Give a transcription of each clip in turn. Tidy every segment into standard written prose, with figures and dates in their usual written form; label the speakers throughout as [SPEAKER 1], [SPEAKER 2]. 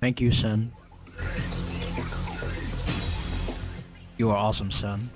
[SPEAKER 1] Thank you, son. You are awesome, son.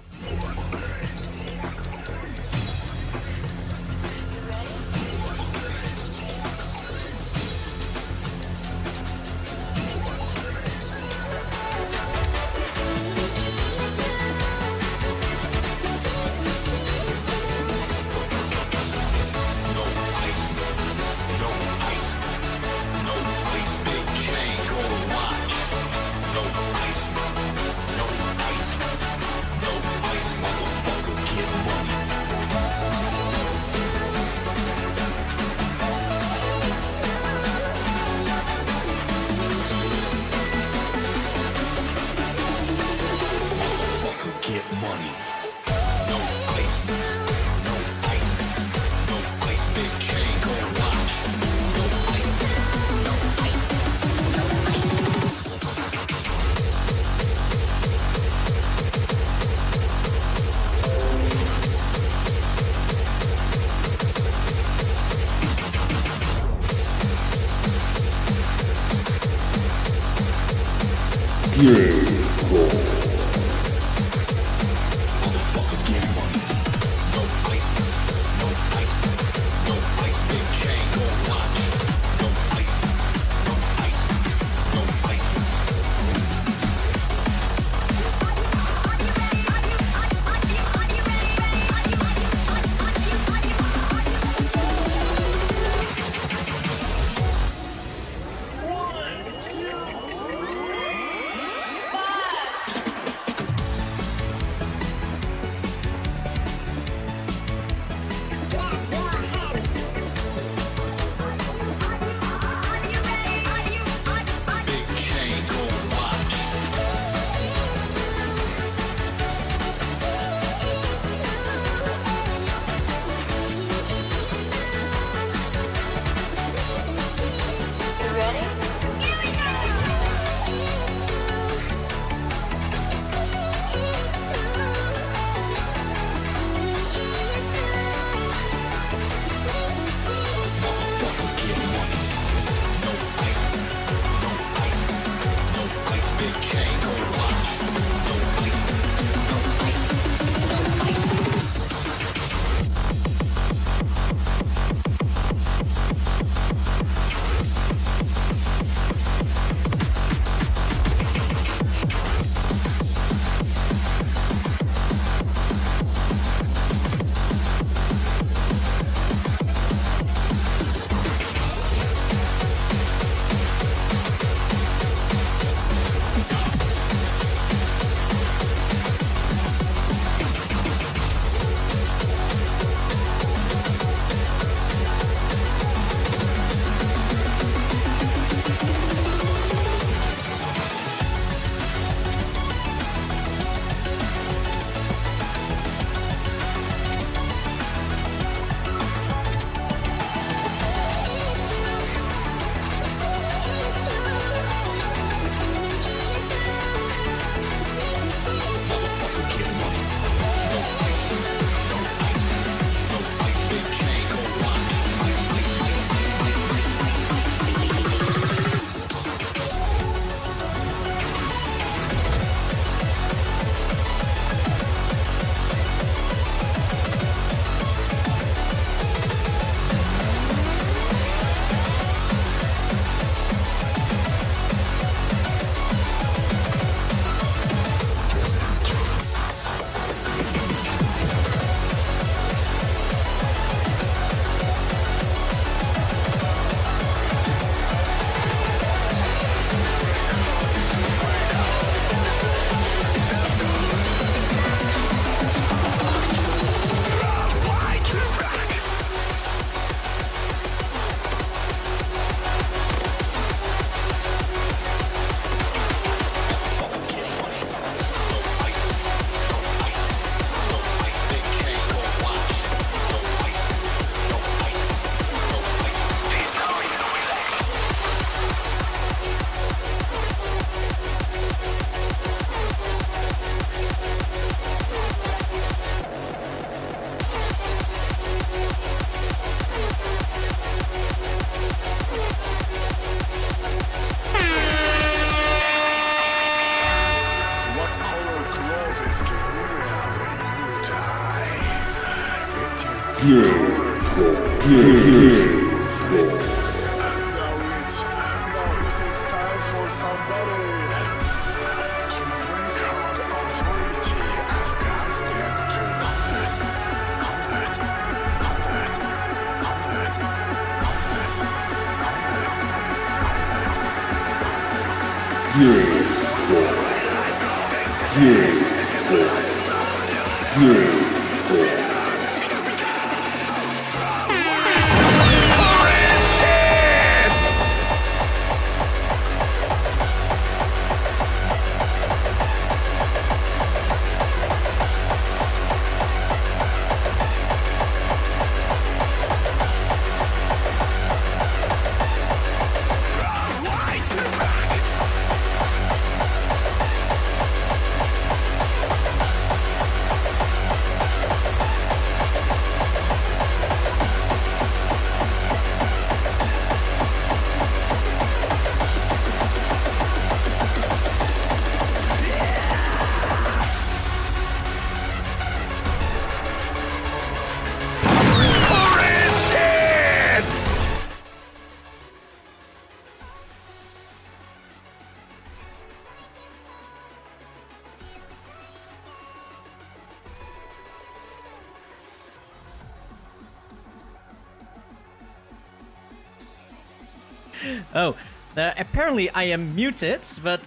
[SPEAKER 2] Oh, apparently I am muted, but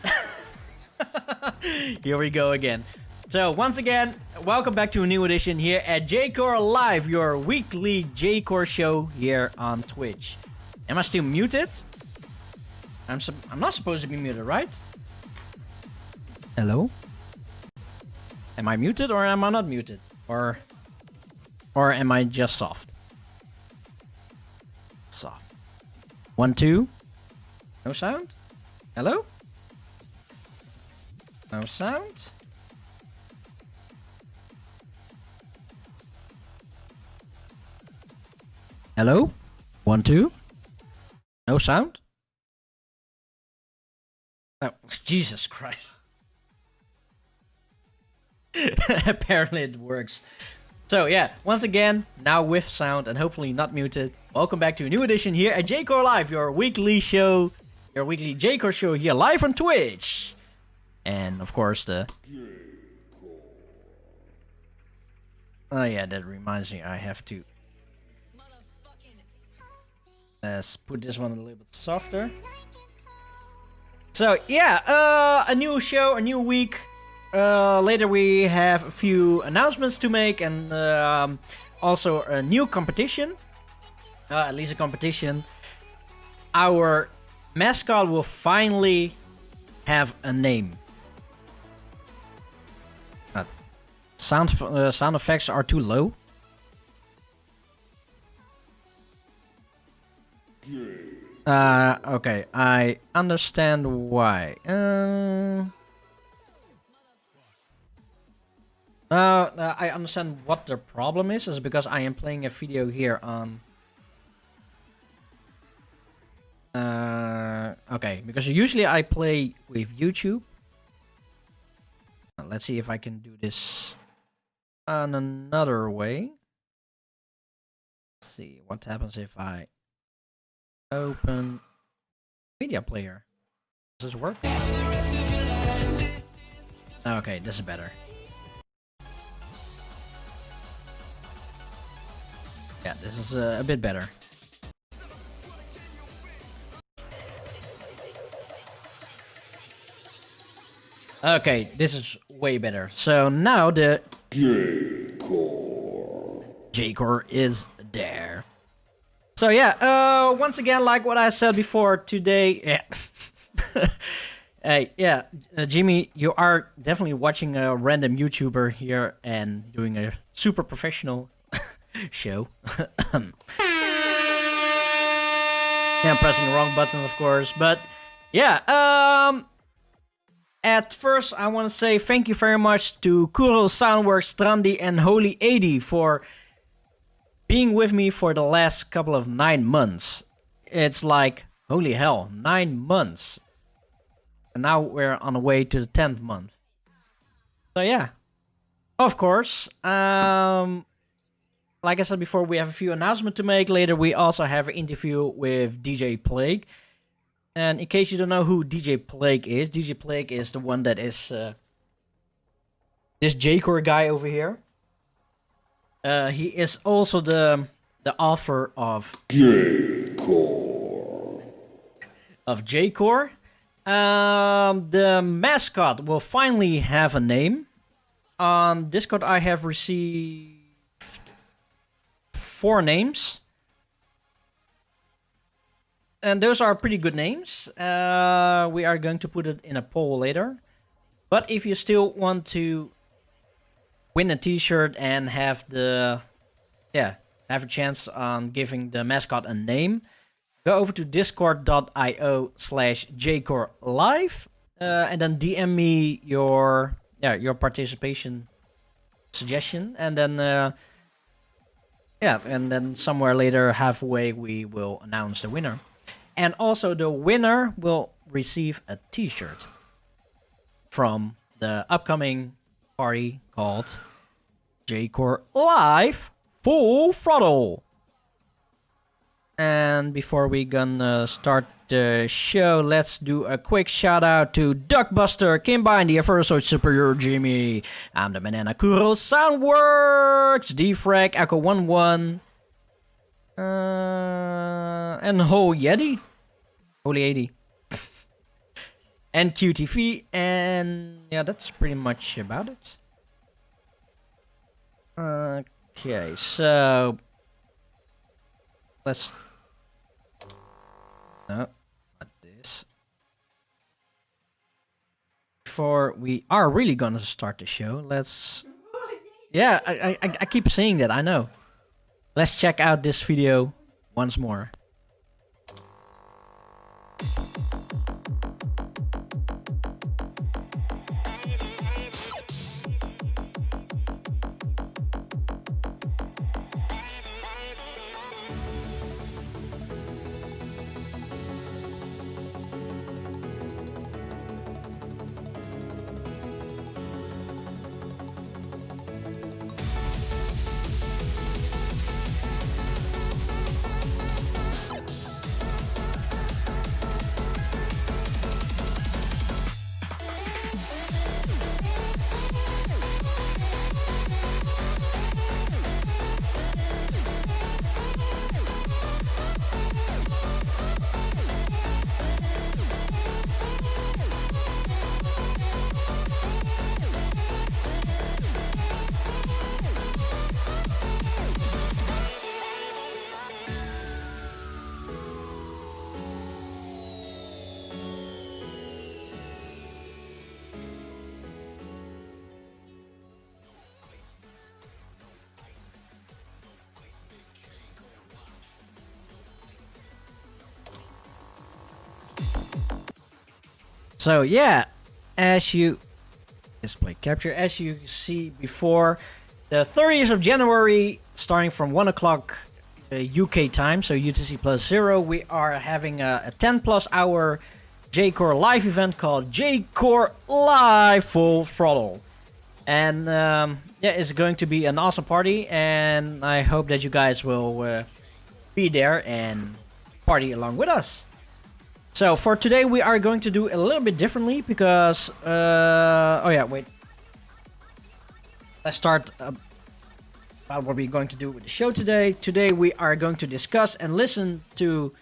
[SPEAKER 2] here we go again. So once again, welcome back to a new edition here at J-Core Live, your weekly J-Core show here on Twitch. Am I still muted? I'm not supposed to be muted, right? Hello? Am I muted or am I not muted? Or am I just soft? Soft. 1, 2. No sound? Hello? No sound? Hello? 1, 2. No sound? Oh, Jesus Christ. Apparently it works. So yeah, once again, now with sound and hopefully not muted. Welcome back to a new edition here at J-Core Live, your weekly show, your weekly J-Core show here live on Twitch. And of course the... Oh yeah, that reminds me, I have to... Let's put this one a little bit softer. So yeah, a new show, a new week. Later we have a few announcements to make and also a new competition. At least a competition. Our mascot will finally have a name. Sound effects are too low. Okay, I understand why. I understand what the problem is because I am playing a video here on... okay, because usually I play with YouTube. Let's see if I can do this on another way. Let's see what happens if I open media player. Does this work? Okay, this is better. Yeah, this is a bit better. Okay, this is way better. So now the J-Core is there. So yeah, once again, like what I said before today, yeah. Hey, yeah, Jimmy, you are definitely watching a random YouTuber here and doing a super professional show. Yeah, I'm pressing the wrong button, of course, but yeah, at first I want to say thank you very much to Kuro Soundworks, Strandi, and Holy 80 for being with me for the last couple of 9 months. It's like, holy hell, 9 months. And now we're on the way to the 10th month. So yeah, of course, like I said before, we have a few announcements to make. Later we also have an interview with DJ Plague. And in case you don't know who DJ Plague is the one that is this J-Core guy over here. He is also the author of J-Core. The mascot will finally have a name. On Discord, I have received 4 names. And those are pretty good names. We are going to put it in a poll later. But if you still want to win a t-shirt and have a chance on giving the mascot a name, go over to discord.io/jcorelive and then DM me your participation suggestion, and then and then somewhere later, halfway, we will announce the winner. And also the winner will receive a t-shirt from the upcoming party called J-Core Live Full Throttle. And before we gonna start the show, let's do a quick shout out to Duckbuster, Kimby, the Eversoid Superior Jimmy, I'm the Banana Kuro, Soundworks, Defrag, Echo 11, and Holy 80, and QTV, and yeah, that's pretty much about it. Okay, so let's. No, not this. Before we are really gonna start the show, let's. Yeah, I keep saying that, I know. Let's check out this video once more. So yeah, as you display capture, as you see before, the 30th of January, starting from 1 o'clock UK time, so UTC plus 0, we are having a 10 plus hour J-Core live event called J-Core Live Full Throttle. And it's going to be an awesome party, and I hope that you guys will be there and party along with us. So for today, we are going to do a little bit differently because let's start about what we're going to do with the show today. Today we are going to discuss and listen to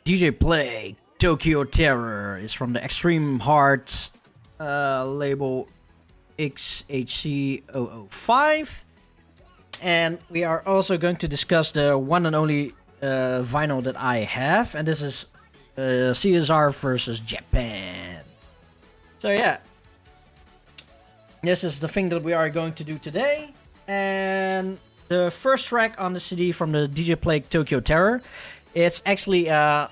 [SPEAKER 2] DJ Plague Tokyo Terror. It's from the Extreme Hearts label XHC005, and we are also going to discuss the one and only vinyl that I have, and this is CSR versus Japan. So yeah, this is the thing that we are going to do today. And the first track on the CD from the DJ Plague Tokyo Terror, it's actually a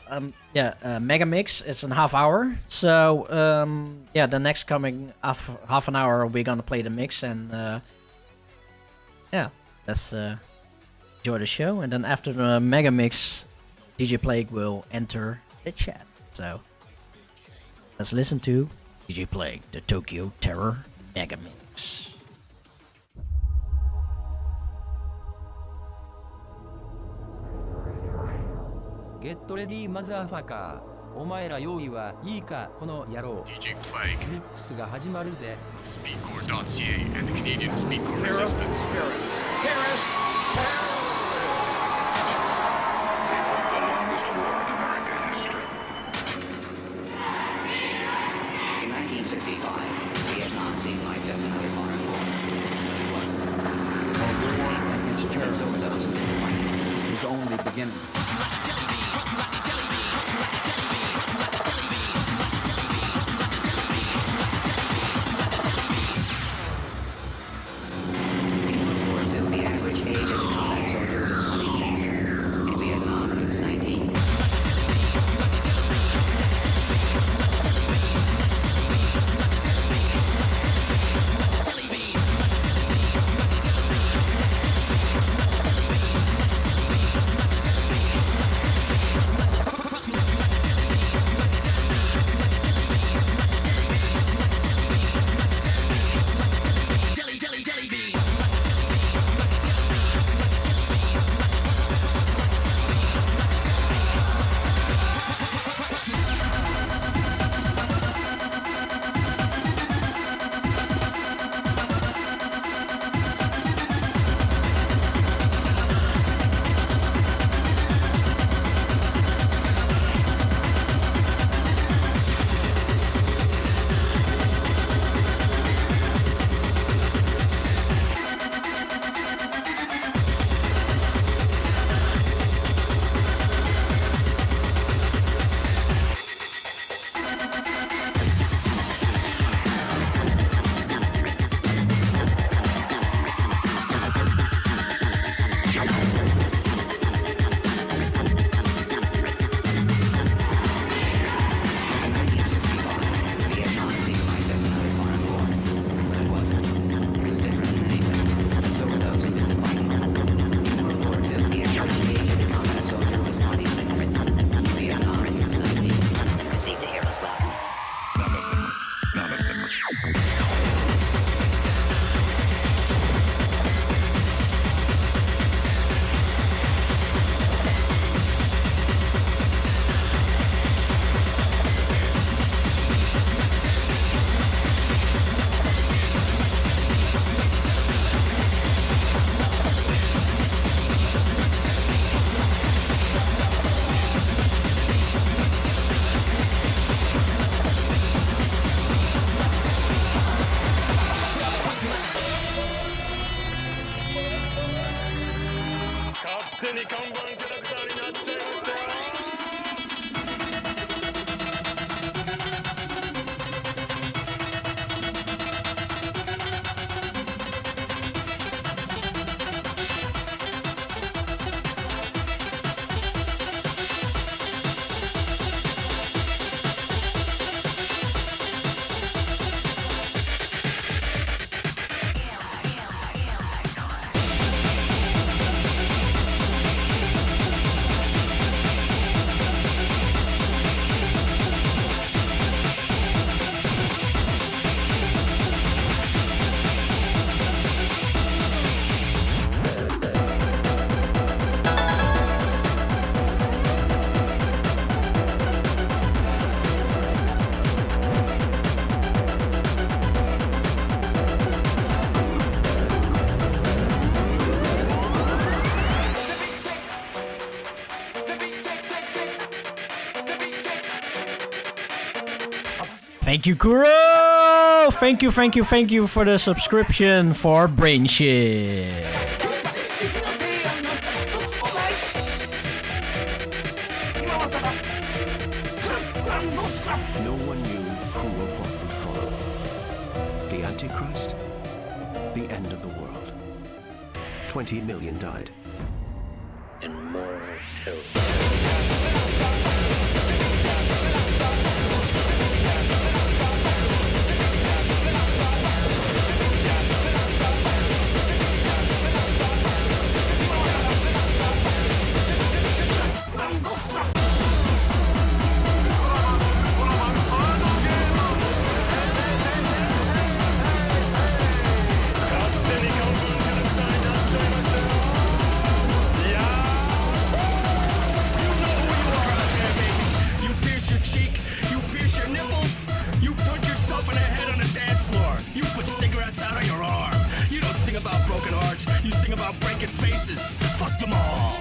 [SPEAKER 2] megamix. It's in half hour. So the next coming half an hour we're gonna play the mix, and let's enjoy the show. And then after the megamix, DJ Plague will enter the chat. So let's listen to DJ Plague, the Tokyo Terror megamix.
[SPEAKER 3] Get ready, motherfucker. お前ら用意はいいか、この野郎。DJ Plague. ミックスが始まるぜ。Speedcore.ca and the Canadian Speedcore Resistance.
[SPEAKER 2] Thank you, Kuro! Thank you for the subscription for Brain Shit.
[SPEAKER 4] No one knew who or what would follow. The Antichrist? The end of the world. 20 million died.
[SPEAKER 5] And more till.
[SPEAKER 6] About broken hearts, you sing about breaking faces. Fuck them all.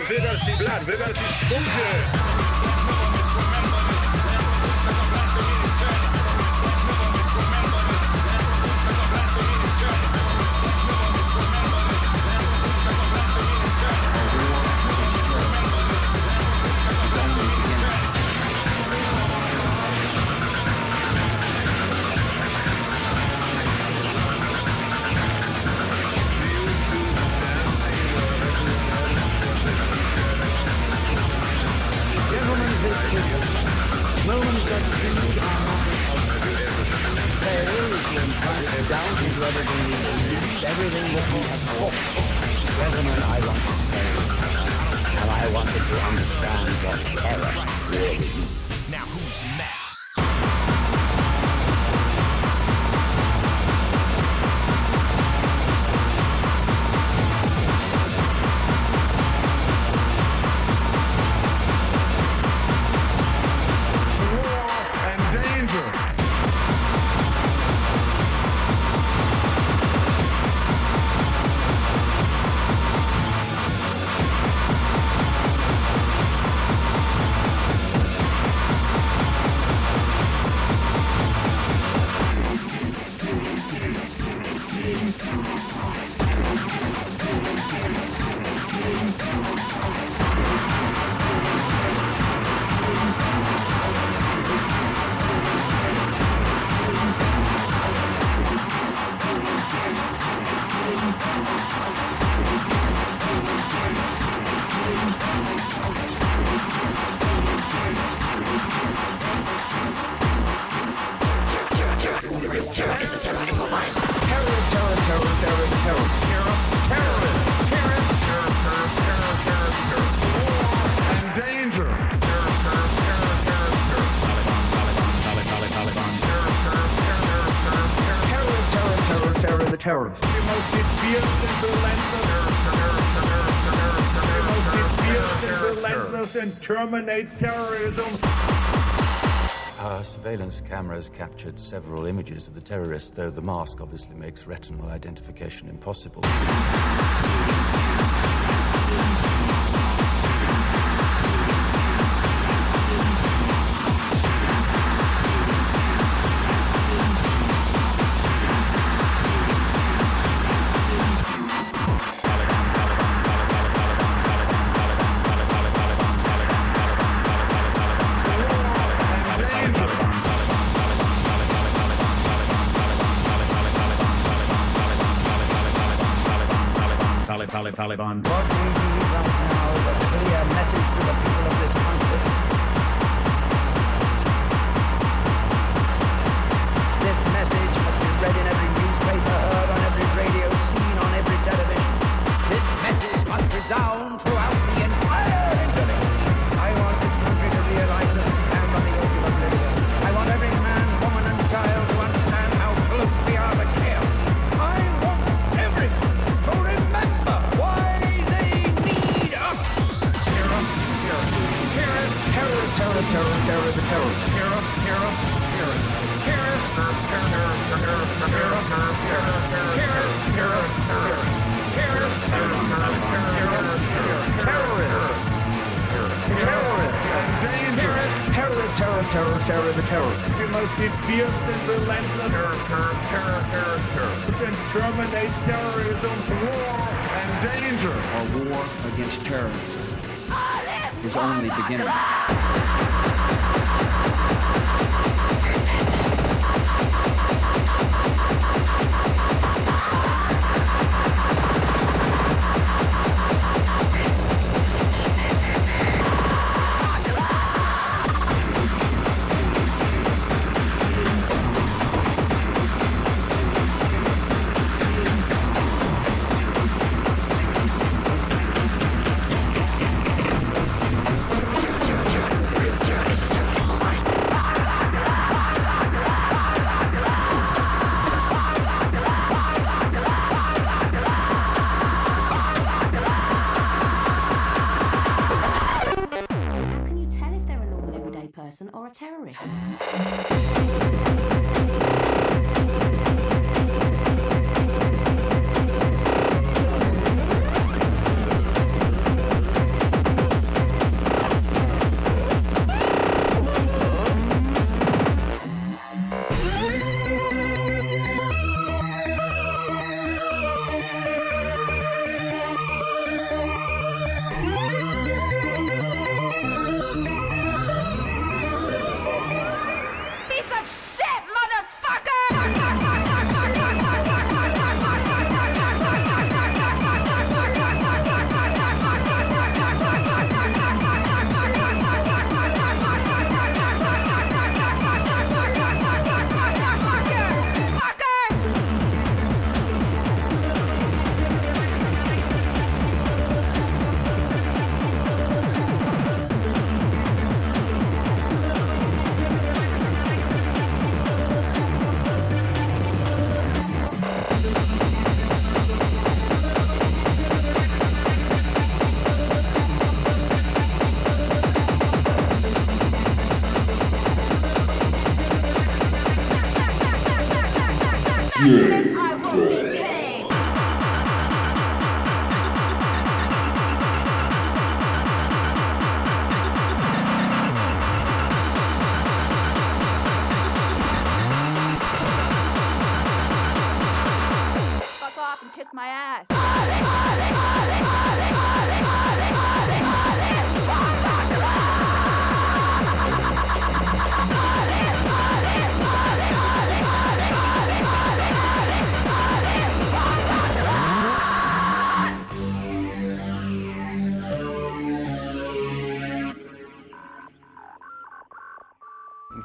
[SPEAKER 7] Widersiebland, Widersiebspunkte. Everything will be a corpse. Gentlemen, I want to say, and I wanted to understand what terror really is.
[SPEAKER 6] Now who's next?
[SPEAKER 8] Terrorists. The most fierce and relentless and terminate terrorism.
[SPEAKER 9] Our surveillance cameras captured several images of the terrorists, though the mask obviously makes retinal identification impossible.
[SPEAKER 8] Taliban.
[SPEAKER 7] What we need right now is a clear message to the people of this country. This message must be read in every newspaper, heard on every radio, seen on every television. This message must resound throughout the entire internet. I want this country to realize that we stand on the oath of liberty. I want every man, woman, and child to understand how close we are to chaos. I want everyone to remember why they need us. Terror, the terror. Terror, the terror.
[SPEAKER 8] You must be fierce and relentless. And terminate terrorism, war, and danger.
[SPEAKER 10] Our war against terrorism is only beginning.
[SPEAKER 11] Or a terrorist.
[SPEAKER 12] Piece of shit, motherfucker!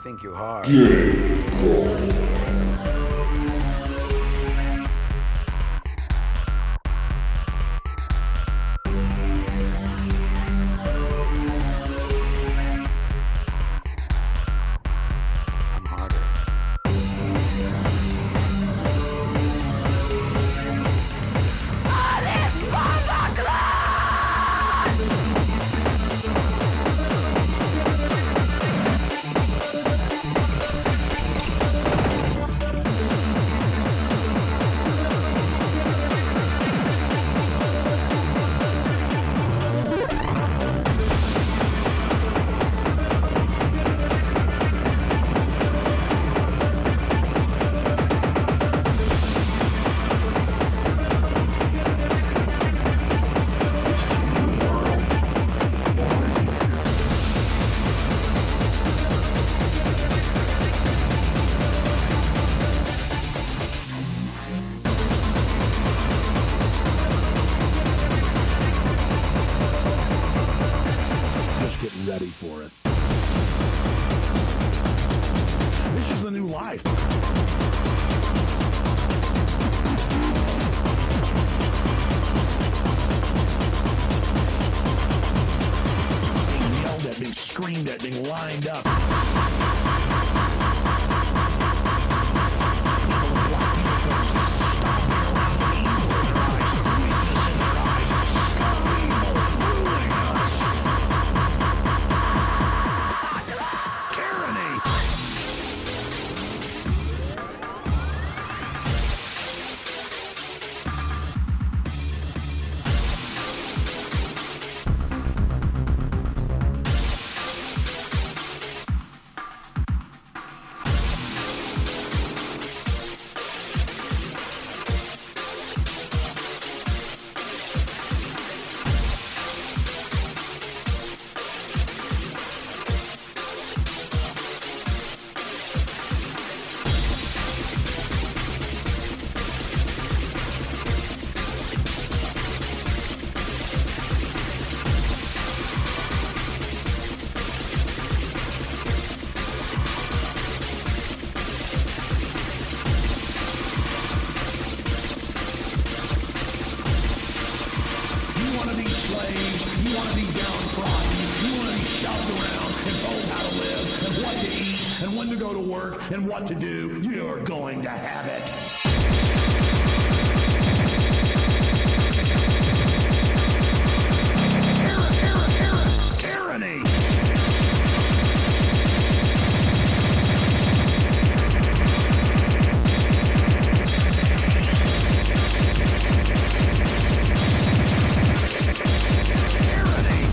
[SPEAKER 12] think you are. I'm harder.
[SPEAKER 6] Ready for it. This is the new life. Being yelled at, being screamed at, being lined up. And what to do, you're going to have it. Tyranny!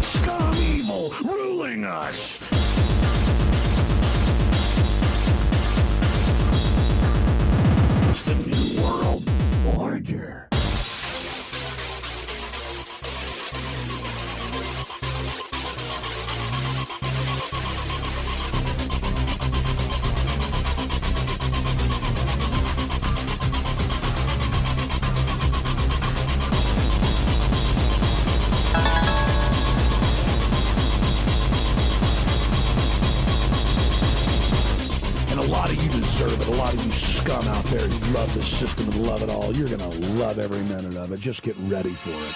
[SPEAKER 6] Scum evil ruling us! A lot of you scum out there who love this system and love it all, you're going to love every minute of it. Just get ready for it.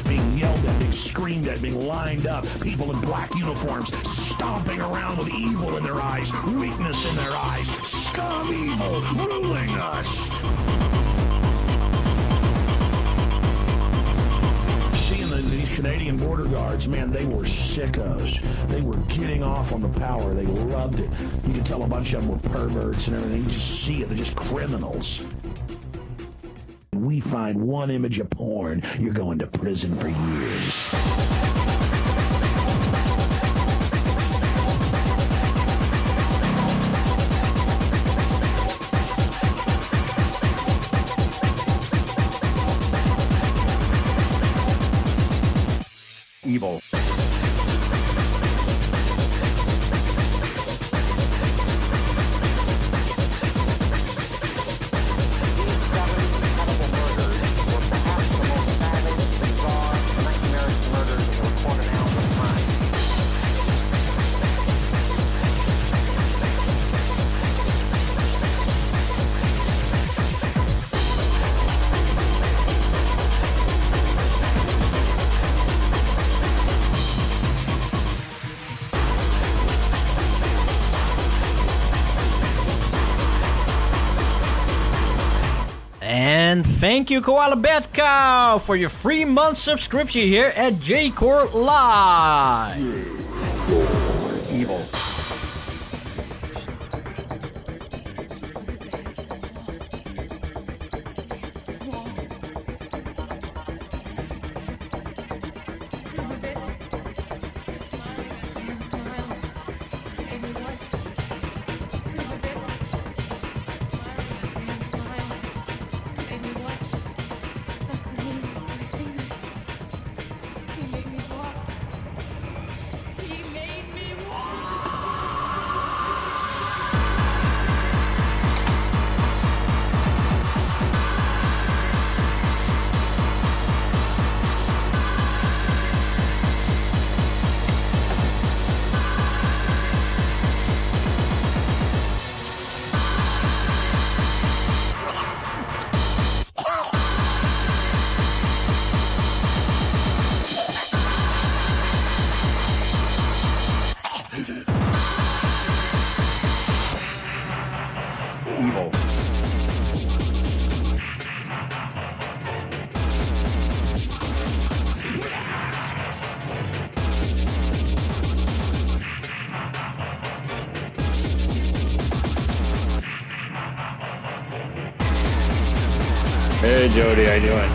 [SPEAKER 6] Being yelled at, being screamed at, being lined up, people in black uniforms stomping around with evil in their eyes, weakness in their eyes, scum evil ruling us. Seeing these Canadian border guards, man, they were sickos. They were getting off on the power. They loved it. You could tell a bunch of them were perverts and everything. You just see it. They're just criminals. We find one image of porn, you're going to prison for years.
[SPEAKER 13] Evil.
[SPEAKER 2] And thank you, Koala Bad Cow, for your 3-month subscription here at JCore Live.
[SPEAKER 13] Evil. Evil.
[SPEAKER 14] Hey Jody, how you doing?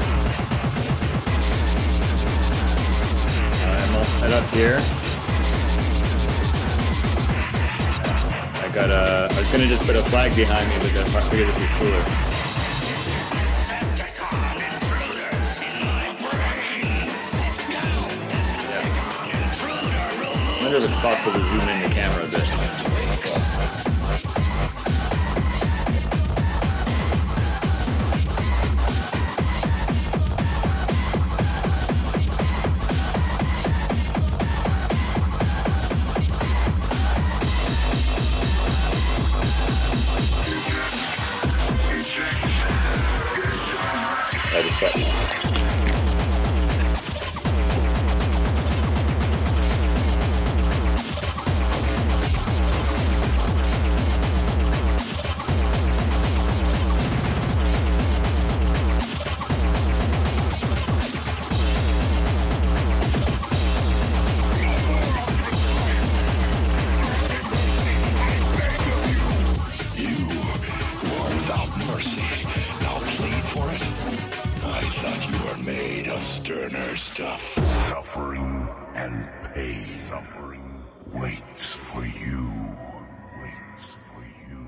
[SPEAKER 14] I'm all set up here. I was gonna just put a flag behind me, but I figured this is cooler. I wonder if it's possible to zoom in the camera a bit. I just set
[SPEAKER 15] sterner stuff. Suffering and pain. Suffering waits for you. Waits for you.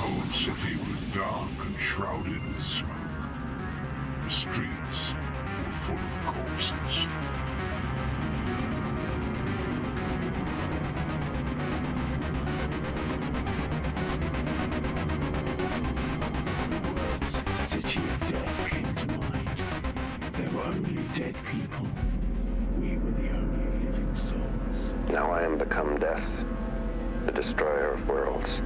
[SPEAKER 15] whole city was dark and shrouded in smoke. The streets were full of corpses.
[SPEAKER 6] City of Death came to mind. There were only dead people. We were the only living souls.
[SPEAKER 5] Now I am become death, the destroyer of worlds.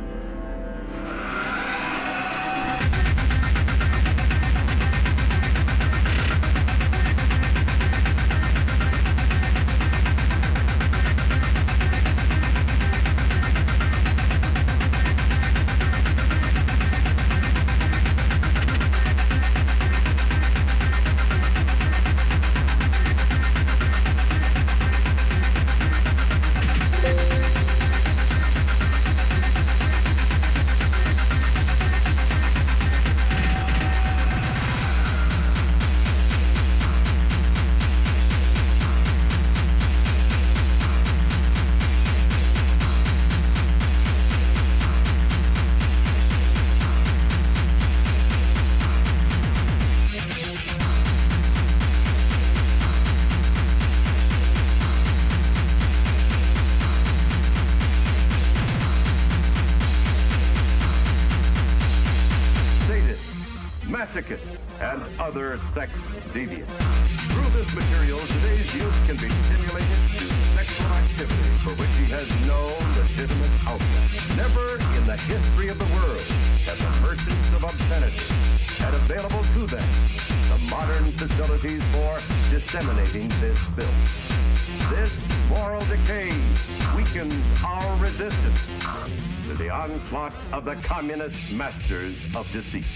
[SPEAKER 16] masochists, and other sex deviants. Through this material, today's youth can be stimulated to sexual activity for which he has no legitimate outlet. Never in the history of the world have the merchants of obscenity had available to them the modern facilities for disseminating this filth. This moral decay weakens our resistance to the onslaught of the communist masters of deceit.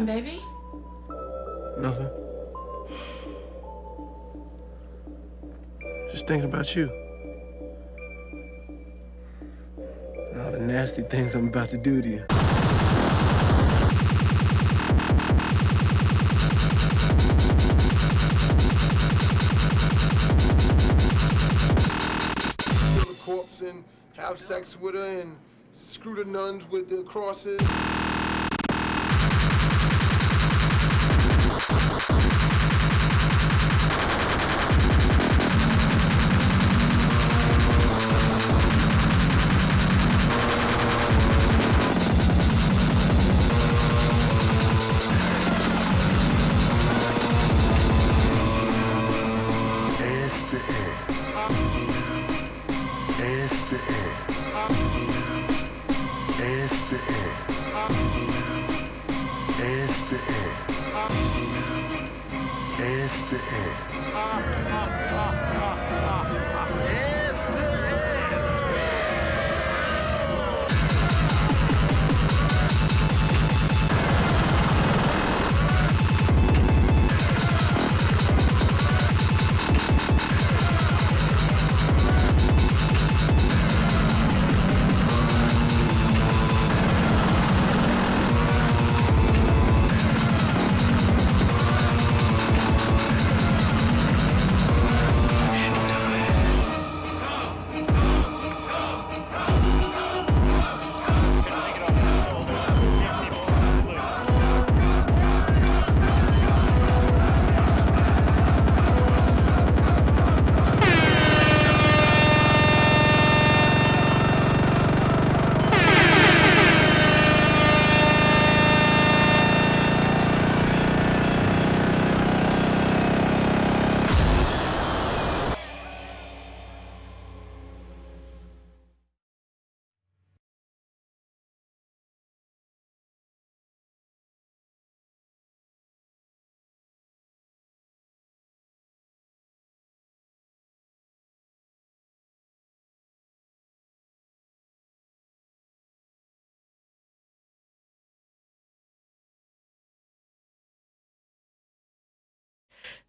[SPEAKER 17] Baby?
[SPEAKER 18] Nothing. Just thinking about you. And all the nasty things I'm about to do to you. Kill the corpse and have sex with her and screw the nuns with the crosses.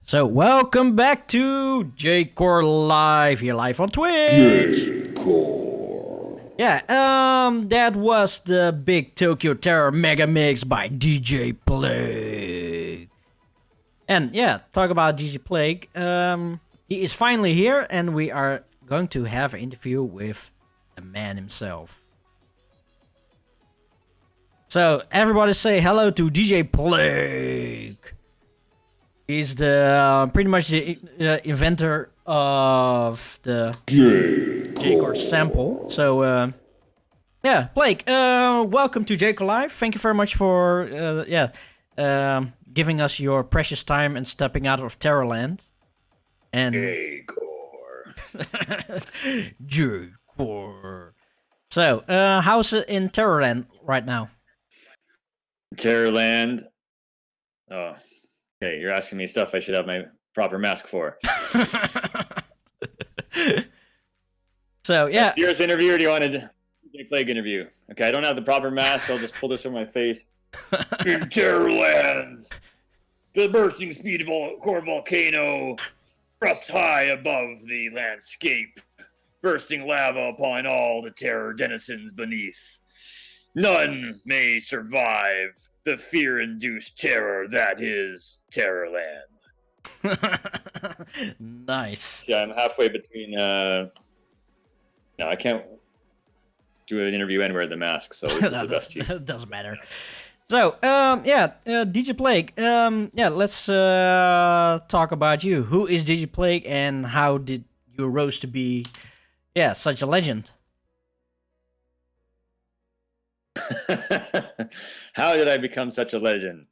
[SPEAKER 2] So welcome back to J-Core Live, here live on Twitch.
[SPEAKER 15] J-Core.
[SPEAKER 2] Yeah, that was the big Tokyo Terror mega mix by DJ Plague. And yeah, talk about DJ Plague. He is finally here, and we are going to have an interview with the man himself. So everybody say hello to DJ Plague. He's the pretty much the inventor of the J-Core sample. So yeah, Blake, welcome to J-Core Live. Thank you very much for giving us your precious time and stepping out of Terrorland. And
[SPEAKER 14] J-Core.
[SPEAKER 2] J-Core. So how's it in Terrorland right now?
[SPEAKER 14] Terrorland. Oh. Okay, you're asking me stuff I should have my proper mask for.
[SPEAKER 2] So, yeah.
[SPEAKER 14] Serious interview, or do you want a DJ Plague interview? Okay, I don't have the proper mask. I'll just pull this from my face. In Terrorland, the bursting speed of a core volcano thrust high above the landscape, bursting lava upon all the terror denizens beneath. None may survive the fear-induced terror that is Terrorland.
[SPEAKER 2] Nice.
[SPEAKER 14] Yeah, I'm halfway between. No, I can't do an interview anywhere in the mask, so this is the best cheat.
[SPEAKER 2] It doesn't matter. So, DJ Plague. Let's talk about you. Who is DJ Plague, and how did you rose to be, such a legend?
[SPEAKER 14] How did I become such a legend?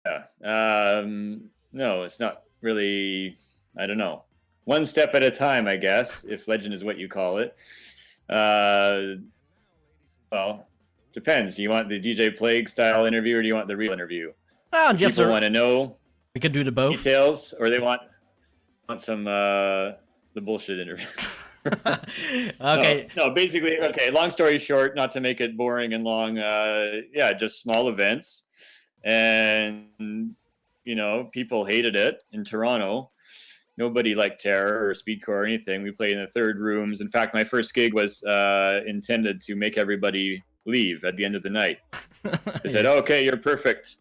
[SPEAKER 14] Yeah. No, it's not really. I don't know. One step at a time, I guess, if legend is what you call it. Well, depends. Do you want the DJ Plague style interview, or do you want the real interview? People want to know.
[SPEAKER 2] We could do the both
[SPEAKER 14] details, or they want some the bullshit interview.
[SPEAKER 2] Okay.
[SPEAKER 14] No, basically, okay, long story short, not to make it boring and long, just small events. And, people hated it in Toronto. Nobody liked Terror or Speedcore or anything. We played in the third rooms. In fact, my first gig was intended to make everybody leave at the end of the night. They said, okay, you're perfect.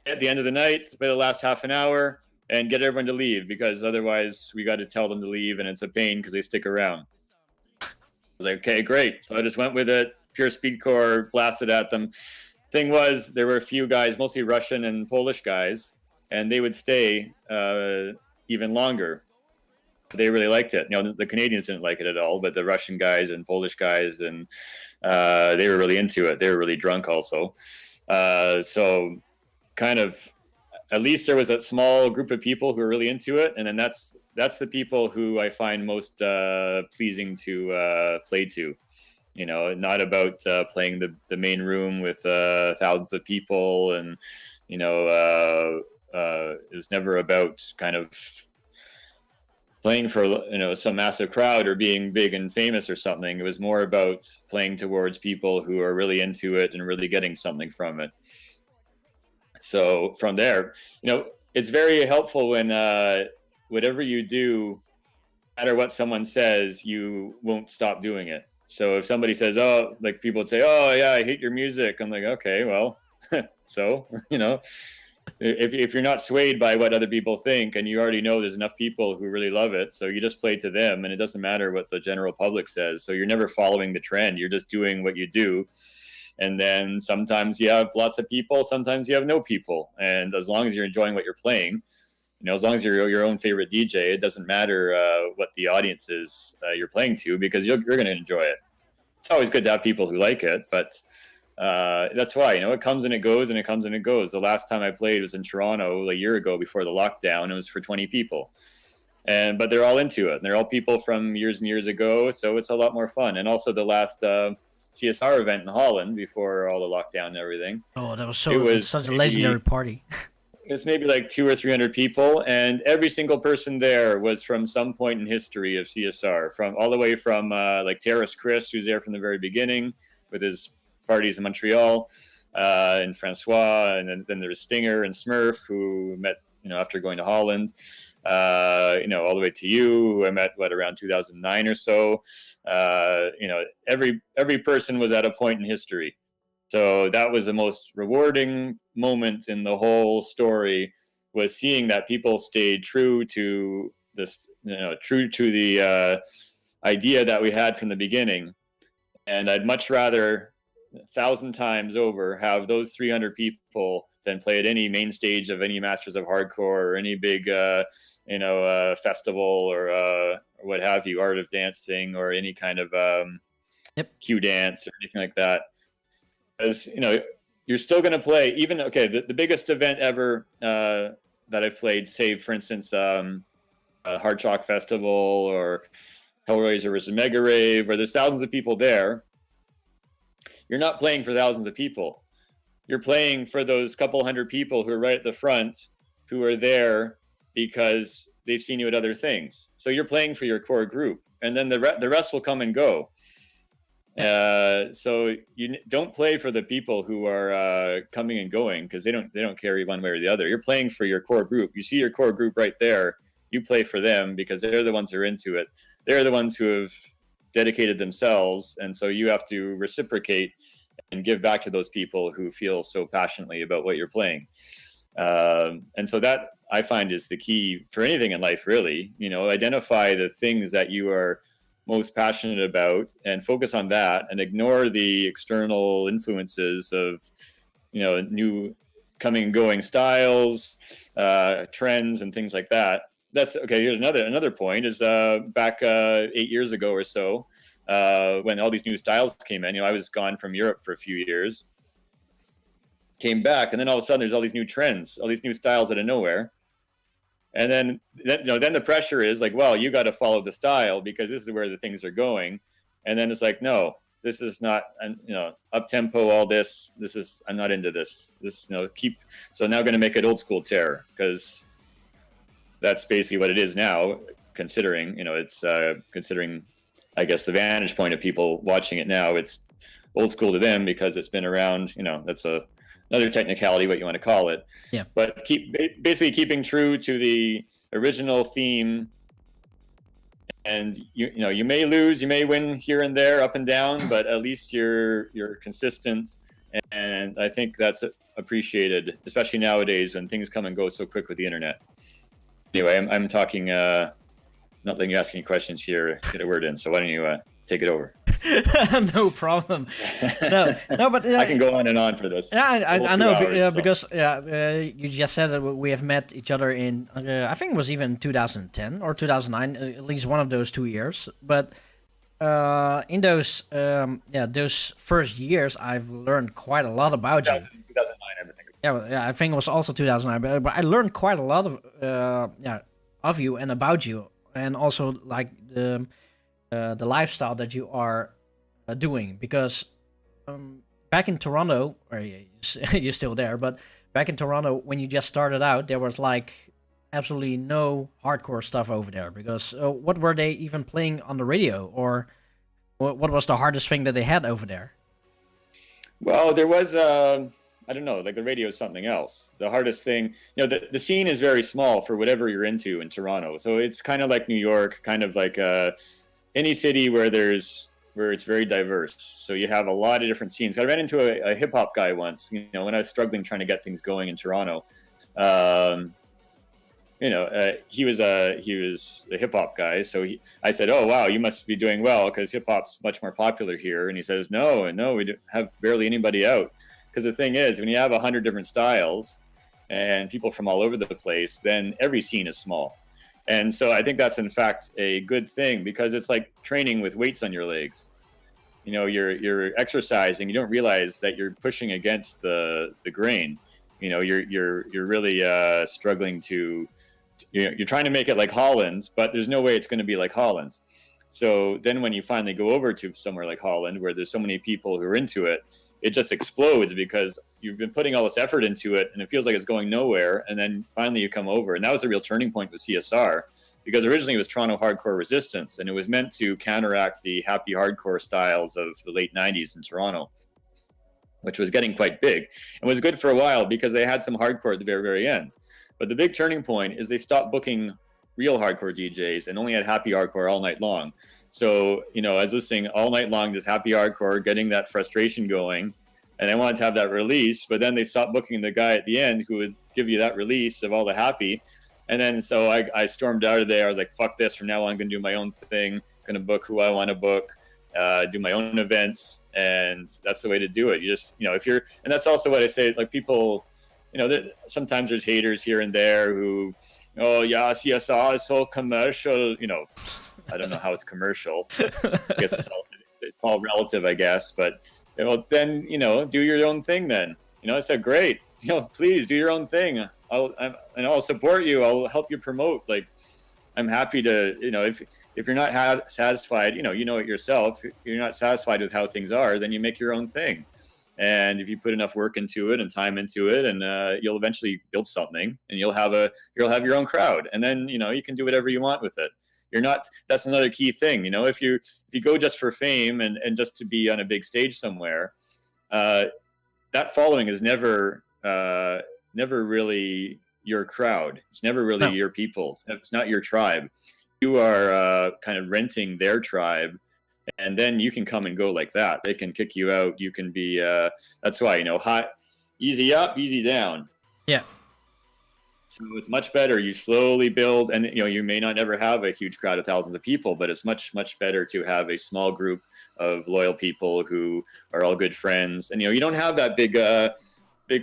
[SPEAKER 14] At the end of the night, play the last half an hour, and get everyone to leave, because otherwise we got to tell them to leave, and it's a pain because they stick around. I was like, okay, great. So I just went with it, pure speedcore, blasted at them. Thing was, there were a few guys, mostly Russian and Polish guys, and they would stay even longer. They really liked it. The Canadians didn't like it at all, but the Russian guys and Polish guys, and they were really into it. They were really drunk also. So kind of, at least there was a small group of people who were really into it, and then that's the people who I find most pleasing to play to. Not about playing the main room with thousands of people, and it was never about kind of playing for some massive crowd or being big and famous or something. It was more about playing towards people who are really into it and really getting something from it. So from there, it's very helpful when whatever you do, no matter what someone says, you won't stop doing it. So if somebody says, oh, like people would say, oh yeah, I hate your music. I'm like, okay, well, so, if you're not swayed by what other people think, and you already know there's enough people who really love it, so you just play to them, and it doesn't matter what the general public says. So you're never following the trend. You're just doing what you do. And then sometimes you have lots of people, sometimes you have no people. And as long as you're enjoying what you're playing, as long as you're your own favorite DJ, it doesn't matter what the audience is you're playing to, because you're going to enjoy it. It's always good to have people who like it, but that's why, it comes and it goes, and it comes and it goes. The last time I played was in Toronto a year ago before the lockdown. It was for 20 people. But they're all into it. And they're all people from years and years ago, so it's a lot more fun. And also the last CSR event in Holland before all the lockdown and everything.
[SPEAKER 2] Oh, that was such a legendary party.
[SPEAKER 14] It's maybe like 200 or 300 people, and every single person there was from some point in history of CSR, from all the way from like Terrace Chris, who's there from the very beginning with his parties in Montreal, and Francois, and then there's Stinger and Smurf, who met after going to Holland, all the way to you, who I met around 2009 or so. Every person was at a point in history. So that was the most rewarding moment in the whole story, was seeing that people stayed true to this, true to the idea that we had from the beginning. And I'd much rather 1,000 times over have those 300 people than play at any main stage of any Masters of Hardcore or any big, festival or what have you, Art of Dance thing, or any kind of Q dance or anything like that. Because, you're still going to play, even, the biggest event ever that I've played, say, for instance, Hard Chalk Festival or Hellraiser versus Mega Rave, where there's thousands of people there. You're not playing for thousands of people. You're playing for those couple hundred people who are right at the front, who are there because they've seen you at other things. So you're playing for your core group, and then the rest will come and go. So you don't play for the people who are coming and going, because they don't care one way or the other. You're playing for your core group. You see your core group right there. You play for them because they're the ones who are into it. They're the ones who have dedicated themselves, and so you have to reciprocate and give back to those people who feel so passionately about what you're playing. And so that, I find, is the key for anything in life, really. Identify the things that you are most passionate about and focus on that, and ignore the external influences of new coming and going styles, trends, and things like that. That's okay. Here's another point is back 8 years ago or so, when all these new styles came in. I was gone from Europe for a few years, came back, and then all of a sudden there's all these new trends, all these new styles out of nowhere. And then the pressure is like, well, you got to follow the style because this is where the things are going. And then it's like, no, this is not, up tempo. All this is, I'm not into this. So now I'm going to make it old school terror, because that's basically what it is now. Considering, it's considering, I guess, the vantage point of people watching it now, it's old school to them because it's been around. That's another technicality, what you want to call it.
[SPEAKER 2] Yeah.
[SPEAKER 14] But basically keeping true to the original theme, and you may lose, you may win here and there, up and down, but at least you're consistent, and I think that's appreciated, especially nowadays when things come and go so quick with the internet. Anyway, I'm talking, not letting you ask any questions here, get a word in. So why don't you take it over?
[SPEAKER 2] No problem. No, but
[SPEAKER 14] I can go on and on for this.
[SPEAKER 2] Yeah, I know,
[SPEAKER 14] hours,
[SPEAKER 2] because you just said that we have met each other in, I think it was even 2010 or 2009, at least one of those 2 years. But in those first years, I've learned quite a lot about you.
[SPEAKER 14] 2009, everything.
[SPEAKER 2] Yeah, I think it was also 2009. But I learned quite a lot of you and about you, and also like the lifestyle that you are doing, because back in Toronto, or you're still there, but back in Toronto, when you just started out, there was like absolutely no hardcore stuff over there, because what were they even playing on the radio, or what was the hardest thing that they had over there?
[SPEAKER 14] Well, there was I don't know, like the radio is something else. The hardest thing, the scene is very small for whatever you're into in Toronto, so it's kind of like New York, kind of like any city where it's very diverse. So you have a lot of different scenes. I ran into a hip hop guy once, when I was struggling trying to get things going in Toronto. He was a hip hop guy. So I said, "Oh wow, you must be doing well because hip hop's much more popular here." And he says, "No, we don't have barely anybody out." Because the thing is, when you have 100 different styles and people from all over the place, then every scene is small. And so I think that's, in fact, a good thing, because it's like training with weights on your legs. You're exercising. You don't realize that you're pushing against the grain. You're really struggling to. You're trying to make it like Holland, but there's no way it's going to be like Holland. So then when you finally go over to somewhere like Holland, where there's so many people who are into it, it just explodes, because you've been putting all this effort into it and it feels like it's going nowhere. And then finally you come over. And that was the real turning point with CSR, because originally it was Toronto Hardcore Resistance, and it was meant to counteract the happy hardcore styles of the late 90s in Toronto, which was getting quite big and was good for a while because they had some hardcore at the very, very end. But the big turning point is they stopped booking real hardcore DJs and only had happy hardcore all night long. So, you know, I was listening all night long, this happy hardcore, getting that frustration going. And I wanted to have that release, but then they stopped booking the guy at the end who would give you that release of all the happy. And then so I stormed out of there. I was like, fuck this. From now on, I'm going to do my own thing. Going to book who I want to book, do my own events. And that's the way to do it. You just, you know, if you're, and that's also what I say, like people, you know, sometimes there's haters here and there who, oh yeah, CSR is so commercial, you know, I don't know how it's commercial. I guess it's all relative, I guess. But you know, then, you know, do your own thing then. You know, I said, great, you know, please do your own thing. I'll support you. I'll help you promote. Like, I'm happy to, you know, if you're not satisfied, you know it yourself. If you're not satisfied with how things are, then you make your own thing. And if you put enough work into it and time into it, and you'll eventually build something, and you'll have your own crowd, and then, you know, you can do whatever you want with it. You're not. That's another key thing. You know, if you go just for fame and just to be on a big stage somewhere, that following is never really your crowd. It's never really your people. It's not your tribe. You are kind of renting their tribe, and then you can come and go like that. They can kick you out. You can be. That's why, you know, hot, easy up, easy down.
[SPEAKER 2] Yeah.
[SPEAKER 14] So it's much better. You slowly build, and you know, you may not ever have a huge crowd of thousands of people, but it's much better to have a small group of loyal people who are all good friends. And you know, you don't have that big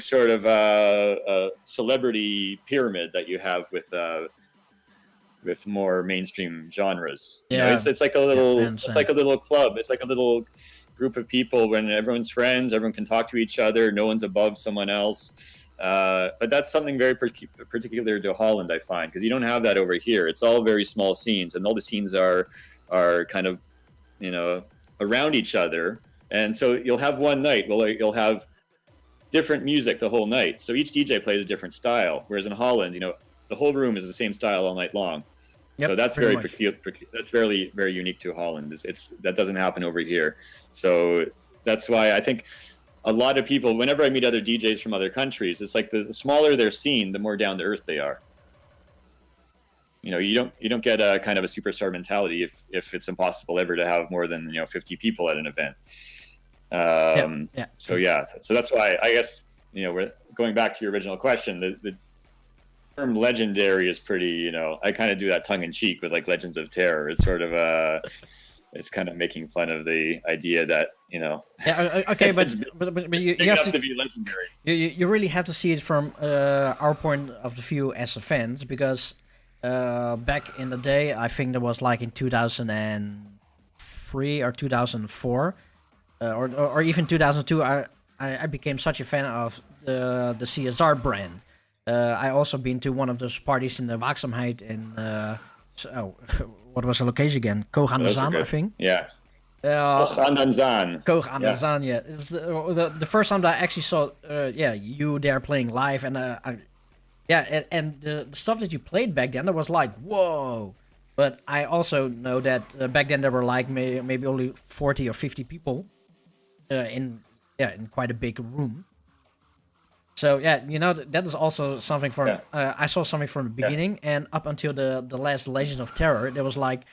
[SPEAKER 14] sort of celebrity pyramid that you have with more mainstream genres.
[SPEAKER 2] Yeah,
[SPEAKER 14] you know, it's like a little it's like a little club. It's like a little group of people when everyone's friends, everyone can talk to each other, no one's above someone else. But that's something very particular to Holland, I find, because you don't have that over here. It's all very small scenes, and all the scenes are kind of, you know, around each other. And so you'll have one night, well, you'll have different music the whole night. So each DJ plays a different style. Whereas in Holland, you know, the whole room is the same style all night long. Yep, so that's very that's very unique to Holland. It's that doesn't happen over here. So that's why I think a lot of people, whenever I meet other DJs from other countries, it's like the smaller their scene, the more down to earth they are. You know, you don't get a kind of a superstar mentality if it's impossible ever to have more than, you know, 50 people at an event. So that's why I guess, you know, we're going back to your original question. The term legendary is pretty, you know, I kind of do that tongue in cheek with like Legends of Terror. It's sort of it's kind of making fun of the idea that, you know.
[SPEAKER 2] Yeah, okay, but you have
[SPEAKER 14] to be legendary.
[SPEAKER 2] You really have to see it from our point of view as a fans, because back in the day, I think there was like in 2003 or 2004, or even 2002, I became such a fan of the CSR brand. I also been to one of those parties in the Waakzaamheid in what was the location again? Koog aan de Zaan, I think.
[SPEAKER 14] Yeah. Koog aan de Zaan.
[SPEAKER 2] Koog aan de Zaan, yeah. It's the first time that I actually saw, you there playing live, and and the stuff that you played back then, that was like, whoa. But I also know that back then there were like maybe only 40 or 50 people in quite a big room. So yeah, you know, that is also something from I saw something from the beginning, and up until the last Legends of Terror, there was like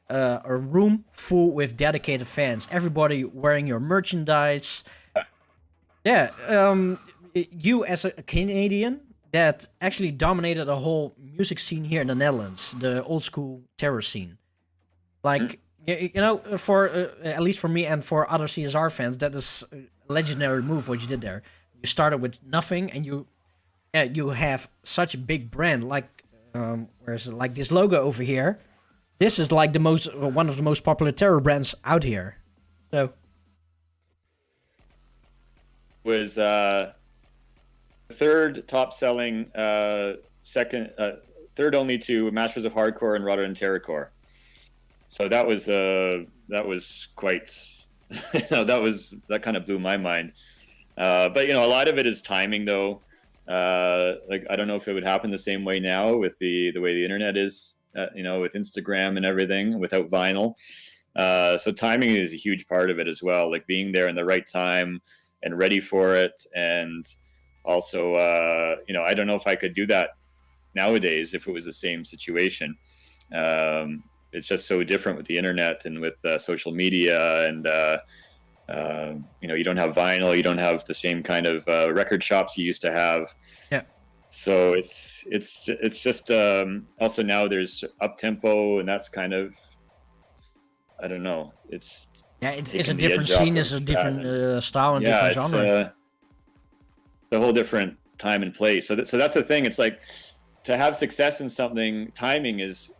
[SPEAKER 2] a room full with dedicated fans, everybody wearing your merchandise. Yeah, you as a Canadian that actually dominated the whole music scene here in the Netherlands, the old school terror scene. Like you know, for at least for me and for other CSR fans, that is a legendary move what you did there. You started with nothing, and you have such a big brand. Like, where's it? Like this logo over here. This is like one of the most popular terror brands out here. So,
[SPEAKER 14] was third top selling, third only to Masters of Hardcore and Rotterdam Terrorcore. So that was quite, you know, that kind of blew my mind. But you know, a lot of it is timing, though. Like, I don't know if it would happen the same way now with the way the internet is, you know, with Instagram and everything, without vinyl. So timing is a huge part of it as well. Like being there in the right time and ready for it, and also, you know, I don't know if I could do that nowadays if it was the same situation. It's just so different with the internet and with social media, and you don't have vinyl, you don't have the same kind of record shops you used to have.
[SPEAKER 2] Yeah.
[SPEAKER 14] So it's just also now there's up tempo, and that's kind of, I don't know. It's
[SPEAKER 2] a different scene, it's a different style and different genre.
[SPEAKER 14] It's a whole different time and place. So that's the thing. It's like, to have success in something, timing is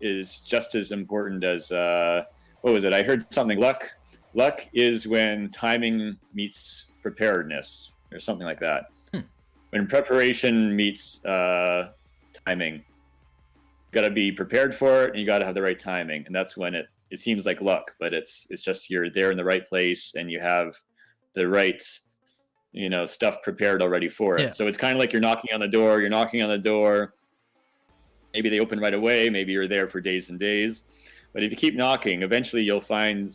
[SPEAKER 14] just as important as what was it? I heard something. Luck is when timing meets preparedness, or something like that. When preparation meets timing, you got to be prepared for it, and you got to have the right timing, and that's when it seems like luck, but it's just you're there in the right place, and you have the right stuff prepared already for it. So it's kind of like you're knocking on the door. Maybe they open right away. Maybe you're there for days and days. But if you keep knocking, eventually you'll find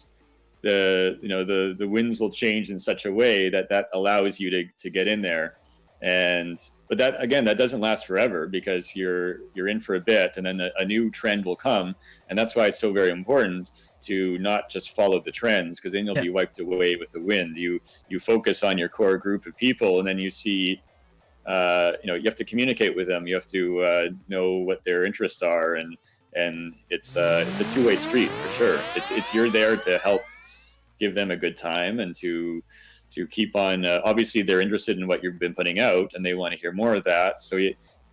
[SPEAKER 14] the winds will change in such a way that allows you to get in there. But that doesn't last forever, because you're in for a bit, and then a new trend will come. And that's why it's so very important to not just follow the trends, because then you'll be wiped away with the wind. You focus on your core group of people, and then you see. You have to communicate with them. You have to know what their interests are, and it's a two-way street for sure. It's you're there to help give them a good time, and to keep on. Obviously, they're interested in what you've been putting out, and they want to hear more of that. So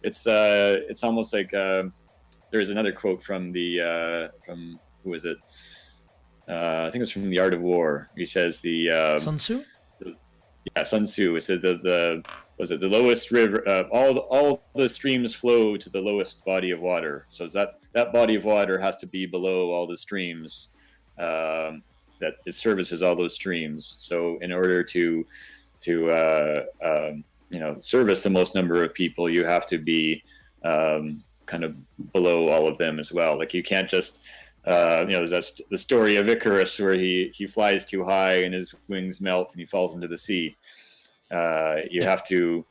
[SPEAKER 14] it's almost like there's another quote from from who was it? I think it was from The Art of War. He says
[SPEAKER 2] Sun Tzu.
[SPEAKER 14] Sun Tzu. It said the lowest river, all the streams flow to the lowest body of water. So that body of water has to be below all the streams, that it services all those streams. So in order to service the most number of people, you have to be kind of below all of them as well. Like, you can't just there's the story of Icarus, where he flies too high and his wings melt and he falls into the sea. You have to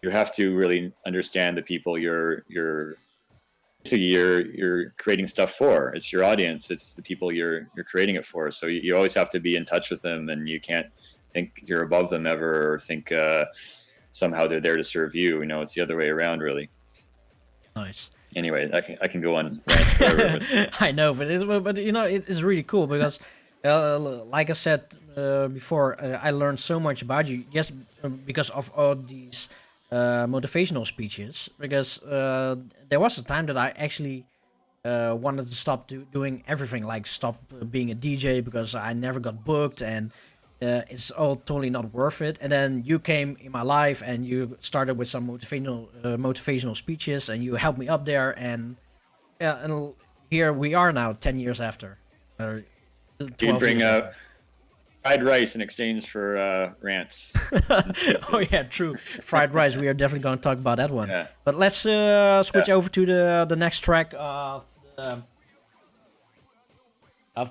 [SPEAKER 14] really understand the people you're creating stuff for. It's your audience. It's the people you're creating it for. So you always have to be in touch with them, and you can't think you're above them ever, or think somehow they're there to serve you. It's the other way around, really.
[SPEAKER 2] Nice.
[SPEAKER 14] Anyway, I can go on rants forever.
[SPEAKER 2] I know, but it's really cool, because like I said before, I learned so much about you just because of all these motivational speeches. Because there was a time that I actually wanted to stop doing everything, like stop being a DJ, because I never got booked, and it's all totally not worth it. And then you came in my life, and you started with some motivational speeches, and you helped me up there, and here we are now, 10 years after.
[SPEAKER 14] You bring fried rice in exchange for rants.
[SPEAKER 2] Oh yeah, true. Fried rice. We are definitely going to talk about that one. Yeah. But let's switch over to the next track of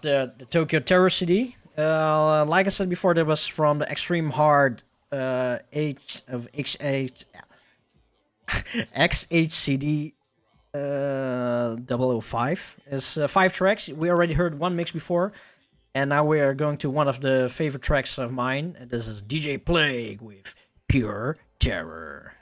[SPEAKER 2] the Tokyo Terror CD. Like I said before, that was from the Extreme Hard XHCD 005. It's 5 tracks. We already heard one mix before, and now we are going to one of the favorite tracks of mine, and this is DJ Plague with Pure Terror.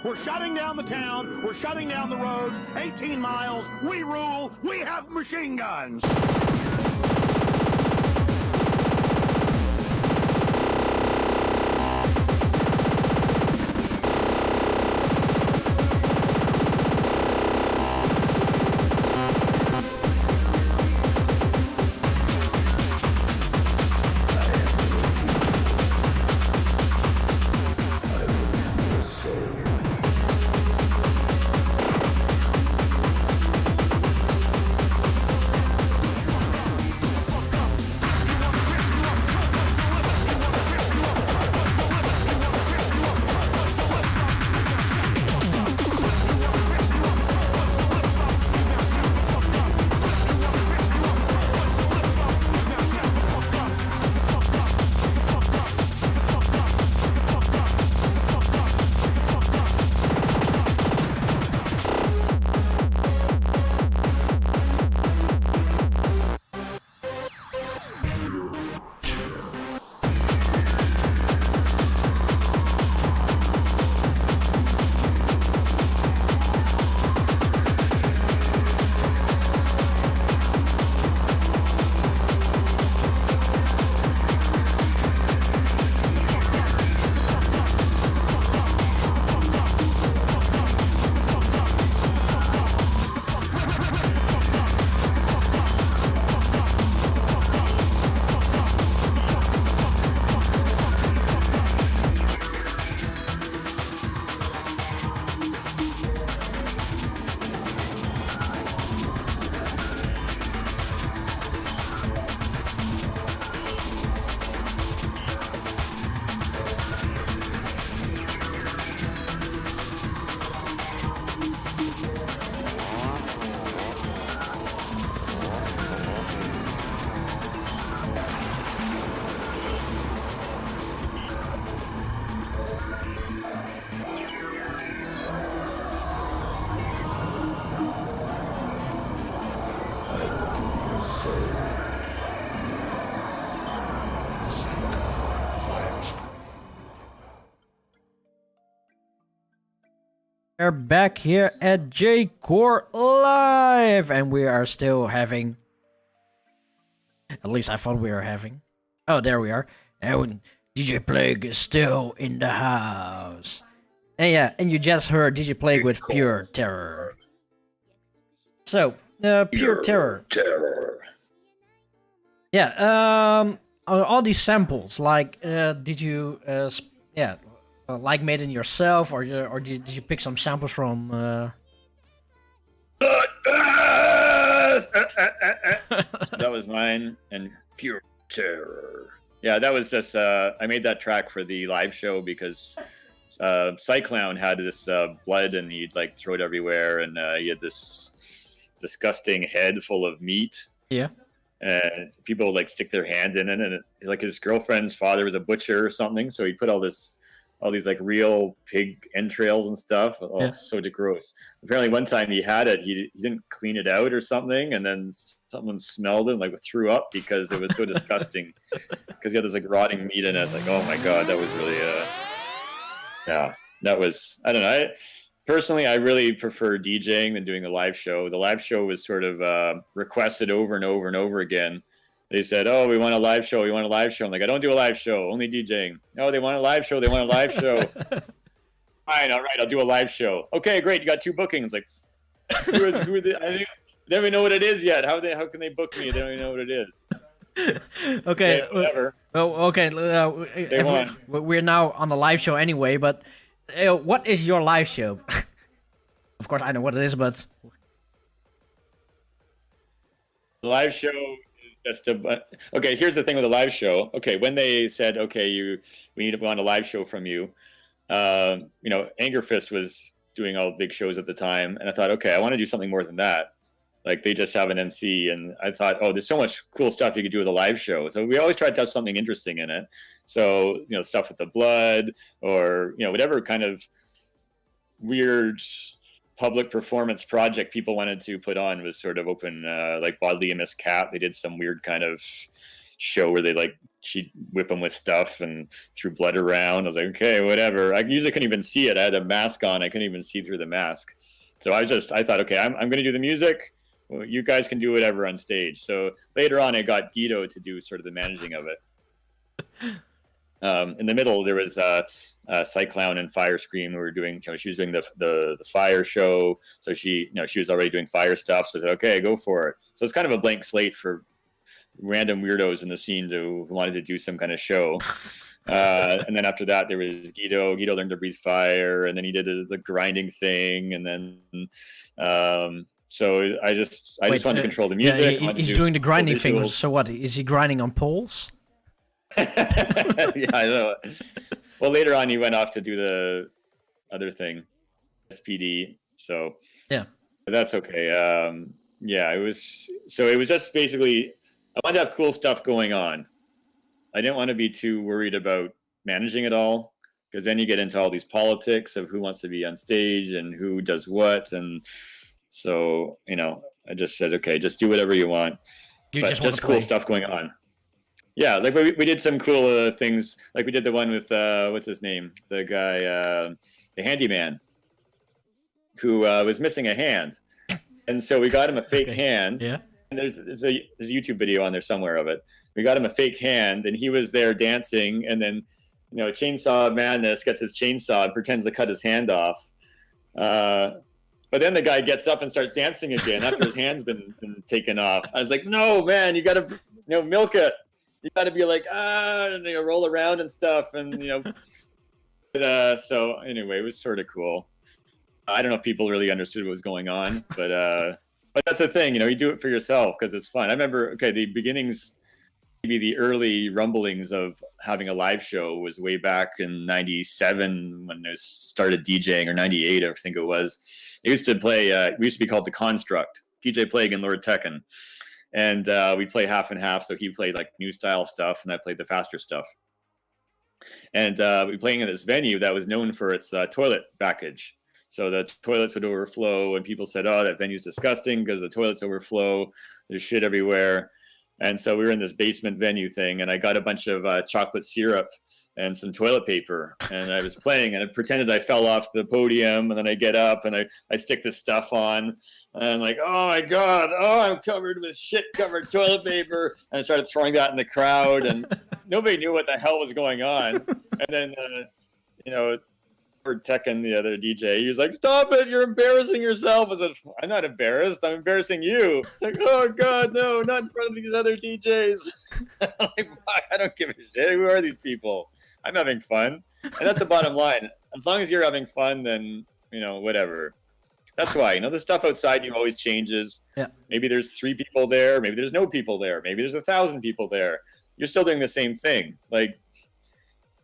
[SPEAKER 6] We're shutting down the town. We're shutting down the roads. 18 miles. We rule. We have machine guns.
[SPEAKER 2] We're back here at J-Core Live, and we are still having, at least I thought we were having, oh, there we are, and DJ Plague is still in the house. And yeah, and you just heard DJ Plague with Pure Terror. So, Pure Terror. Yeah, all these samples, like, did you, like made it yourself, or did you pick some samples from?
[SPEAKER 14] Bloodbath! So that was mine, and Pure Terror. Yeah, that was just, I made that track for the live show because Cyclown had this blood and he'd like throw it everywhere, and he had this disgusting head full of meat.
[SPEAKER 2] Yeah.
[SPEAKER 14] And people would like stick their hand in it, and like his girlfriend's father was a butcher or something, so he put all these like real pig entrails and stuff. Oh, yeah. So gross. Apparently one time he had it, he didn't clean it out or something, and then someone smelled it and like threw up because it was so disgusting, because he had this like rotting meat in it. Like, oh my god, that was really yeah, that was, I don't know. Personally, I really prefer DJing than doing the live show. The live show was sort of requested over and over and over again. They said, oh, we want a live show. We want a live show. I'm like, I don't do a live show, only DJing. No, they want a live show. They want a live show. Fine, all right, I'll do a live show. Okay, great. You got 2 bookings. Like, who are they? They don't even know what it is yet. How can they book me? They don't even know what it is.
[SPEAKER 2] Okay.
[SPEAKER 14] Whatever.
[SPEAKER 2] Okay. We're now on the live show anyway, but what is your live show? Of course, I know what it is, but
[SPEAKER 14] the live show is just okay. Here's the thing with the live show. Okay, when they said, okay, we want a live show from you, Anger Fist was doing all big shows at the time, and I thought, okay, I want to do something more than that. Like, they just have an MC, and I thought, oh, there's so much cool stuff you could do with a live show. So we always tried to have something interesting in it. So, stuff with the blood, or, whatever kind of weird public performance project people wanted to put on was sort of open. Like Bodley and Miss Cat, they did some weird kind of show where she'd whip them with stuff and threw blood around. I was like, okay, whatever. I usually couldn't even see it. I had a mask on. I couldn't even see through the mask. So I thought, okay, I'm going to do the music. Well, you guys can do whatever on stage. So later on, I got Guido to do sort of the managing of it. In the middle, there was Cyclown and Fire Scream who were doing, she was doing the fire show. So she was already doing fire stuff. So I said, okay, go for it. So it's kind of a blank slate for random weirdos in the scene who wanted to do some kind of show. And then after that, there was Guido. Guido learned to breathe fire, and then he did the grinding thing, and then so I just wanted to control the music.
[SPEAKER 2] Yeah, he's doing the grinding thing. So what? Is he grinding on poles?
[SPEAKER 14] Yeah, I know. Well, later on, he went off to do the other thing, SPD. So
[SPEAKER 2] yeah,
[SPEAKER 14] but that's okay. Yeah, it was just basically, I wanted to have cool stuff going on. I didn't want to be too worried about managing it all, because then you get into all these politics of who wants to be on stage and who does what. And so, I just said, okay, just do whatever you want. But just cool stuff going on. Yeah, like we did some cool things. Like we did the one with, what's his name? The guy, the handyman, who was missing a hand. And so we got him a fake hand.
[SPEAKER 2] Yeah.
[SPEAKER 14] And there's a YouTube video on there somewhere of it. We got him a fake hand, and he was there dancing, and then, Chainsaw Madness gets his chainsaw and pretends to cut his hand off. But then the guy gets up and starts dancing again after his hand's been taken off. I was like, no, man, you got to, milk it. You got to be like, roll around and stuff. And, but, so anyway, it was sort of cool. I don't know if people really understood what was going on, but that's the thing, you do it for yourself because it's fun. I remember, the beginnings, maybe the early rumblings of having a live show was way back in 97 when I started DJing, or 98, I think it was. I used to play, we used to be called The Construct, DJ Plague and Lord Tekken. And we play half and half. So he played like new style stuff and I played the faster stuff. And we were playing in this venue that was known for its toilet package. So the toilets would overflow and people said, oh, that venue's disgusting because the toilets overflow. There's shit everywhere. And so we were in this basement venue thing, and I got a bunch of chocolate syrup and some toilet paper, and I was playing, and I pretended I fell off the podium, and then I get up, and I stick this stuff on, and I'm like, oh my God, I'm covered with shit-covered toilet paper, and I started throwing that in the crowd, and nobody knew what the hell was going on. And then, Tekken, the other DJ, he was like, stop it, you're embarrassing yourself. I said, I'm not embarrassed, I'm embarrassing you. Like, oh God, no, not in front of these other DJs. I'm like, fuck, I don't give a shit, who are these people? I'm having fun. And that's the bottom line. As long as you're having fun, then, whatever. That's why, the stuff outside you always changes.
[SPEAKER 2] Yeah.
[SPEAKER 14] Maybe there's 3 people there. Maybe there's no people there. Maybe there's 1,000 people there. You're still doing the same thing. Like,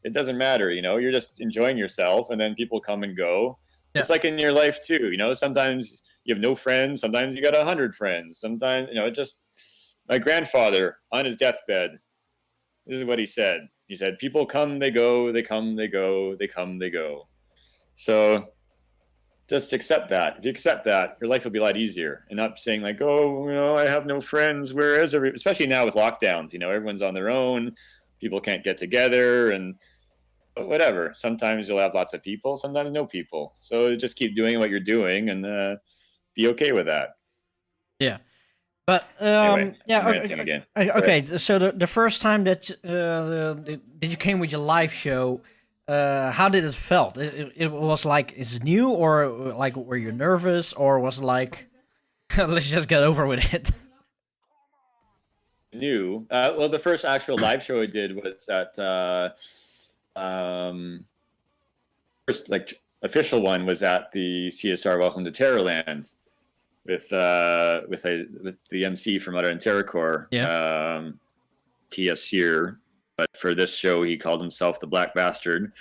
[SPEAKER 14] it doesn't matter, you're just enjoying yourself, and then people come and go. Yeah. It's like in your life too, sometimes you have no friends. Sometimes you got 100 friends. Sometimes, my grandfather on his deathbed, this is what he said. He said, people come, they go, they come, they go, they come, they go. So just accept that. If you accept that, your life will be a lot easier, and not saying like, oh, I have no friends. Where is everybody? Especially now with lockdowns, everyone's on their own. People can't get together, and whatever. Sometimes you'll have lots of people, sometimes no people. So just keep doing what you're doing and be okay with that.
[SPEAKER 2] Yeah. But
[SPEAKER 14] anyway,
[SPEAKER 2] yeah, okay.
[SPEAKER 14] Right.
[SPEAKER 2] So the first time that you came with your live show, how did it felt? It was like, it's new, or like, were you nervous, or was it like, let's just get over with it?
[SPEAKER 14] New. Well, the first actual live show I did was at first like official one was at the CSR Welcome to Terrorland with the MC from Utter and Terrorcore, T.S. Sear. But for this show, he called himself the Black Bastard,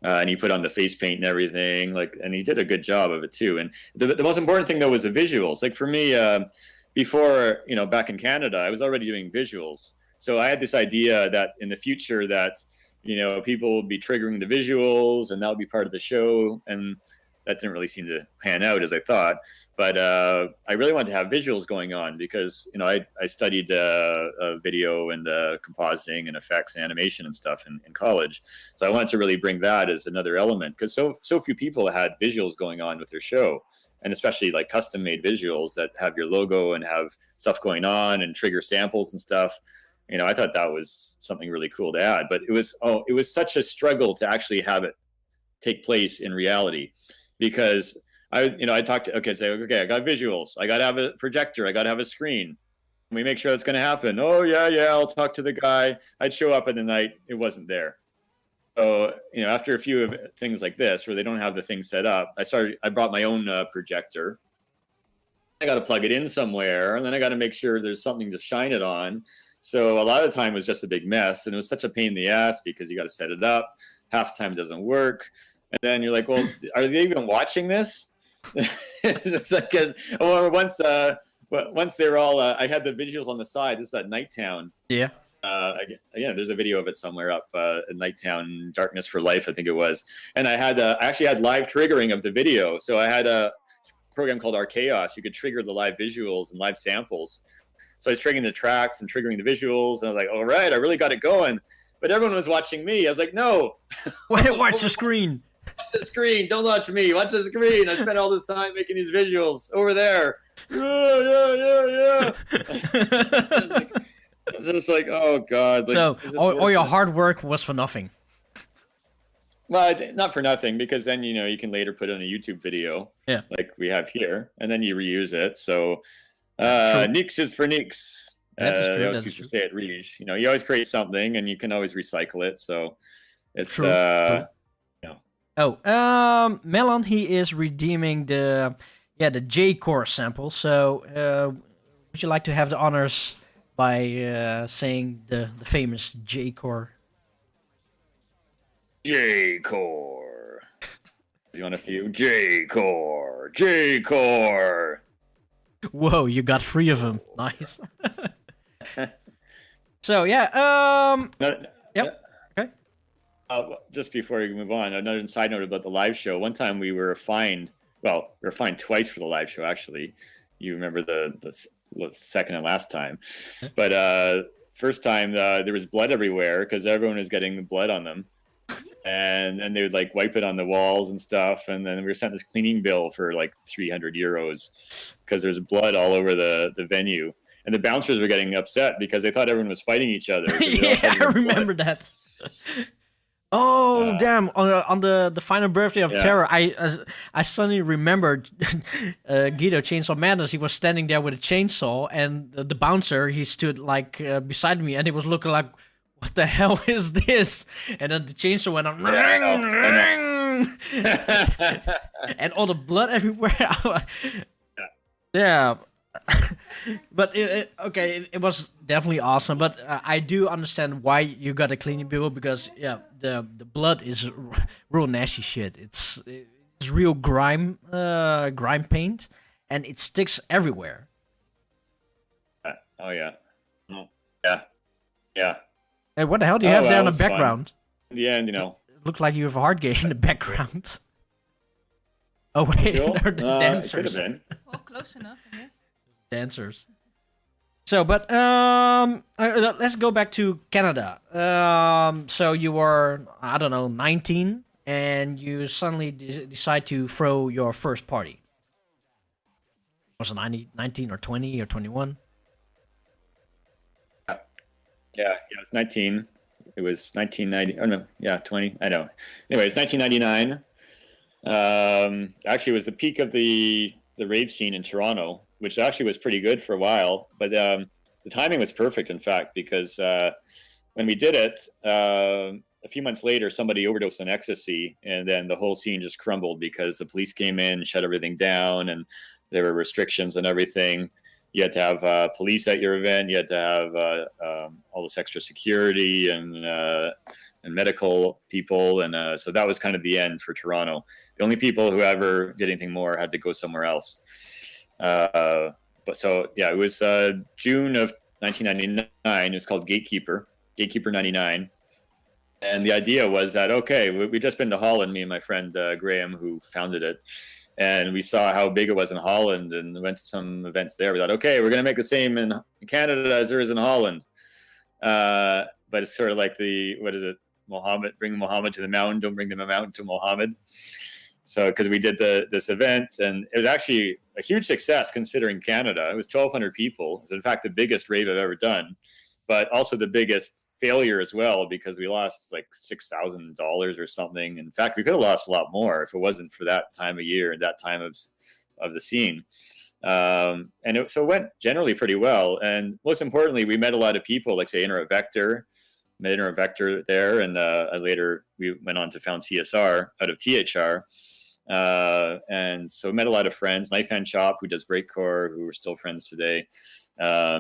[SPEAKER 14] and he put on the face paint and everything. And he did a good job of it too. And the most important thing though was the visuals. Like for me, before back in Canada, I was already doing visuals. So I had this idea that in the future that people would be triggering the visuals, and that would be part of the show. And that didn't really seem to pan out as I thought. But I really wanted to have visuals going on because, I studied video and compositing and effects and animation and stuff in college. So I wanted to really bring that as another element, because so few people had visuals going on with their show. And especially like custom made visuals that have your logo and have stuff going on and trigger samples and stuff. I thought that was something really cool to add. But it was such a struggle to actually have it take place in reality. Because I talked to, I got visuals. I got to have a projector. I got to have a screen. Can we make sure that's going to happen? Oh, yeah, I'll talk to the guy. I'd show up in the night. It wasn't there. So, after a few of things like this, where they don't have the thing set up, I brought my own projector. I got to plug it in somewhere, and then I got to make sure there's something to shine it on. So a lot of the time it was just a big mess, and it was such a pain in the ass because you got to set it up. Half the time it doesn't work. And then you're like, well, are they even watching this? It's just like once they were all, I had the visuals on the side. This is at Nighttown.
[SPEAKER 2] Yeah.
[SPEAKER 14] Again, there's a video of it somewhere up at Nighttown, Darkness for Life, I think it was. And I actually had live triggering of the video. So I had a program called Archaos. You could trigger the live visuals and live samples. So I was triggering the tracks and triggering the visuals. And I was like, all right, I really got it going. But everyone was watching me. I was like, no.
[SPEAKER 2] Watch the screen.
[SPEAKER 14] Watch the screen. Don't watch me. Watch the screen. I spent all this time making these visuals over there. Yeah. It's just like, oh, God. Like,
[SPEAKER 2] so all your hard work was for nothing.
[SPEAKER 14] Well, not for nothing, because then, you can later put it in a YouTube video like we have here, and then you reuse it. So Nix is for Nix. They always used to say at Rige. You always create something, and you can always recycle it. So it's
[SPEAKER 2] true. Melon, he is redeeming the J-Core sample. So would you like to have the honors by saying the famous J-Core?
[SPEAKER 14] J-Core. Do you want a few? J-Core. J-Core.
[SPEAKER 2] Whoa, you got 3 of them. Nice. So, Yep. Okay.
[SPEAKER 14] Just before we move on, another side note about the live show. One time we were fined. Well, we were fined twice for the live show, actually. You remember the second and last time. But first time, there was blood everywhere because everyone was getting blood on them. And then they would like wipe it on the walls and stuff. And then we were sent this cleaning bill for like 300 euros because there's blood all over the venue. And the bouncers were getting upset because they thought everyone was fighting each other.
[SPEAKER 2] Yeah, I remember that. Oh, damn. On the final birthday of Terror, I suddenly remembered Guido, Chainsaw Madness. He was standing there with a chainsaw, and the bouncer, he stood like beside me, and he was looking like, what the hell is this? And then the chainsaw went on, and all the blood everywhere. Yeah. But it was definitely awesome. But I do understand why you got a cleaning bill, because the blood is real nasty shit. It's real grime paint, and it sticks everywhere.
[SPEAKER 14] Oh yeah, yeah.
[SPEAKER 2] Hey, what the hell do you have there in the
[SPEAKER 14] fun.
[SPEAKER 2] background?
[SPEAKER 14] In the end,
[SPEAKER 2] It looked like you have a hard game in the background. Oh wait,
[SPEAKER 14] Sure.
[SPEAKER 2] they're the
[SPEAKER 14] It
[SPEAKER 2] dancers.
[SPEAKER 14] could have been.
[SPEAKER 17] Oh, close enough, I guess.
[SPEAKER 2] Dancers. So, but let's go back to Canada. So you were, I don't know, 19, and you suddenly decide to throw your first party. Was it 19 or 20 or 21?
[SPEAKER 14] Yeah, it was 19. It was 1990. Oh no, yeah, 20. I know. Anyway, it's 1999. Actually, it was the peak of the rave scene in Toronto, which actually was pretty good for a while. But the timing was perfect, in fact, because when we did it, a few months later, somebody overdosed on ecstasy, and then the whole scene just crumbled because the police came in, shut everything down, and there were restrictions and everything. You had to have police at your event. You had to have all this extra security and medical people, and so that was kind of the end for Toronto. The only people who ever did anything more had to go somewhere else. But so yeah, it was June of 1999. It was called Gatekeeper 99, and the idea was that we'd just been to Holland, me and my friend Graham, who founded it. And we saw how big it was in Holland and went to some events there. We thought, okay, we're going to make the same in Canada as there is in Holland. But it's sort of like bring Muhammad to the mountain, don't bring the mountain to Muhammad. So, because we did this event, and it was actually a huge success considering Canada. It was 1,200 people. It was in fact the biggest rave I've ever done, but also the biggest failure as well, because we lost like $6,000 or something. In fact, we could have lost a lot more if it wasn't for that time of year and that time of the scene. So it went generally pretty well. And most importantly, we met a lot of people, like say Internet Vector there, and later we went on to found CSR out of THR. And so met a lot of friends. Knife Hand Shop, who does breakcore, who are still friends today.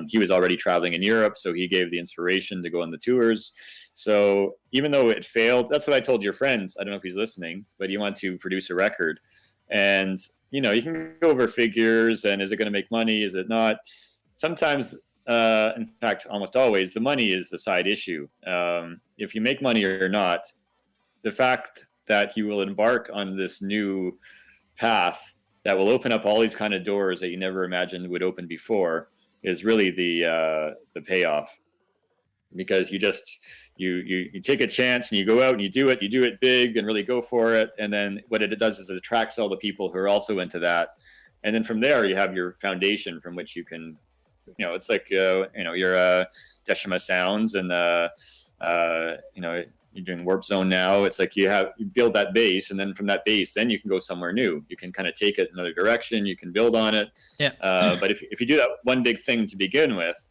[SPEAKER 14] He was already traveling in Europe, so he gave the inspiration to go on the tours. So even though it failed, that's what I told your friend. I don't know if he's listening, but you want to produce a record. And, you can go over figures and is it going to make money? Is it not? Sometimes, in fact, almost always, the money is the side issue. If you make money or not, the fact that you will embark on this new path that will open up all these kind of doors that you never imagined would open before is really the payoff, because you take a chance and you go out and you do it big and really go for it. And then what it does is it attracts all the people who are also into that. And then from there you have your foundation from which you can, it's like, you're Decima Sounds and, you're doing Warp Zone now. It's like you build that base, and then from that base, then you can go somewhere new. You can kind of take it another direction. You can build on it.
[SPEAKER 2] Yeah.
[SPEAKER 14] But if you do that one big thing to begin with,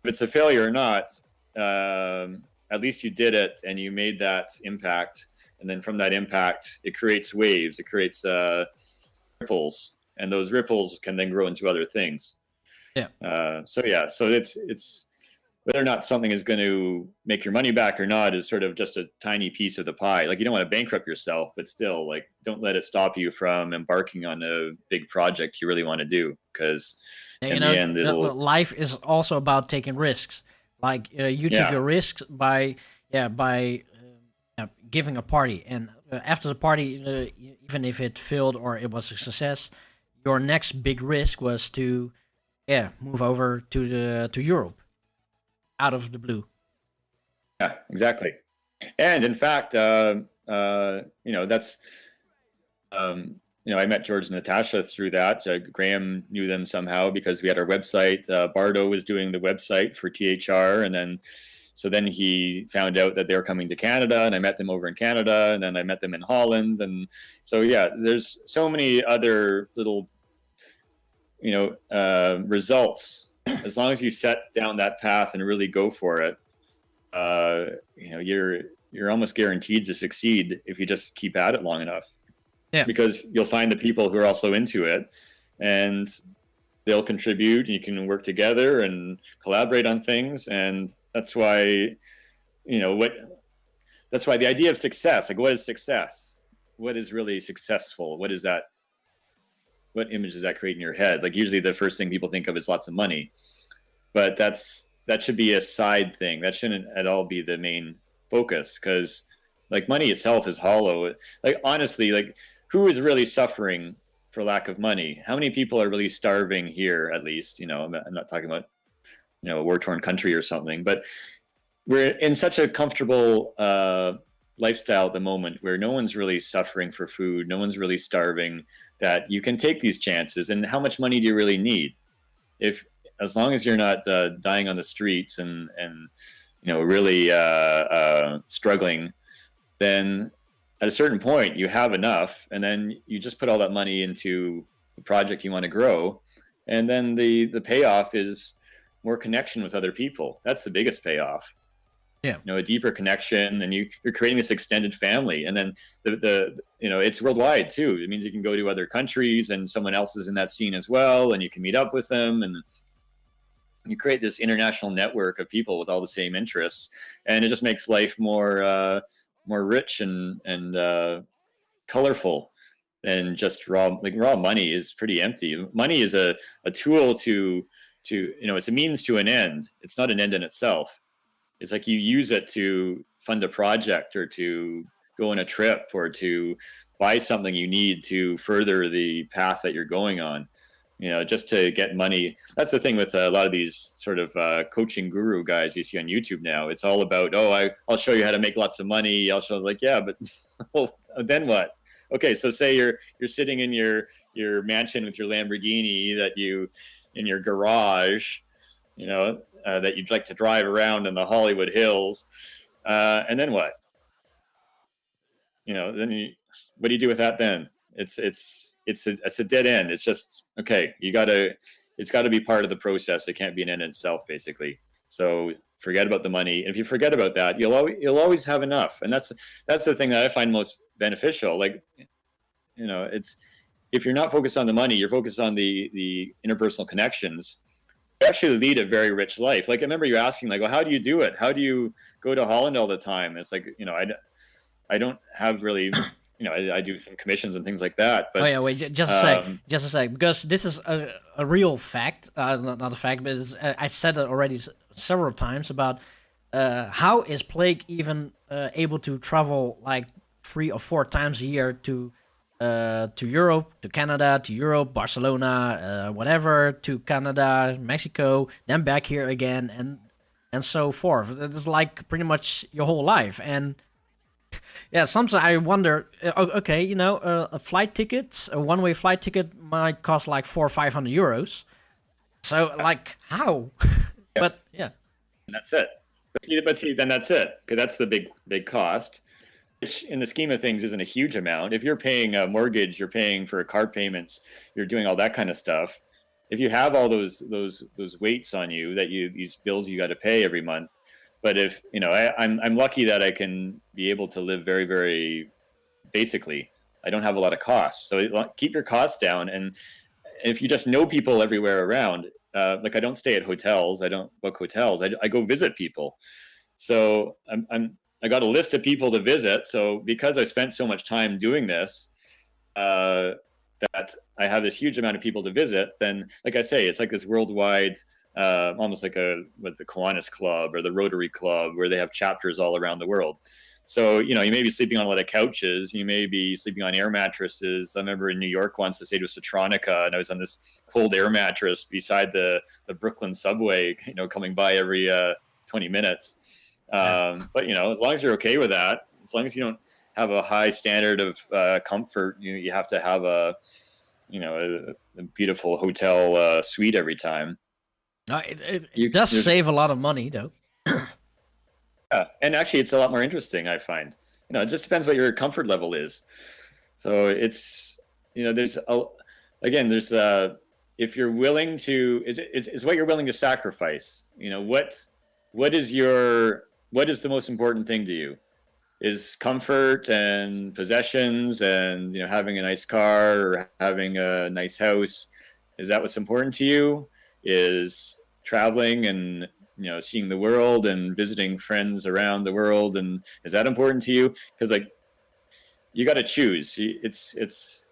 [SPEAKER 14] if it's a failure or not, at least you did it and you made that impact. And then from that impact, it creates waves. It creates ripples, and those ripples can then grow into other things.
[SPEAKER 2] Yeah.
[SPEAKER 14] So it's whether or not something is going to make your money back or not is sort of just a tiny piece of the pie. Like, you don't want to bankrupt yourself, but still, like, don't let it stop you from embarking on a big project you really want to do, because in the end,
[SPEAKER 2] life is also about taking risks. Like, you took a risk by giving a party, and after the party, even if it failed or it was a success, your next big risk was to move over to Europe. Out of the blue.
[SPEAKER 14] Yeah, exactly. And in fact, that's, I met George and Natasha through that. Graham knew them somehow because we had our website. Bardo was doing the website for THR. And then he found out that they were coming to Canada, and I met them over in Canada, and then I met them in Holland. And so, there's so many other little, results. As long as you set down that path and really go for it, you're you're almost guaranteed to succeed if you just keep at it long enough.
[SPEAKER 2] Yeah.
[SPEAKER 14] Because you'll find the people who are also into it, and they'll contribute. You can work together and collaborate on things, and that's why, that's why the idea of success, like what is success? What is really successful? What is that? What image does that create in your head? Like usually the first thing people think of is lots of money, but that should be a side thing. That shouldn't at all be the main focus, because like money itself is hollow. Like honestly, like who is really suffering for lack of money? How many people are really starving here? At least, I'm not talking about, a war-torn country or something, but we're in such a comfortable lifestyle at the moment where no one's really suffering for food, no one's really starving, that you can take these chances. And how much money do you really need? As long as you're not dying on the streets and really struggling, then at a certain point you have enough, and then you just put all that money into the project you want to grow, and then the payoff is more connection with other people. That's the biggest payoff.
[SPEAKER 2] Yeah.
[SPEAKER 14] A deeper connection, and you're creating this extended family, and then it's worldwide too. It means you can go to other countries and someone else is in that scene as well, and you can meet up with them, and you create this international network of people with all the same interests, and it just makes life more rich and colorful than just raw money is pretty empty. Money is a tool to it's a means to an end. It's not an end in itself. It's like you use it to fund a project or to go on a trip or to buy something you need to further the path that you're going on. Just to get money. That's the thing with a lot of these sort of coaching guru guys you see on YouTube now. It's all about, I'll show you how to make lots of money. I'll show, like, yeah, but well, then what? Okay, so say you're sitting in your mansion with your Lamborghini in your garage, that you'd like to drive around in the Hollywood Hills, and then what? What do you do with that then? It's a dead end. It's just, okay, it's gotta be part of the process. It can't be an end in itself, basically. So forget about the money. And if you forget about that, you'll always have enough. And that's the thing that I find most beneficial. Like, it's, if you're not focused on the money, you're focused on the interpersonal connections, you actually lead a very rich life. Like, I remember you asking, like, well, how do you do it? How do you go to Holland all the time? It's like, I don't have really, I do some commissions and things like that. But
[SPEAKER 2] wait, just a sec, because this is a real fact, not a fact, but I said it already several times about how is Plague even able to travel like 3 or 4 times a year to Europe, to Canada, to Europe, Barcelona, whatever, to Canada, Mexico, then back here again, and so forth. It's like pretty much your whole life. And yeah, sometimes I wonder, okay, a flight ticket, a one-way flight ticket might cost like 400 or 500 euros. So like, how?
[SPEAKER 14] Yeah.
[SPEAKER 2] But yeah.
[SPEAKER 14] And that's it. But see, then that's it. Because that's the big cost, which in the scheme of things isn't a huge amount. If you're paying a mortgage, you're paying for car payments, you're doing all that kind of stuff. If you have all those weights on you, these bills you got to pay every month. But if I'm lucky that I can be able to live very, very basically. I don't have a lot of costs, so keep your costs down. And if you just know people everywhere around, like I don't stay at hotels, I don't book hotels. I go visit people. So I got a list of people to visit. So because I spent so much time doing this, that I have this huge amount of people to visit, then, like I say, it's like this worldwide, almost like the Kiwanis Club or the Rotary Club, where they have chapters all around the world. So, you may be sleeping on a lot of couches, you may be sleeping on air mattresses. I remember in New York once, I stayed with Citronica, and I was on this cold air mattress beside the Brooklyn subway, coming by every 20 minutes. But, as long as you're okay with that, as long as you don't have a high standard of comfort, you have to have a beautiful hotel suite every time.
[SPEAKER 2] It does save a lot of money, though.
[SPEAKER 14] Yeah, and actually, it's a lot more interesting, I find. It just depends what your comfort level is. So it's, there's if you're willing to, is what you're willing to sacrifice. What is the most important thing to you? is comfort and possessions and having a nice car or having a nice house? Is that what's important to you? Is traveling and seeing the world and visiting friends around the world, and is that important to you? Because like you got to choose. It's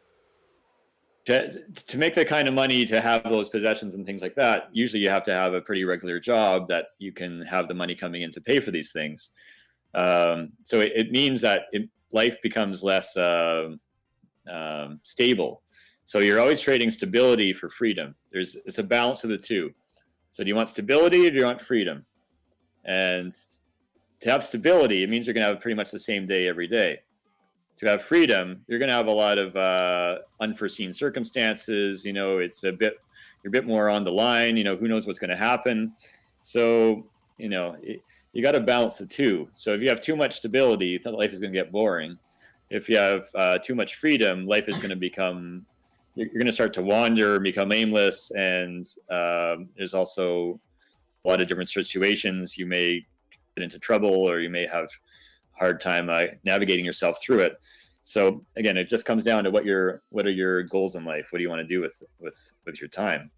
[SPEAKER 14] to make the kind of money to have those possessions and things like that. Usually you have to have a pretty regular job that you can have the money coming in to pay for these things. So it means that life becomes less stable. So you're always trading stability for freedom. It's a balance of the two. So do you want stability or do you want freedom? And to have stability, it means you're going to have pretty much the same day every day. To have freedom, you're going to have a lot of unforeseen circumstances. You're a bit more on the line. Who knows what's going to happen. So you got to balance the two. So if you have too much stability, life is going to get boring. If you have too much freedom, life is going to become, you're going to start to wander, become aimless. And there's also a lot of different situations. You may get into trouble, or you may have a hard time navigating yourself through it. So again, it just comes down to what are your goals in life? What do you want to do with your time?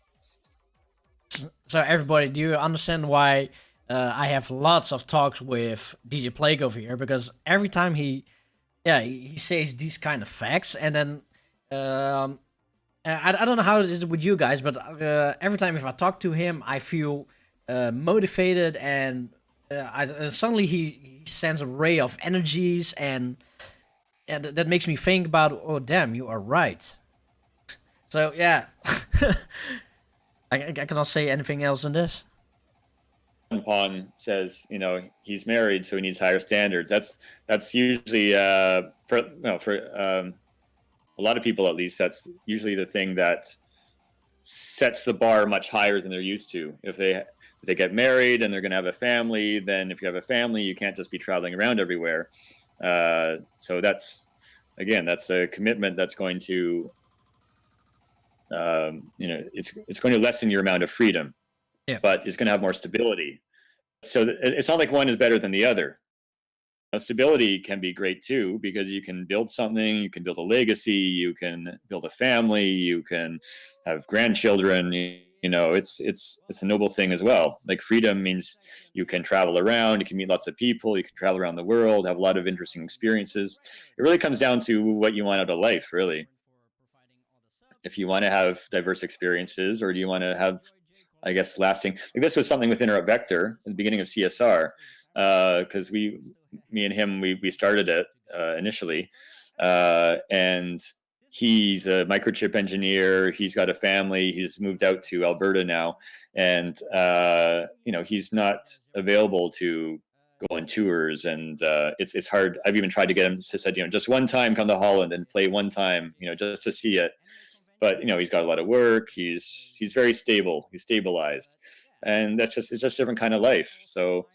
[SPEAKER 2] So everybody, do you understand why I have lots of talks with DJ Plague over here? Because every time he says these kind of facts, and then I don't know how it is with you guys, but every time if I talk to him, I feel motivated, and suddenly he sends a ray of energies, and that makes me think about, oh damn, you are right. So yeah, I cannot say anything else on this.
[SPEAKER 14] Pon says, he's married, so he needs higher standards. That's usually for a lot of people, at least, that's usually the thing that sets the bar much higher than they're used to. If they get married and they're going to have a family, then if you have a family, you can't just be traveling around everywhere. So that's a commitment that's going to, it's going to lessen your amount of freedom. Yeah. But it's going to have more stability. So it's not like one is better than the other. Stability can be great too, because you can build something, you can build a legacy, you can build a family, you can have grandchildren. It's a noble thing as well. Like freedom means you can travel around, you can meet lots of people, you can travel around the world, have a lot of interesting experiences. It really comes down to what you want out of life, really. If you want to have diverse experiences, or do you want to have, I guess, lasting. Like this was something with Interrupt Vector at the beginning of CSR, because me and him, we started it initially, and he's a microchip engineer. He's got a family. He's moved out to Alberta now, and he's not available to go on tours, and it's hard. I've even tried to get him to say, just one time come to Holland and play one time, just to see it. But he's got a lot of work. He's very stable. He's stabilized, and it's just a different kind of life. So,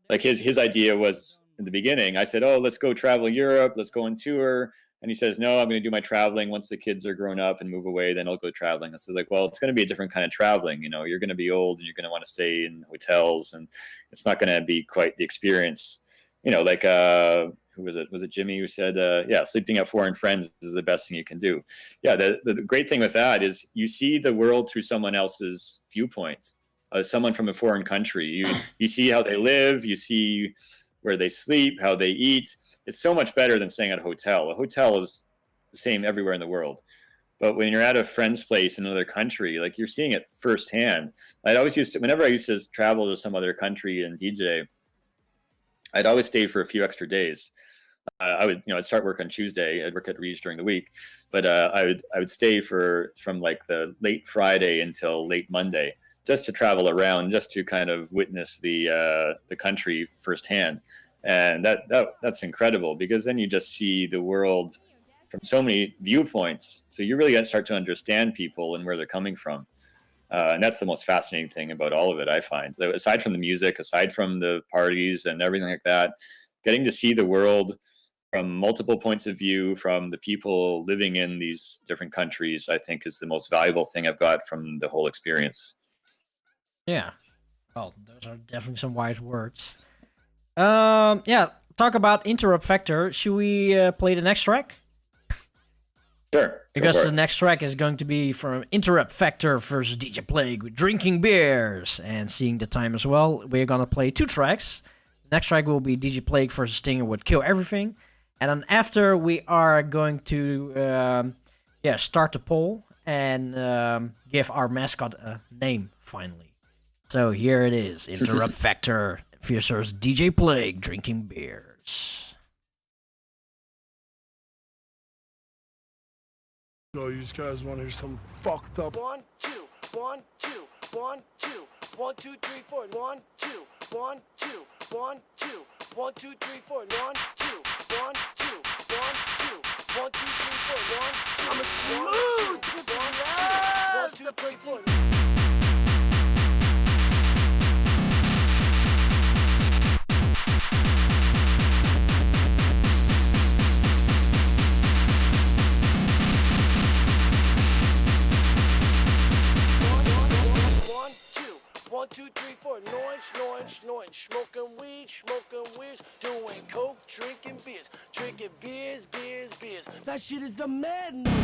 [SPEAKER 14] like his idea was in the beginning. I said, "Oh, let's go travel Europe. Let's go on tour." And he says, "No, I'm going to do my traveling once the kids are grown up and move away. Then I'll go traveling." I said, "Like, well, it's going to be a different kind of traveling. You're going to be old and you're going to want to stay in hotels, and it's not going to be quite the experience. Like who was it? Was it Jimmy who said, sleeping at foreign friends is the best thing you can do." Yeah, the great thing with that is you see the world through someone else's viewpoint, someone from a foreign country. You see how they live, you see where they sleep, how they eat. It's so much better than staying at a hotel. A hotel is the same everywhere in the world. But when you're at a friend's place in another country, like you're seeing it firsthand. Whenever I used to travel to some other country and DJ, I'd always stay for a few extra days. I'd start work on Tuesday. I'd work at Reach during the week, but I would stay from like the late Friday until late Monday, just to travel around, just to kind of witness the country firsthand. And that's incredible, because then you just see the world from so many viewpoints. So you really got to start to understand people and where they're coming from. And that's the most fascinating thing about all of it, I find. Aside from the music, aside from the parties and everything like that, getting to see the world from multiple points of view, from the people living in these different countries, I think is the most valuable thing I've got from the whole experience.
[SPEAKER 2] Yeah. Well, those are definitely some wise words. Yeah, talk about interrupt factor, should we play the next track?
[SPEAKER 14] Sure.
[SPEAKER 2] Because the next track is going to be from Interrupt Factor versus DJ Plague with Drinking Beers. And seeing the time as well, we're going to play 2 tracks. The next track will be DJ Plague versus Stinger with Kill Everything. And then after, we are going to start the poll and give our mascot a name, finally. So here it is. Interrupt Factor versus DJ Plague, Drinking Beers.
[SPEAKER 17] No, you guys want to hear some fucked up.
[SPEAKER 19] 1, 2, 1, 2, 1, 2, 1, 2, 3, 4, 1, 2, 1, 2, 1, 2, 1, 2, 3, 4, 1, 2, 1, 2, 1, 2, 1, 2, 3, 4, 1, 2. I'm a smooth 1, 2, 3, 4. One, two, three, four. Noise, smoking weeds, doing coke, drinking beers. That shit is the madness.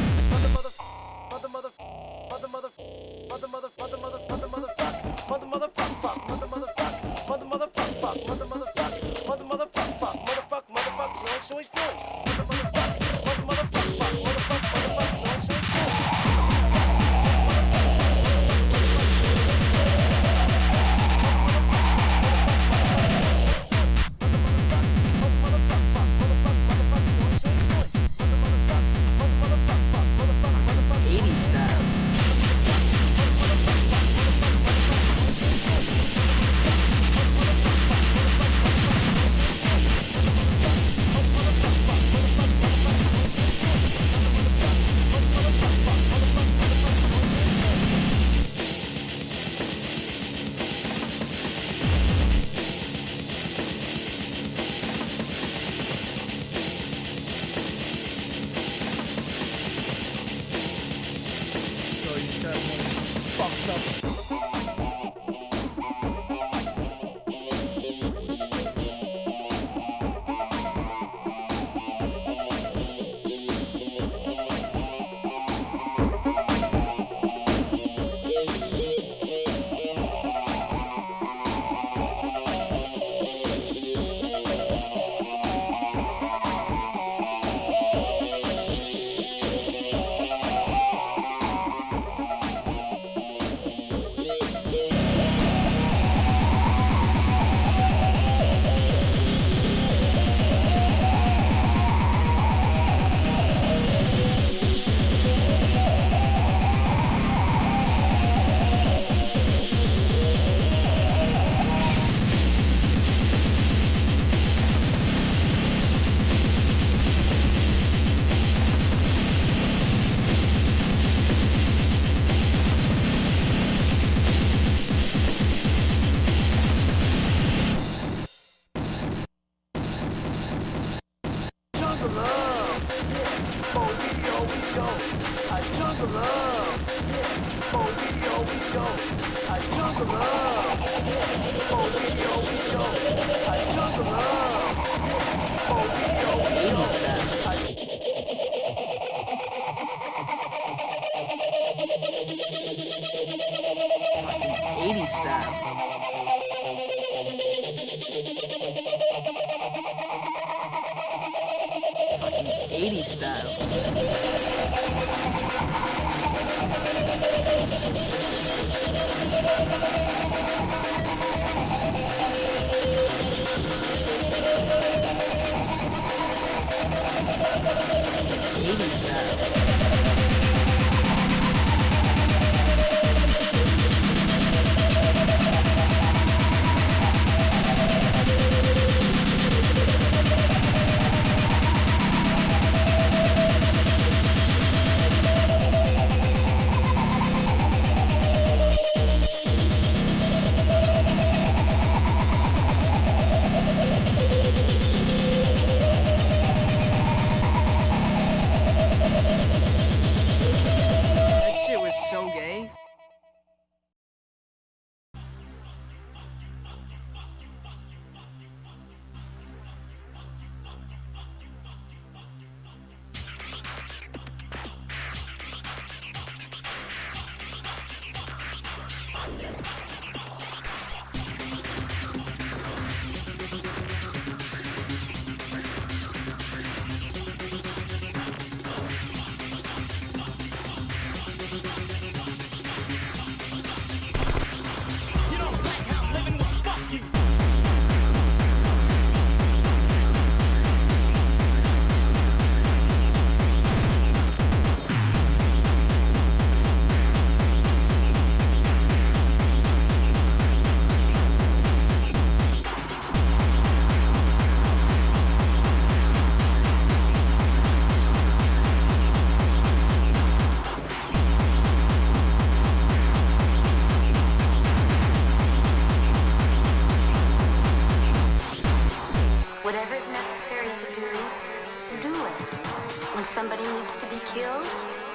[SPEAKER 11] When somebody needs to be killed,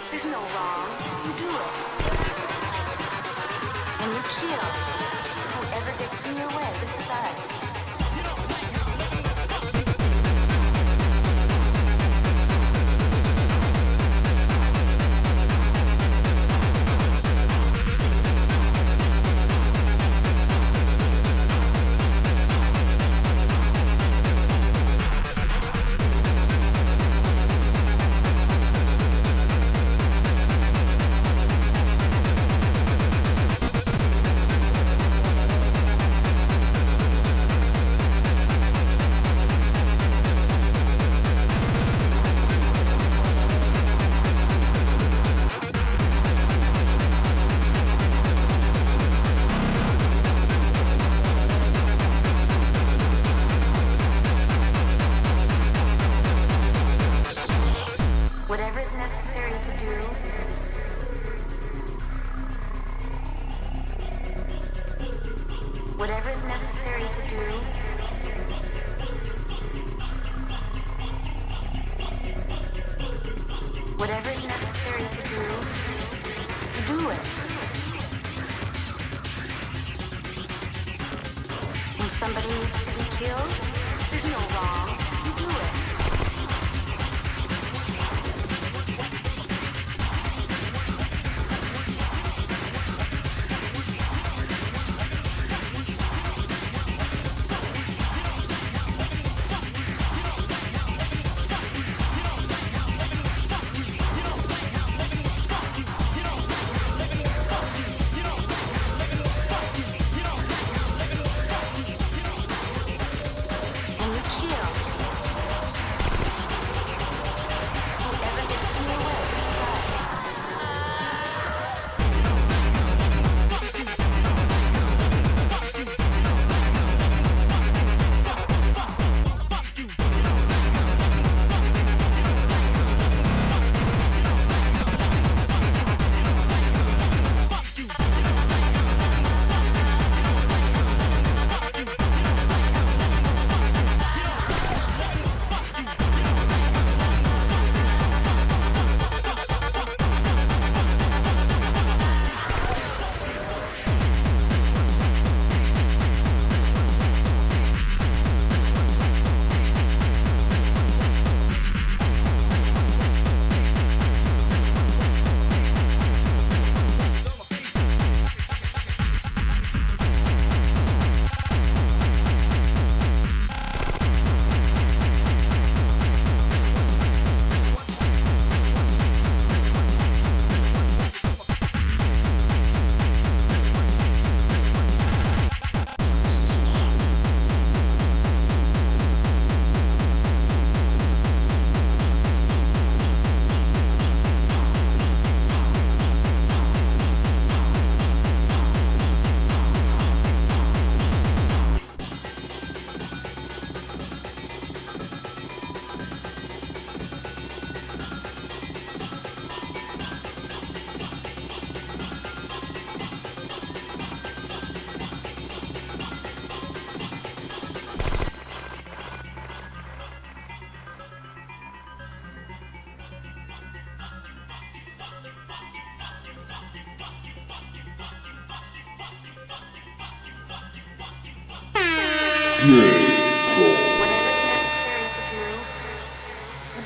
[SPEAKER 11] there's no wrong. You do it. And you kill whoever gets in your way. This is us. Whatever is necessary to do, whatever is necessary to do, whatever is necessary to do, do it. When somebody needs to be killed, there's no wrong. You do it. And you kill whoever gets in your way.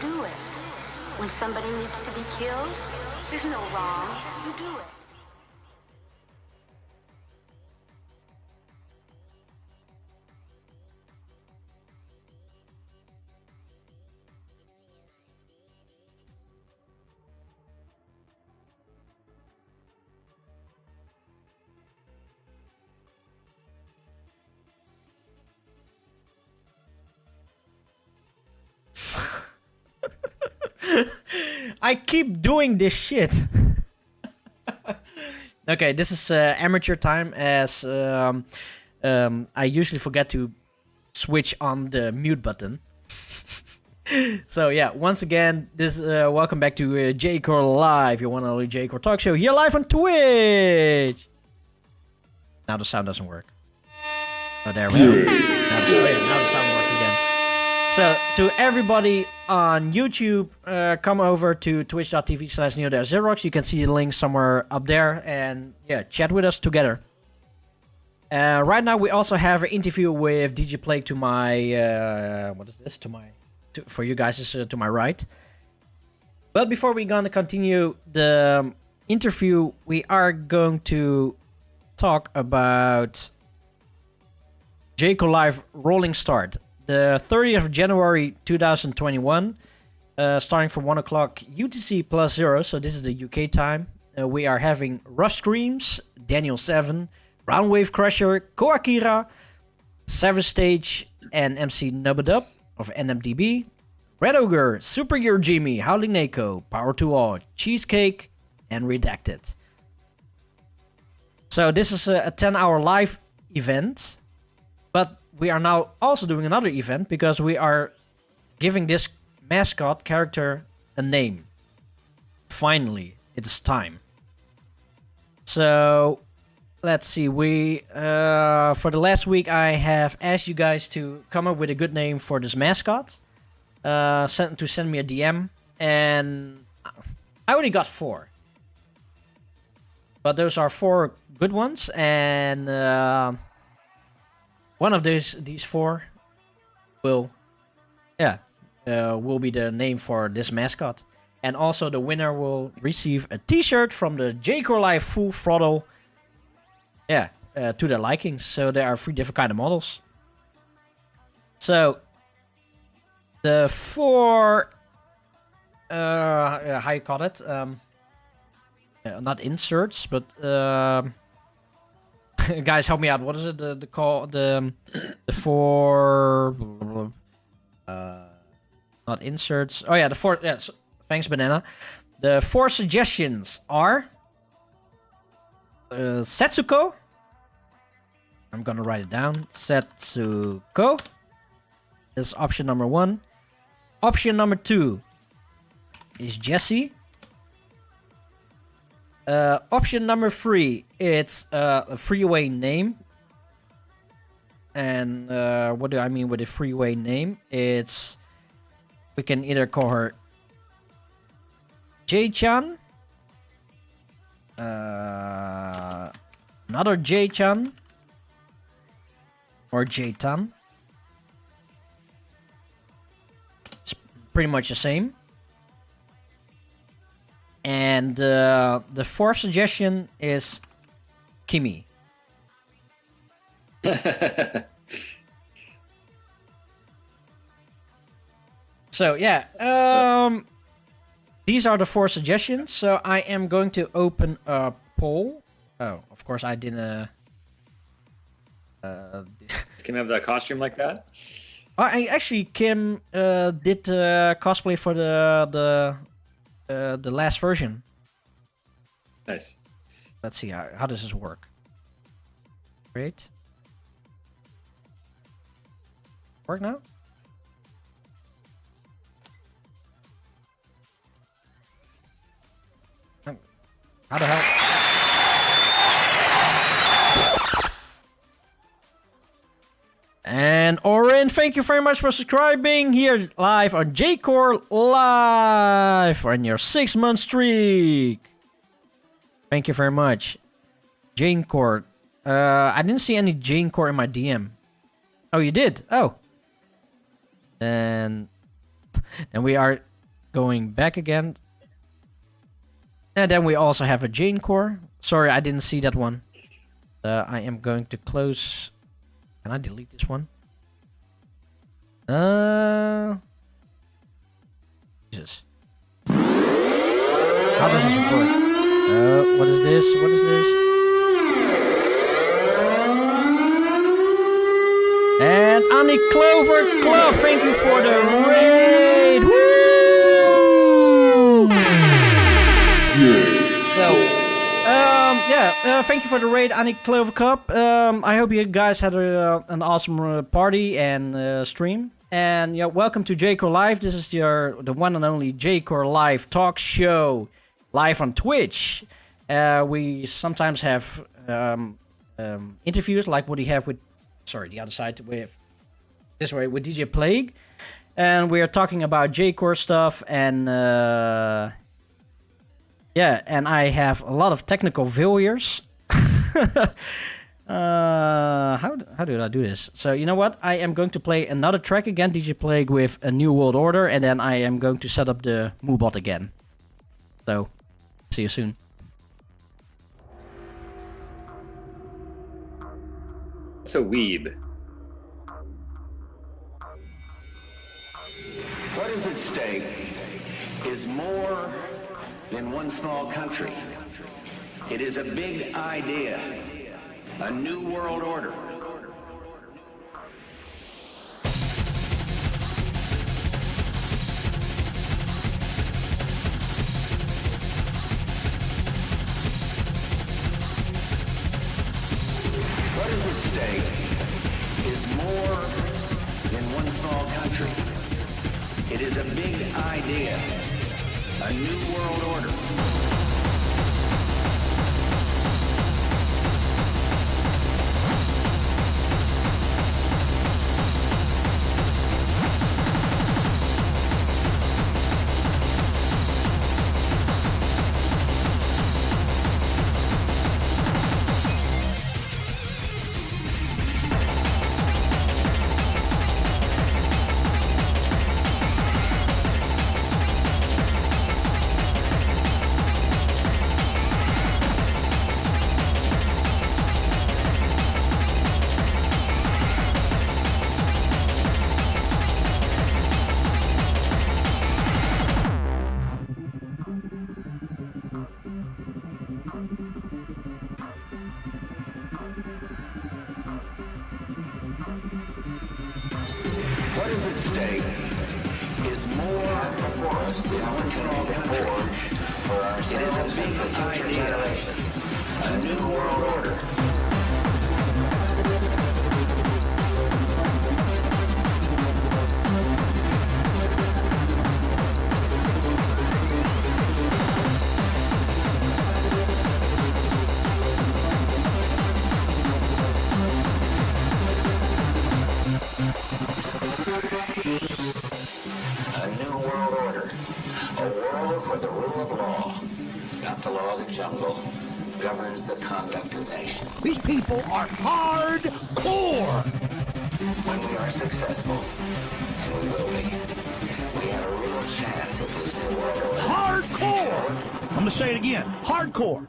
[SPEAKER 11] Do it. When somebody needs to be killed, there's no wrong. You do it.
[SPEAKER 2] I keep doing this shit. Okay, this is amateur time, as I usually forget to switch on the mute button. So yeah, once again, this welcome back to J-Core Live, your one and only J-Core talk show, here live on Twitch. Now the sound doesn't work. Oh, there we go. Now the sound works again. So, to everybody on YouTube, come over to twitch.tv/NeoDeathZerox. You can see the link somewhere up there. And yeah, chat with us together. Right now, we also have an interview with DJ Plague to my... what is this? For you guys, is to my right. But before we're going to continue the interview, we are going to talk about Jayco Live Rolling Start. The 30th of January 2021, starting from 1 o'clock UTC plus 0, so this is the UK time. We are having Rough Screams, Daniel 7, Roundwave Crusher, Koakira, Savage Stage, and MC Nubadub of NMDB, Red Ogre, Super Gear Jimmy, Howling Neko, Power to All, Cheesecake, and Redacted. So this is a 10-hour live event, but we are now also doing another event because we are giving this mascot character a name. Finally, it's time. So, let's see. We for the last week, I have asked you guys to come up with a good name for this mascot. Send me a DM, and I only got 4. But those are 4 good ones, and one of these 4 will be the name for this mascot. And also the winner will receive a t-shirt from the Jayco Live Full Throttle to their likings. So there are 3 different kind of models. So the 4 how you call it? Not inserts, but guys, help me out. What is it? The 4 not inserts. Oh yeah, the 4. Yes, thanks, Banana. The 4 suggestions are Setsuko. I'm gonna write it down. Setsuko is option number 1. Option number 2 is Jesse. Option number 3, it's a freeway name. And what do I mean with a freeway name? It's, we can either call her J-chan, another J-chan, or J-tan. It's pretty much the same. And the 4th suggestion is Kimi. So yeah, these are the 4 suggestions. So I am going to open a poll. Oh, of course I didn't.
[SPEAKER 14] Can I have that costume like that?
[SPEAKER 2] Actually, Kim did cosplay for the last version.
[SPEAKER 14] Nice.
[SPEAKER 2] Let's see how does this work. Great. Work now? How the hell? And Orin, thank you very much for subscribing here live on Jayco Live on your 6-month streak. Thank you very much. Jane Court. I didn't see any Jane Court in my DM. Oh, you did? Oh. And we are going back again. And then we also have a Jane Core. Sorry, I didn't see that one. I am going to close. Can I delete this one? Jesus. How does this work? What is this? What is this? And Annie Clover Club, thank you for the raid. Woo! Thank you for the raid, Annie Clover Cup. I hope you guys had an awesome party and stream. And yeah, welcome to Jayco Live. This is the one and only Jayco Live talk show, live on Twitch. We sometimes have interviews like what we have with, the other side with this way with DJ Plague. and we are talking about J-Core stuff, and and I have a lot of technical failures. How did I do this? So you know what? I am going to play another track again, DJ Plague, with A New World Order, and then I am going to set up the MooBot again. So, see you soon.
[SPEAKER 14] It's a weeb.
[SPEAKER 10] What is at stake is more than one small country. It is a big idea, a new world order. What is at stake is more than one small country. It is a big idea, a new world order. What is at stake is more before us than one small country. For ourselves and for future generations. A new world order. A new world order. A world where the rule of law, not the law of the jungle, governs the conduct of nations.
[SPEAKER 6] These people are hardcore!
[SPEAKER 10] When we are successful, and we will be, we have a real chance at this new world order.
[SPEAKER 6] Hardcore! I'm gonna say it again. Hardcore!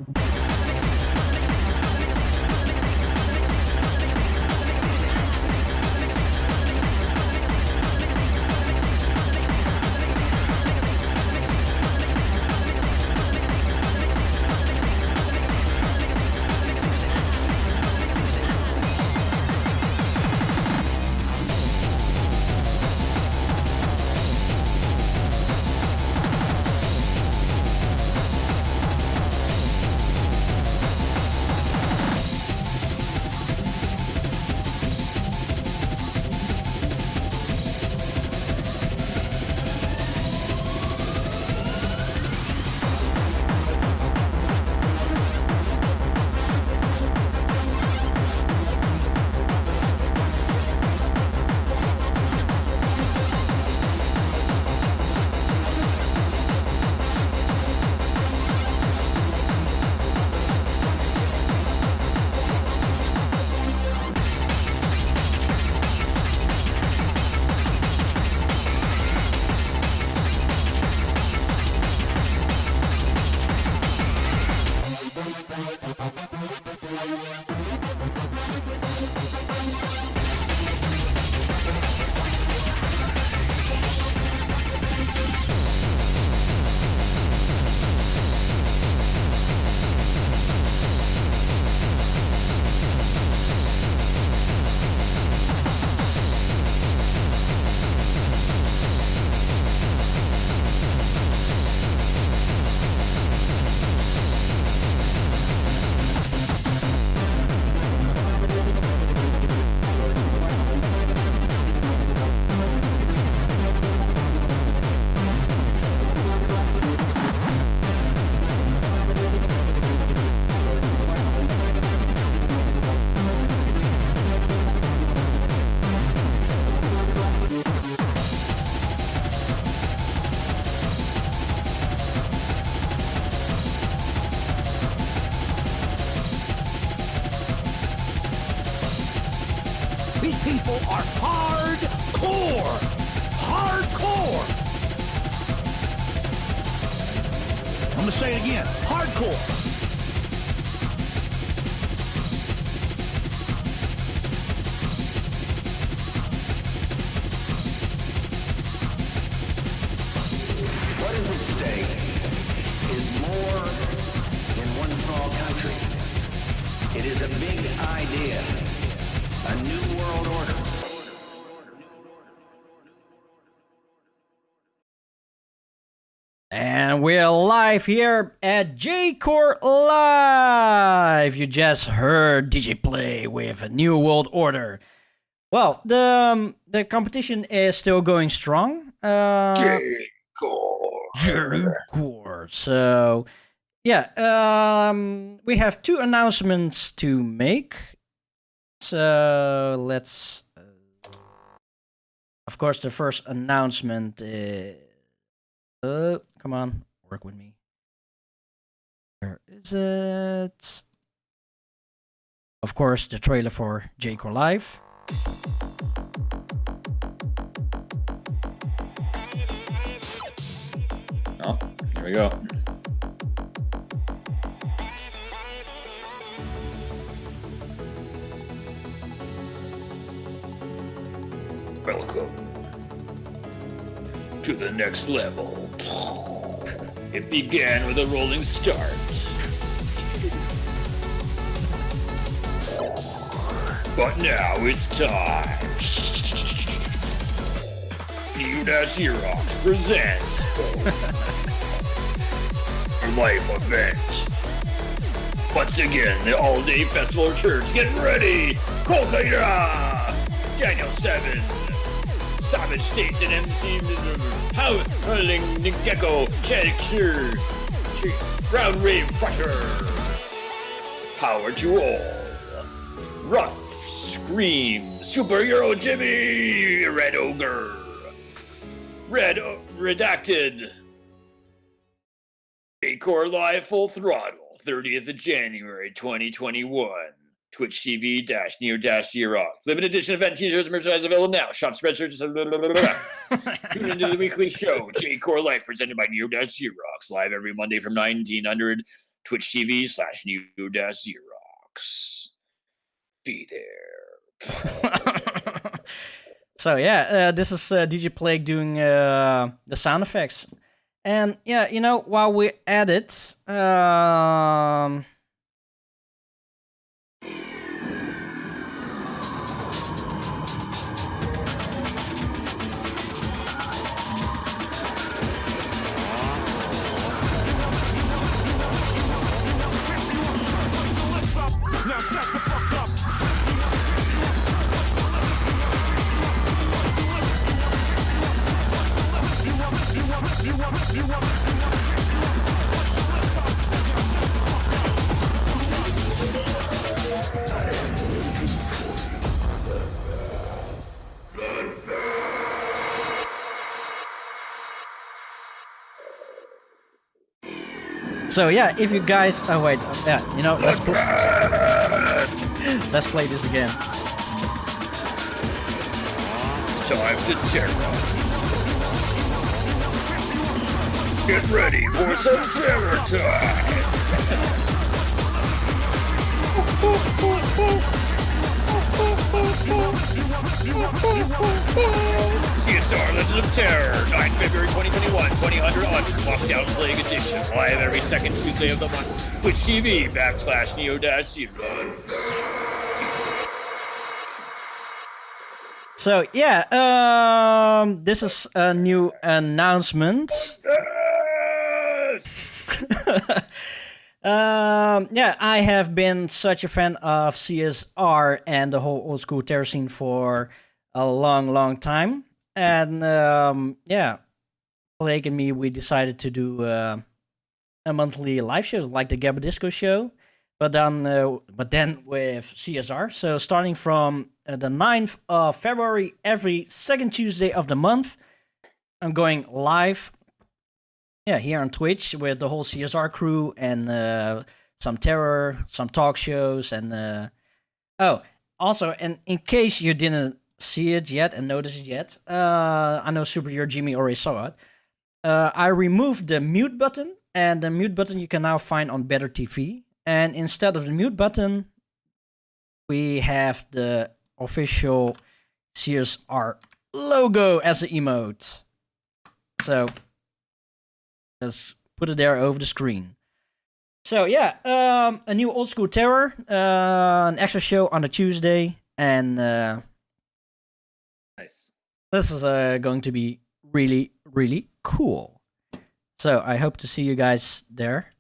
[SPEAKER 6] These people are hardcore. Hardcore. I'm going to say it again. Hardcore.
[SPEAKER 10] What is at stake is more than one small country. It is a big idea, a new world order.
[SPEAKER 2] And we're live here at J-Core Live. You just heard DJ Play with a new world order. Well, the competition is still going strong. J-Core. So, yeah, we have 2 announcements to make. So, let's... of course, the first announcement is... come on, work with me. Where is it? Of course, the trailer for J-Core Live.
[SPEAKER 14] Oh, here we go. Welcome to the next level. It began with a rolling start. But now it's time. Xerox presents a life event. Once again, the all-day festival church. Get ready! Kolkaira! Daniel 7. Savage States and MC Howling Gecko Checker Round Rave Crusher. Power to all. Rough Scream Superhero Jimmy Red Ogre. Redacted. J-Core Live Full Throttle, 30th of January 2021. Twitch TV /Neo-Xerox. Limited edition event t-shirts merchandise available now. Shop spreadshirts. Tune into the weekly show, J-Core Life, presented by Neo-Xerox. Live every Monday from 1900. Twitch TV /Neo-Xerox. Be there.
[SPEAKER 2] So yeah, this is DJ Plague doing the sound effects. And yeah, you know, while we're at it,
[SPEAKER 8] Now shut the fuck up.
[SPEAKER 2] so yeah, if you guys, oh wait, yeah, you know, let's play this again.
[SPEAKER 14] It's time to terrorize. Get ready for some terror time. CSR Legends of Terror, 9 February 2021, 2000 Lockdown Plague Edition, live every second Tuesday of the month. Twitch TV /Neo-Xerox.
[SPEAKER 2] So yeah, this is a new announcement. Yeah, I have been such a fan of CSR and the whole old school terror scene for a long time. And yeah, Blake and me, we decided to do a monthly live show like the Gabba Disco show, but then with CSR. So starting from the 9th of February, every second Tuesday of the month, I'm going live. Yeah, here on Twitch with the whole CSR crew and some terror, some talk shows, and Also, and in case you didn't see it yet and notice it yet, I know Superhero Jimmy already saw it. I removed the mute button, and the mute button you can now find on Better TV. And instead of the mute button, we have the official CSR logo as an emote. So let's put it there over the screen. So yeah, a new old school terror, an extra show on a Tuesday, and
[SPEAKER 14] Nice.
[SPEAKER 2] this is going to be really, really cool. So I hope to see you guys there.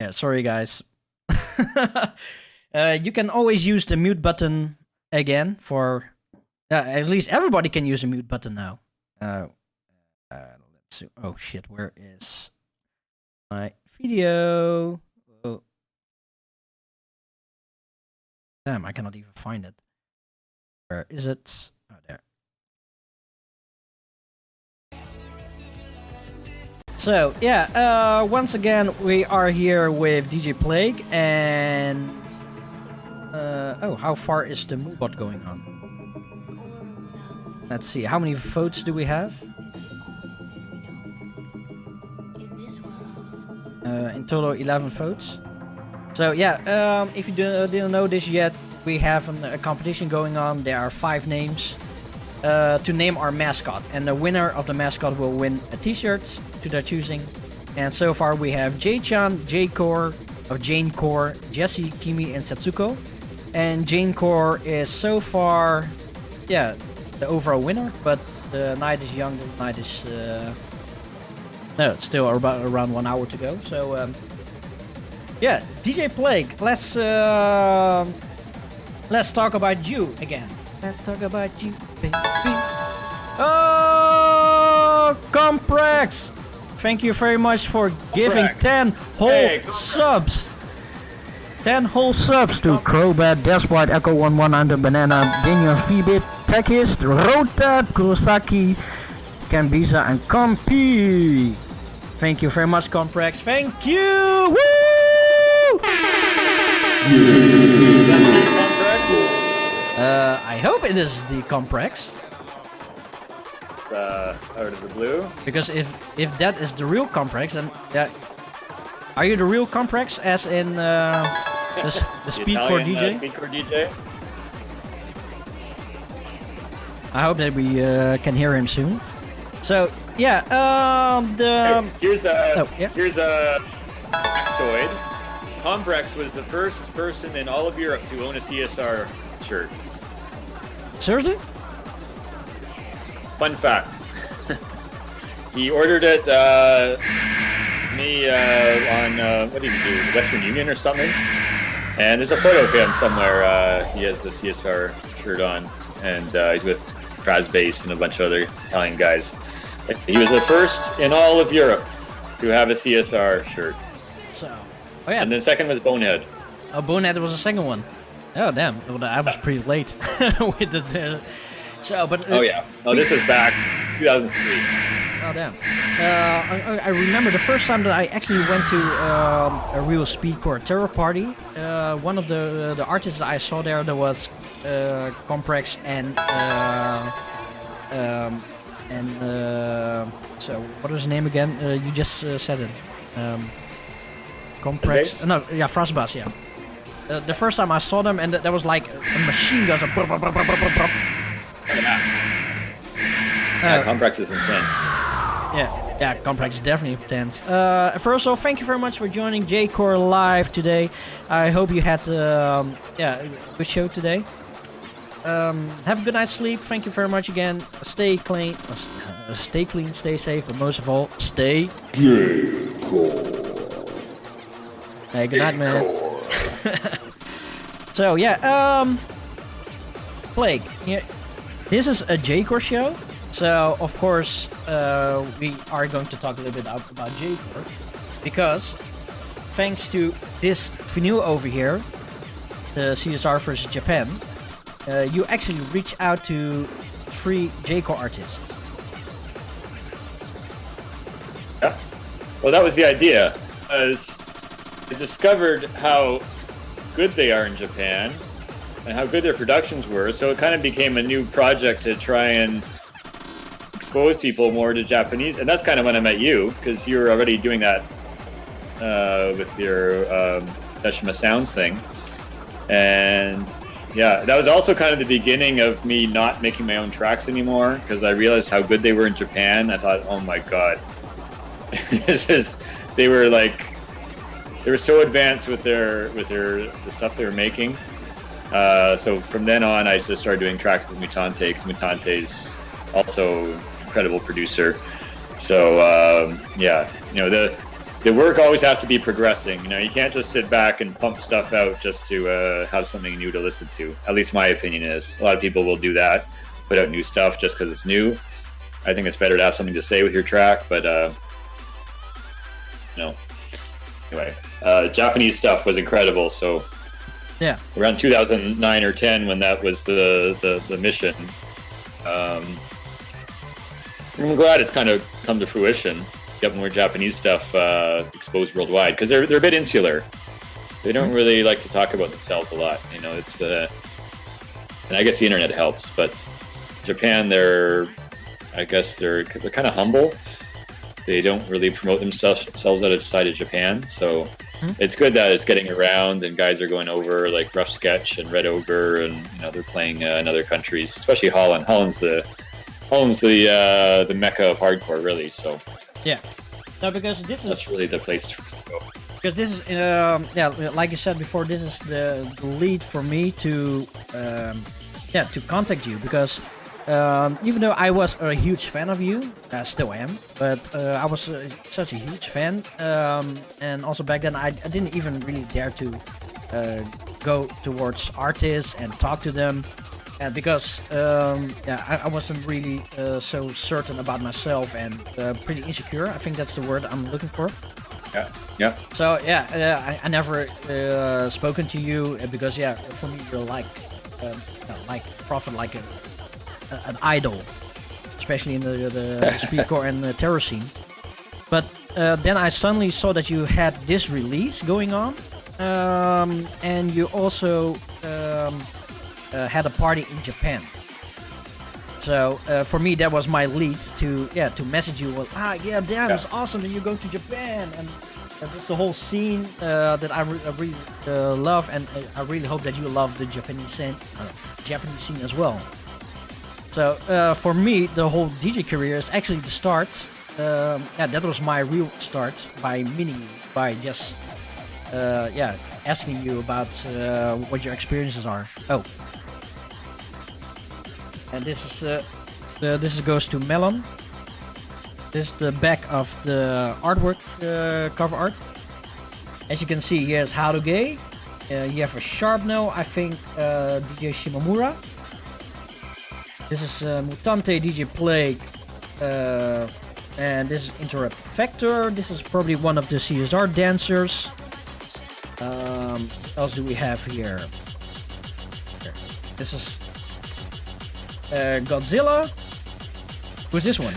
[SPEAKER 2] Yeah, sorry guys. You can always use the mute button again for. At least everybody can use a mute button now. Let's see. Oh shit, where is my video? Oh. Damn, I cannot even find it. Where is it? Oh, there. So, yeah, once again, we are here with DJ Plague, and... oh, how far is the Moobot going on? Let's see, how many votes do we have? In total, 11 votes. So, yeah, if you didn't know this yet, we have a competition going on. There are 5 names to name our mascot. And the winner of the mascot will win a t-shirt to their choosing. And so far, we have Jay-chan, J-Core, Jane Core, Jesse, Kimi, and Setsuko. And Jane Core is so far, yeah, the overall winner, but the night is young, the night is no, it's still around 1 hour to go. So yeah, DJ Plague, let's talk about you again. Let's talk about you, baby. Oh, Comprex! Thank you very much for giving 10 whole subs. 10 whole subs to Crowbat, Despite, Echo 1100, Banana, Daniel Feebit, Techist, Rota, Kurosaki, Kambiza, and Compi. Thank you very much, Comprex. Thank you! Woo! I hope it is the Comprex.
[SPEAKER 14] It's out of the blue.
[SPEAKER 2] Because if that is the real Comprex, then that. Are you the real Comprex, as in the Speedcore DJ?
[SPEAKER 14] Speedcore DJ.
[SPEAKER 2] I hope that we can hear him soon. So yeah,
[SPEAKER 14] here's a factoid. Comprex was the first person in all of Europe to own a CSR shirt.
[SPEAKER 2] Seriously?
[SPEAKER 14] Fun fact. He ordered it on what did he do? Western Union or something? And there's a photo of him somewhere. He has the CSR shirt on, and he's with Krasbase and a bunch of other Italian guys. He was the first in all of Europe to have a CSR shirt.
[SPEAKER 2] So, oh yeah.
[SPEAKER 14] And then second was Bonehead.
[SPEAKER 2] Oh, Bonehead was the second one. Oh damn, well, I was pretty late with it. So, but
[SPEAKER 14] oh yeah, oh this was back 2003.
[SPEAKER 2] Oh damn. I remember the first time that I actually went to a real Speedcore terror party. One of the artists that I saw there was Comprex and so what was his name again? You just said it. Comprex. No, yeah, Frostbass. Yeah. The first time I saw them, and there was like a machine gun.
[SPEAKER 14] Yeah, Comprex is intense.
[SPEAKER 2] Yeah, Comprex is definitely intense. First of all, thank you very much for joining J-Core Live today. I hope you had a good show today. Have a good night's sleep. Thank you very much again. Stay clean, stay safe, but most of all, stay J-Core. Hey, good night, man. So yeah, Plague. Yeah, this is a J-Core show. So, of course, we are going to talk a little bit about J-Core, because thanks to this vinyl over here, the CSR versus Japan, you actually reach out to 3 J-Core artists.
[SPEAKER 14] Yeah. Well, that was the idea. As I discovered how good they are in Japan, and how good their productions were. So it kind of became a new project to try and expose people more to Japanese. And that's kind of when I met you, because you were already doing that with your Deshima Sounds thing. And yeah, that was also kind of the beginning of me not making my own tracks anymore, because I realized how good they were in Japan. I thought, oh my god, they were so advanced with the stuff they were making. So from then on, I just started doing tracks with Mutante, because Mutante's also an incredible producer. So yeah, the work always has to be progressing. You can't just sit back and pump stuff out just to have something new to listen to. At least my opinion is. A lot of people will do that, put out new stuff just because it's new. I think it's better to have something to say with your track, but anyway, Japanese stuff was incredible. So
[SPEAKER 2] yeah,
[SPEAKER 14] around 2009 or 10, when that was the mission, I'm glad it's kind of come to fruition. Get more Japanese stuff exposed worldwide, because they're a bit insular. They don't really like to talk about themselves a lot. It's and I guess the internet helps, but Japan, they're kind of humble. They don't really promote themselves outside of Japan, so it's good that it's getting around and guys are going over, like Rough Sketch and Red Ogre, and they're playing in other countries, especially Holland. Holland's the mecca of hardcore, really. So
[SPEAKER 2] yeah, no, because
[SPEAKER 14] that's really the place to go.
[SPEAKER 2] Because this is like you said before, this is the lead for me to contact you, because even though I was a huge fan of you, I still am, but I was such a huge fan, and also back then I didn't even really dare to go towards artists and talk to them, and because I wasn't really so certain about myself and pretty insecure. I think that's the word I'm looking for.
[SPEAKER 14] Yeah.
[SPEAKER 2] So I never spoken to you, because for me you're like Prophet, like an idol, especially in the speedcore and the terror scene. But then I suddenly saw that you had this release going on, and you also had a party in Japan. So for me, that was my lead to message you. Well, it's awesome that you go to Japan, and it's the whole scene that I really love, and I really hope that you love the Japanese scene as well. So for me, the whole DJ career is actually the start. That was my real start, by just asking you about what your experiences are. Oh, and this goes to Melon. This is the back of the artwork, cover art. As you can see, here's How to Gay. You have a Sharpno, I think DJ Shimamura. This is Mutante DJ Plague, and this is Interrupt Vector. This is probably one of the CSR dancers. What else do we have here? This is Godzilla. Who's this one?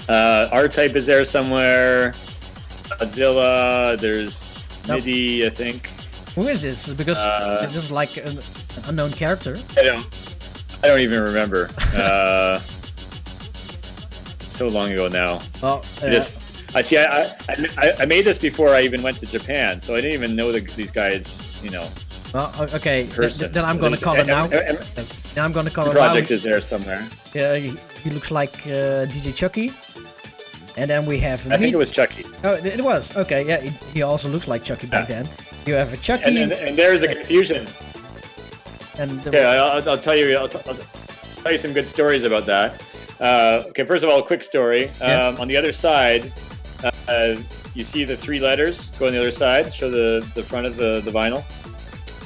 [SPEAKER 14] R-Type is there somewhere. Godzilla. There's MIDI, I think.
[SPEAKER 2] Who is this? Because this is like an unknown character.
[SPEAKER 14] I don't even remember. So long ago now.
[SPEAKER 2] Well,
[SPEAKER 14] I made this before I even went to Japan, so I didn't even know these guys.
[SPEAKER 2] Well, okay.
[SPEAKER 14] Person.
[SPEAKER 2] Then I'm gonna call it now. Then I'm gonna call it now.
[SPEAKER 14] The project is there somewhere.
[SPEAKER 2] He looks like DJ Chucky. And then we have.
[SPEAKER 14] I think it was Chucky.
[SPEAKER 2] Oh, it was. Okay, yeah. He also looks like Chucky back then. You have a Chucky.
[SPEAKER 14] And there's a confusion.
[SPEAKER 2] And
[SPEAKER 14] I'll tell you. I'll tell you some good stories about that. Okay, first of all, a quick story. On the other side, you see the three letters go on the other side. Show the front of the vinyl.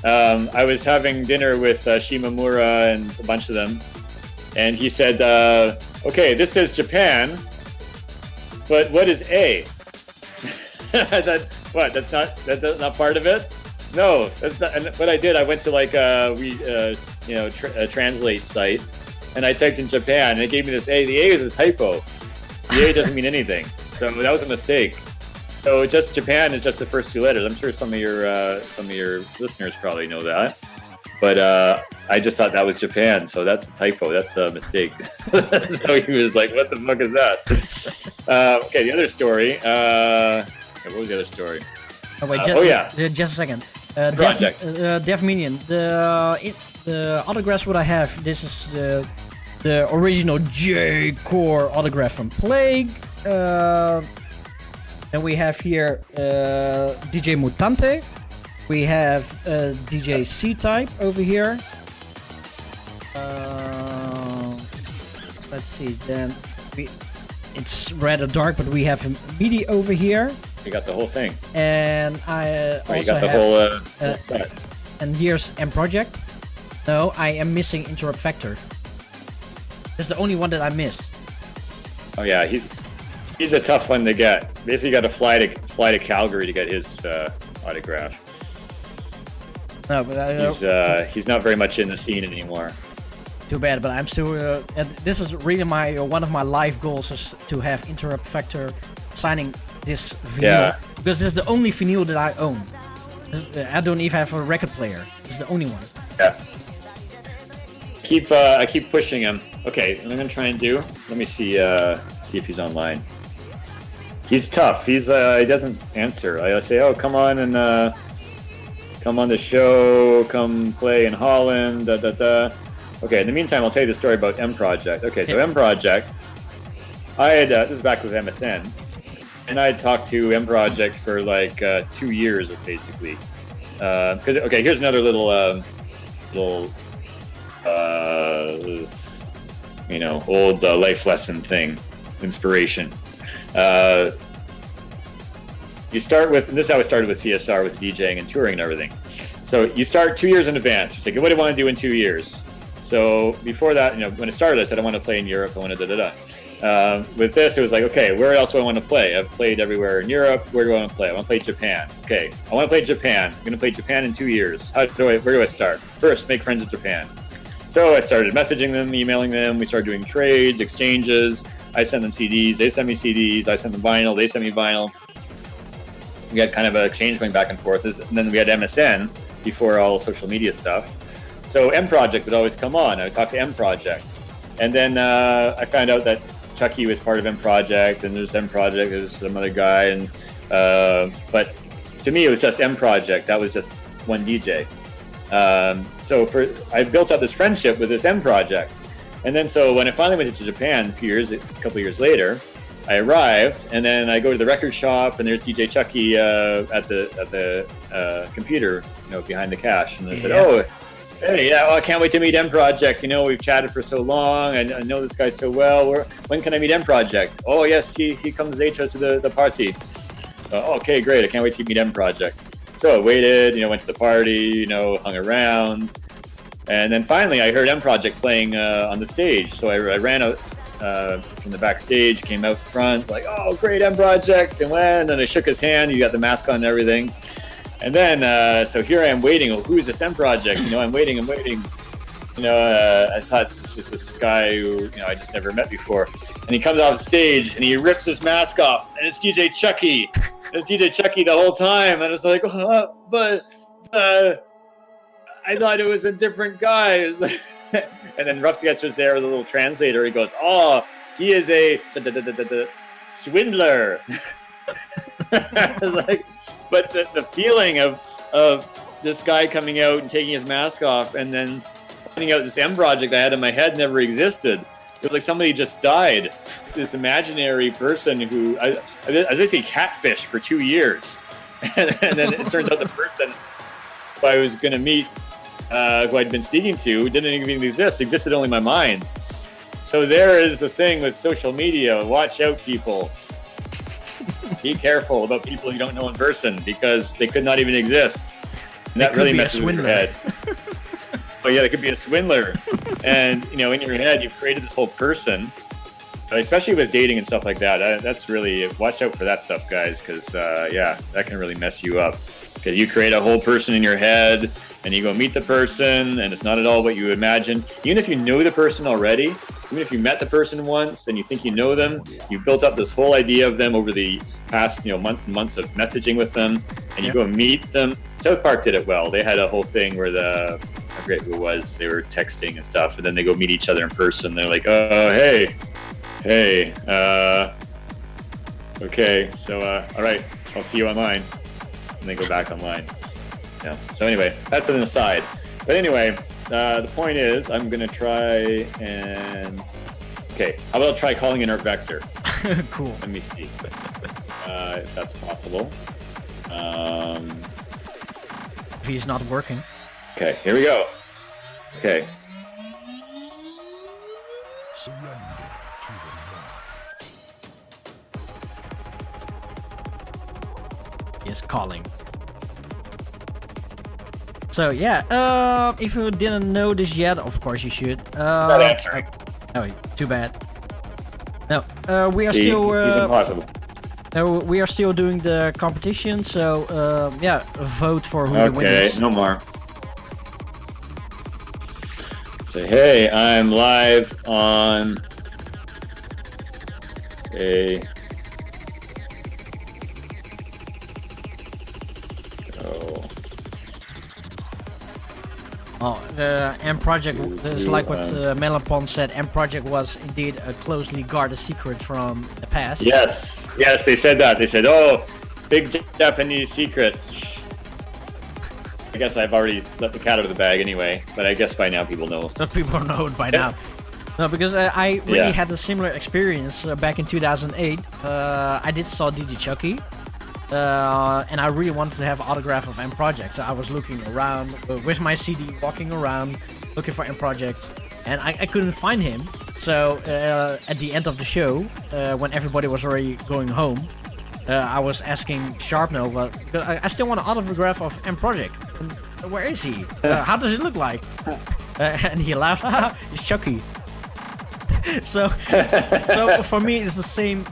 [SPEAKER 14] I was having dinner with Shimamura and a bunch of them, and he said, "Okay, this says Japan, but what is A?" I thought, "What? That's not part of it." No, that's not. And what I did, I went to like a translate site, and I typed in Japan, and it gave me this A. The A is a typo. The A doesn't mean anything, so that was a mistake. So just Japan is just the first 2 letters. I'm sure some of your listeners probably know that, but I just thought that was Japan. So that's a typo. That's a mistake. So he was like, "What the fuck is that?" Okay, the other story. What was the other story?
[SPEAKER 2] Oh wait, just a second. Def Minion. The autographs what I have. This is the original J Core autograph from Plague. Then we have here DJ Mutante. We have DJ C-Type over here. Let's see. Then it's rather dark, but we have MIDI over here.
[SPEAKER 14] You got the whole thing.
[SPEAKER 2] And I also
[SPEAKER 14] you got the
[SPEAKER 2] have,
[SPEAKER 14] whole set.
[SPEAKER 2] And here's M Project. No, I am missing Interrupt Factor. That's the only one that I missed. Oh
[SPEAKER 14] yeah, he's a tough one to get. Basically, you got to fly to Calgary to get his autograph.
[SPEAKER 2] No, but
[SPEAKER 14] he's not very much in the scene anymore.
[SPEAKER 2] Too bad, but I'm still. And this is really one of my life goals is to have Interrupt Factor signing this vinyl because this is the only vinyl that I own. I don't even have a record player. It's the only one.
[SPEAKER 14] Yeah. I keep pushing him. Okay, what I'm gonna try and do. Let me see if he's online. He's tough. He doesn't answer. I say, "Oh, come on and come on the show. Come play in Holland." Da da da. Okay. In the meantime, I'll tell you the story about M Project. Okay, so M Project. I had this is back with MSN, and I had talked to M Project for like 2 years, basically. Because here's another little old life lesson thing, inspiration. You start with, and this is how I started with CSR, with DJing and touring and everything. So you start 2 years in advance. You say, what do I want to do in 2 years? So before that, when it started, I said, I want to play in Europe. I want to da-da-da. With this, it was like, okay, where else do I want to play? I've played everywhere in Europe. Where do I want to play? I want to play Japan. Okay, I want to play Japan. I'm going to play Japan in 2 years. Where do I start? First, make friends with Japan. So I started messaging them, emailing them. We started doing trades, exchanges. I sent them CDs. They sent me CDs. I sent them vinyl. They sent me vinyl. We had kind of an exchange going back and forth. And then we had MSN before all social media stuff. So M Project would always come on. I would talk to M Project. And then I found out that Chucky was part of M Project, and there's M Project, there's some other guy. And but to me, it was just M Project. That was just one DJ. So I built up this friendship with this M Project. And then so when I finally went to Japan a couple years later, I arrived, and then I go to the record shop, and there's DJ Chucky at the computer, behind the cash. And I said, "Oh, hey, yeah, I can't wait to meet M Project. We've chatted for so long. I know this guy so well. When can I meet M Project? Oh, yes, he comes later to the party. Okay, great. I can't wait to meet M Project." So I waited, went to the party, hung around. And then finally I heard M Project playing on the stage. So I ran out from the backstage, came out front, like, "Oh, great, M Project." And I shook his hand. He got the mask on and everything. And then, so here I am waiting. Oh, who is this M Project? I'm waiting. I thought this was this guy who, I just never met before. And he comes off stage and he rips his mask off. And it's DJ Chucky. It's DJ Chucky the whole time. And it's like, but I thought it was a different guy. And then Rough Sketch was there with a little translator. He goes, "Oh, he is a swindler." I was like, but the feeling of this guy coming out and taking his mask off and then finding out this M Project I had in my head never existed. It was like somebody just died. This imaginary person who I basically catfished for 2 years. And then it turns out the person who I was going to meet, who I'd been speaking to, didn't even exist. Existed only in my mind. So there is the thing with social media. Watch out, people. Be careful about people you don't know in person because they could not even exist. And that really messes with your head. Oh yeah, they could be a swindler. And in your head, you've created this whole person. Especially with dating and stuff like that. That's really, watch out for that stuff, guys, because that can really mess you up. Because you create a whole person in your head, and you go meet the person, and it's not at all what you imagine. Even if you know the person already, even if you met the person once and you think you know them, you built up this whole idea of them over the past, months and months of messaging with them, and you go and meet them. South Park did it well. They had a whole thing where I forget who it was, they were texting and stuff, and then they go meet each other in person. They're like, hey, okay, so, all right, I'll see you online. And they go back online. Yeah. So anyway, that's an aside. But anyway, the point is, I'm gonna try and. Okay, how about try calling in our vector?
[SPEAKER 2] Cool.
[SPEAKER 14] Let me see if that's possible.
[SPEAKER 2] If he's not working.
[SPEAKER 14] Okay, here we go. Okay.
[SPEAKER 2] He is calling. So yeah, if you didn't know this yet, of course you should.
[SPEAKER 14] Not answering.
[SPEAKER 2] Oh, too bad. No, we are
[SPEAKER 14] He's
[SPEAKER 2] still.
[SPEAKER 14] impossible.
[SPEAKER 2] No, we are still doing the competition. So vote for who the winner is.
[SPEAKER 14] Okay, no more. So hey, I'm live on a.
[SPEAKER 2] The M Project is like what Melapon said. M Project was indeed a closely guarded secret from the past.
[SPEAKER 14] Yes, they said that. They said, "Oh, big Japanese secret." I guess I've already let the cat out of the bag anyway, but I guess by now people know.
[SPEAKER 2] People know it by now. No, because I really had a similar experience back in 2008. I did saw DJ Chucky. And I really wanted to have an autograph of M Project, so I was looking around with my CD, walking around, looking for M Project, and I couldn't find him. So at the end of the show, when everybody was already going home, I was asking Sharpno, I still want an autograph of M Project. Where is he? How does it look like? And he laughed, haha, it's Chucky. So for me, it's the same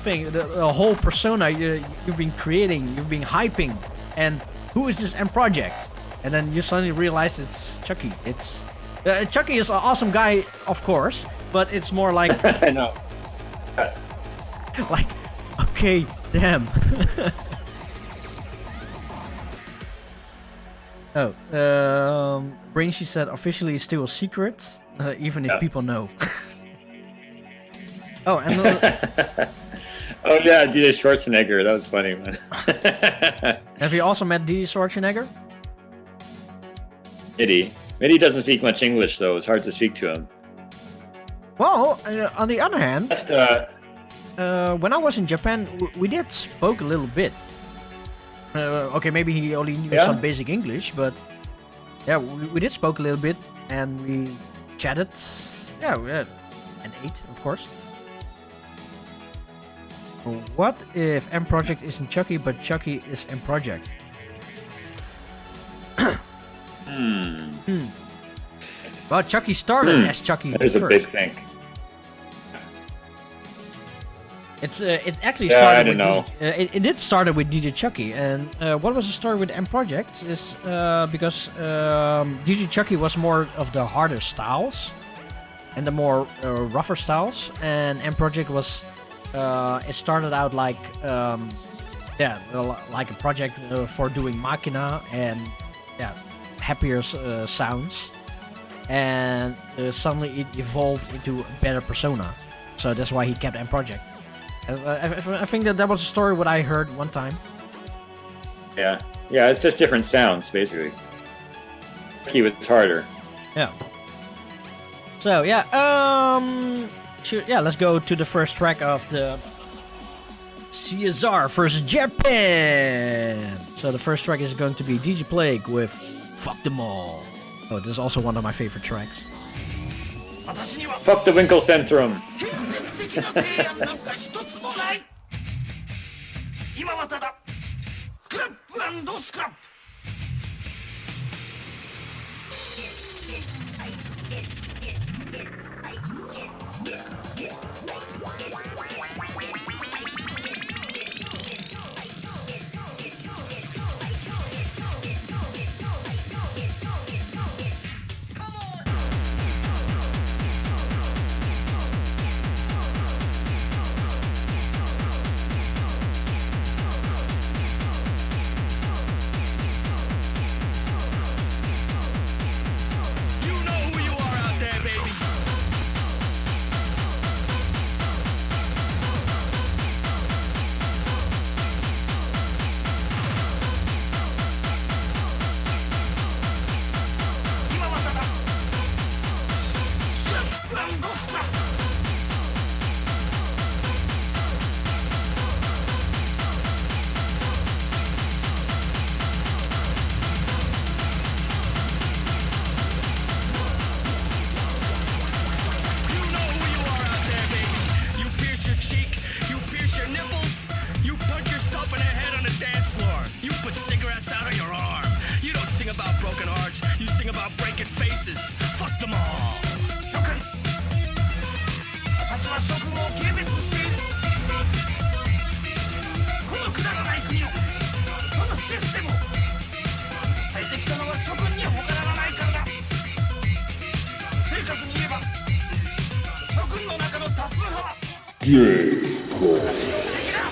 [SPEAKER 2] thing. The whole persona you've been creating, you've been hyping, and who is this M Project? And then you suddenly realize it's Chucky. It's Chucky is an awesome guy, of course, but it's more like
[SPEAKER 14] I know.
[SPEAKER 2] Like, okay, damn. Brainsy said officially it's still a secret, even if people know. Oh, and
[SPEAKER 14] oh yeah, DJ Schwarzenegger. That was funny, man.
[SPEAKER 2] Have you also met DJ Schwarzenegger?
[SPEAKER 14] Mitty doesn't speak much English, so it's hard to speak to him.
[SPEAKER 2] Well, on the other hand, when I was in Japan, we did spoke a little bit. Okay, maybe he only knew some basic English, but yeah, we did spoke a little bit, and we chatted. Yeah, and ate, of course. What if M Project isn't Chucky, but Chucky is M Project? Well, Chucky started as Chucky
[SPEAKER 14] There's
[SPEAKER 2] first.
[SPEAKER 14] a big thing.
[SPEAKER 2] It actually started.
[SPEAKER 14] I don't know.
[SPEAKER 2] It did started with DJ Chucky, and what was the story with M Project is because DJ Chucky was more of the harder styles and the more rougher styles, and M Project was. It started out like like a project for doing Machina and happier sounds, and suddenly it evolved into a better persona. So that's why he kept M Project. I think that was a story what I heard one time.
[SPEAKER 14] Yeah, it's just different sounds basically. He was harder.
[SPEAKER 2] Yeah. So let's go to the first track of the CSR versus Japan. So the first track is going to be DJ Plague with Fuck Them All. Oh, this is also one of my favorite tracks.
[SPEAKER 14] Fuck the Winkle Centrum.
[SPEAKER 19] は職務を軽蔑している。このくだらない国を、このシステムを変えてきたのは諸君に他ならないからだ。正確に言えば諸君の中の多数派は私の敵だ。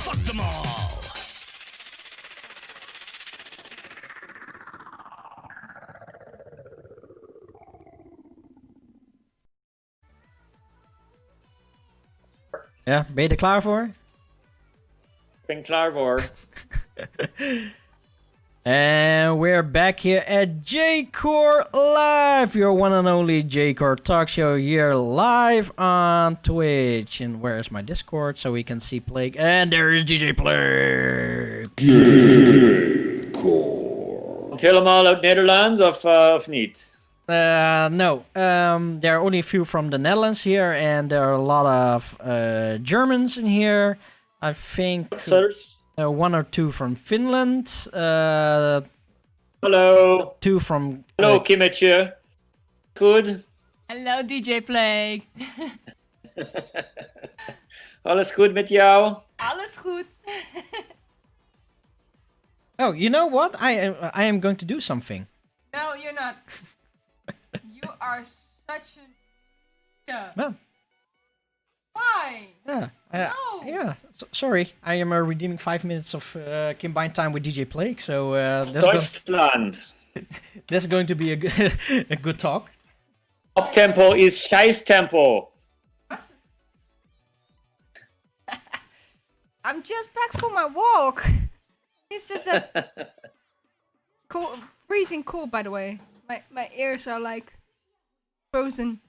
[SPEAKER 19] Fuck them all!
[SPEAKER 2] Ja, ben je er klaar voor?
[SPEAKER 14] Ik ben klaar voor.
[SPEAKER 2] And we're back here at J-Core Live, your one and only J-Core talk show here live on Twitch. And where's my Discord so we can see Plague? And there is DJ Plague.
[SPEAKER 14] J-Core. Helemaal uit Nederlands of niet?
[SPEAKER 2] No, there are only a few from the Netherlands here, and there are a lot of Germans in here. I think one or two from Finland.
[SPEAKER 14] Hello.
[SPEAKER 2] Two from.
[SPEAKER 14] Hallo Kimmetje. Goed.
[SPEAKER 20] Hallo DJ Plague.
[SPEAKER 14] Alles goed met jou?
[SPEAKER 20] Alles goed.
[SPEAKER 2] Oh, you know what? I am going to do something.
[SPEAKER 20] No, you're not. You are such a. Yeah.
[SPEAKER 2] Well.
[SPEAKER 20] Why?
[SPEAKER 2] Yeah.
[SPEAKER 20] No.
[SPEAKER 2] Yeah. Sorry, I am redeeming 5 minutes of combined time with DJ Plague, so
[SPEAKER 14] Deutschland.
[SPEAKER 2] That's going to be a good talk.
[SPEAKER 14] Up tempo is scheiß tempo.
[SPEAKER 20] What? I'm just back from my walk. It's just that cold, freezing cold. By the way, my ears are like frozen.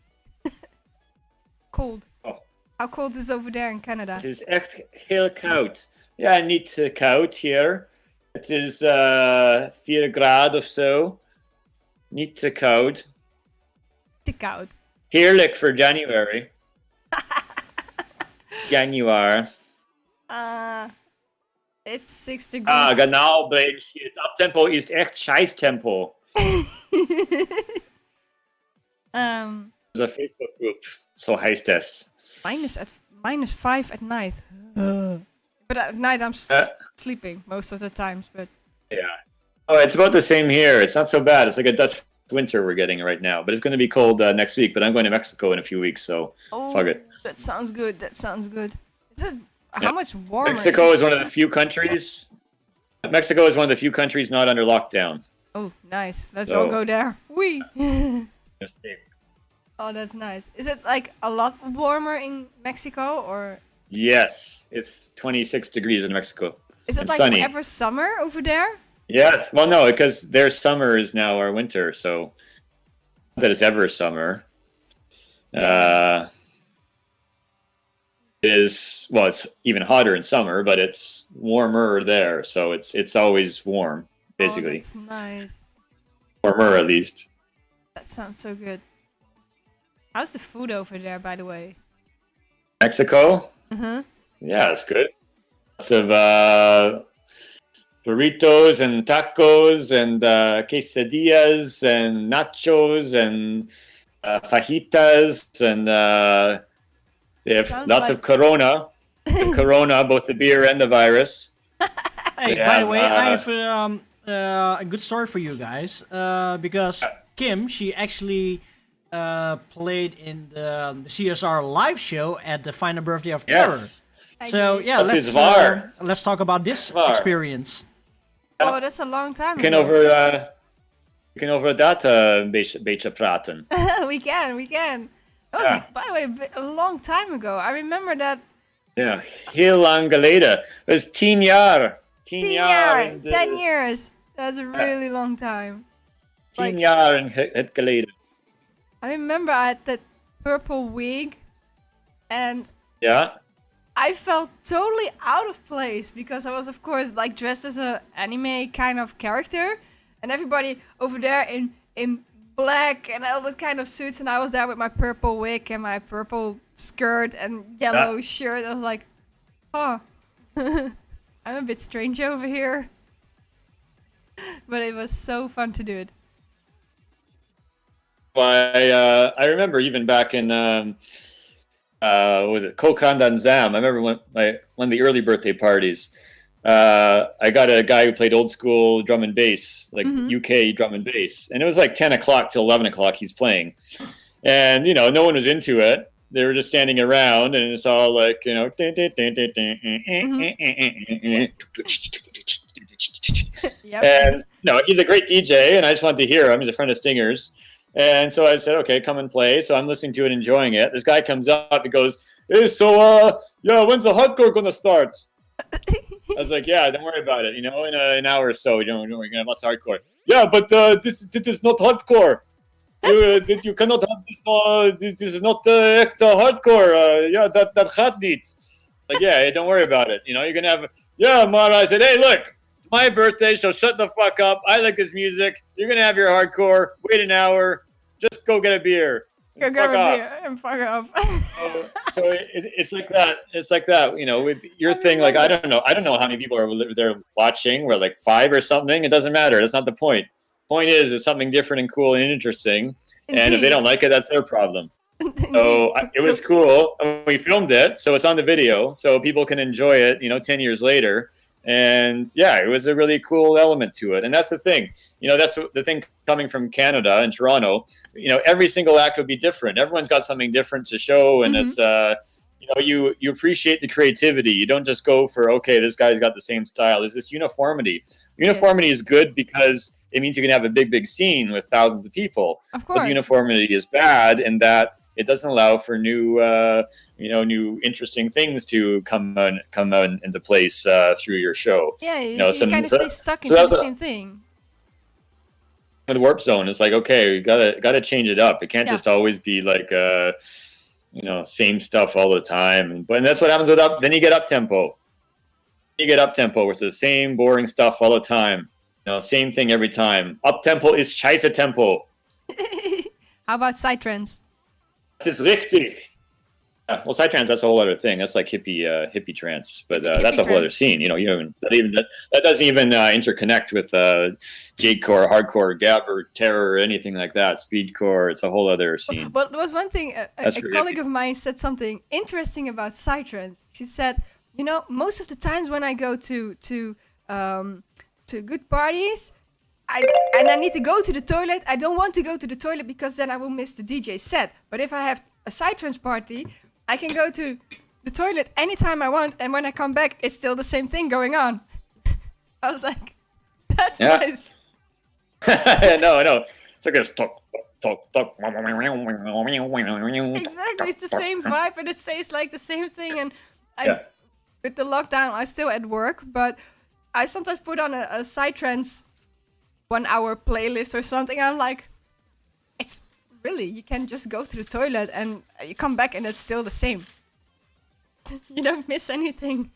[SPEAKER 20] Cold.
[SPEAKER 14] Oh.
[SPEAKER 20] How cold is it over there in Canada?
[SPEAKER 14] Het is echt heel koud. Ja, niet koud hier. Het is 4 graden of zo. Niet te koud.
[SPEAKER 20] Te koud.
[SPEAKER 14] Heerlijk voor January. January.
[SPEAKER 20] It's 6 degrees.
[SPEAKER 14] Ah, genau, Brain Shit. Uptempo ist echt Scheiß-Tempo. There's a Facebook group, so heißt es.
[SPEAKER 20] -5 at night. But at night I'm sleeping most of the times. But
[SPEAKER 14] yeah. Oh, it's about the same here. It's not so bad. It's like a Dutch winter we're getting right now. But it's going to be cold next week. But I'm going to Mexico in a few weeks, so fuck it.
[SPEAKER 20] That sounds good. That sounds good. Is it how much warmer?
[SPEAKER 14] Mexico is one of the few countries. Mexico is one of the few countries not under lockdowns.
[SPEAKER 20] Oh, nice. Let's all go there. Wee.
[SPEAKER 14] Just
[SPEAKER 20] Oh, that's nice. Is it like a lot warmer in Mexico or?
[SPEAKER 14] Yes, it's 26 degrees in Mexico.
[SPEAKER 20] Is it
[SPEAKER 14] it's
[SPEAKER 20] like
[SPEAKER 14] sunny.
[SPEAKER 20] ever summer over there?
[SPEAKER 14] Yes. Well, no, because their summer is now our winter, so not that it's ever summer. It's even hotter in summer, but it's warmer there, so it's always warm, basically.
[SPEAKER 20] Oh, that's nice.
[SPEAKER 14] Warmer at least.
[SPEAKER 20] That sounds so good. How's the food over there, by the way?
[SPEAKER 14] Mexico?
[SPEAKER 20] Mm-hmm.
[SPEAKER 14] Yeah, it's good. Lots of burritos and tacos and quesadillas and nachos and fajitas and they have lots of Corona. The Corona, both the beer and the virus.
[SPEAKER 2] Hey, by the way, I have a good story for you guys because Kim, she actually played in the CSR live show at the Final Birthday of Terror.
[SPEAKER 14] Yes.
[SPEAKER 2] So yeah, let's talk about this experience.
[SPEAKER 20] Oh, that's a long time
[SPEAKER 14] We can over dat een beetje praten.
[SPEAKER 20] we can. That was, by the way, a long time ago. I remember that.
[SPEAKER 14] Ja, heel lang geleden. Het was 10 jaar.
[SPEAKER 20] 10 years. That's a really long time.
[SPEAKER 14] 10 jaar geleden.
[SPEAKER 20] I remember I had that purple wig, and I felt totally out of place because I was, of course, like dressed as an anime kind of character, and everybody over there in black and all those kind of suits, and I was there with my purple wig and my purple skirt and yellow shirt. I was like, oh, I'm a bit strange over here. But it was so fun to do it.
[SPEAKER 14] Well, I remember even back in what was it, Kokandan Zam. I remember one of the early birthday parties. I got a guy who played old school drum and bass, like UK drum and bass, and it was like 10 o'clock till 11 o'clock he's playing, and no one was into it. They were just standing around, and it's all like and he's a great DJ, and I just wanted to hear him. He's a friend of Stinger's. And so I said, okay, come and play. So I'm listening to it, enjoying it. This guy comes up and goes, hey, so, when's the hardcore going to start? I was like, yeah, don't worry about it. In an hour or so, we're going to have lots of hardcore. Yeah, but this is not hardcore. You cannot have this. This is not extra hardcore. That gaat niet. Like, yeah, don't worry about it. You're going to have, Mara. I said, hey, look. My birthday, so shut the fuck up. I like this music. You're gonna have your hardcore. Wait an hour. Just go get a beer. And fuck off. So it's like that. It's like that. With your thing, like I don't know how many people are there watching. We're like 5 or something. It doesn't matter. That's not the point. Point is, it's something different and cool and interesting. Indeed. And if they don't like it, that's their problem. So it was cool. And we filmed it, so it's on the video, so people can enjoy it. 10 years later. And it was a really cool element to it. And that's the thing, that's the thing coming from Canada and Toronto, every single act would be different. Everyone's got something different to show. And it's, you appreciate the creativity. You don't just go for, okay, this guy's got the same style. There's this uniformity. Uniformity is good because it means you can have a big scene with thousands of people.
[SPEAKER 20] Of course.
[SPEAKER 14] But uniformity is bad in that it doesn't allow for new, new interesting things to come on into place through your show.
[SPEAKER 20] Yeah, you kind of stay stuck into the same thing.
[SPEAKER 14] The warp zone is like, okay, we gotta change it up. It can't just always be like same stuff all the time. And that's what happens with then you get up tempo. You get up tempo, which is the same boring stuff all the time. Same thing every time. Up tempo is scheiße tempo.
[SPEAKER 20] How about psytrance?
[SPEAKER 14] Das ist richtig. Well, psytrance, that's a whole other thing. That's like hippie trance, but that's a whole other scene. You know, that doesn't even interconnect with J-core, hardcore, gabber, terror, or anything like that. Speedcore, it's a whole other scene.
[SPEAKER 20] But there was one thing, a colleague of mine said something interesting about psytrance. She said, you know, most of the times when I go to good parties, I need to go to the toilet. I don't want to go to the toilet because then I will miss the DJ set. But if I have a psytrance party, I can go to the toilet anytime I want, and when I come back, it's still the same thing going on. I was like, that's nice.
[SPEAKER 14] No. It's like this talk.
[SPEAKER 20] Exactly, it's the same vibe, and it says like the same thing. And with the lockdown, I'm still at work, but I sometimes put on a psytrance 1 hour playlist or something. And I'm like, it's really, you can just go to the toilet and you come back and it's still the same. You don't miss anything.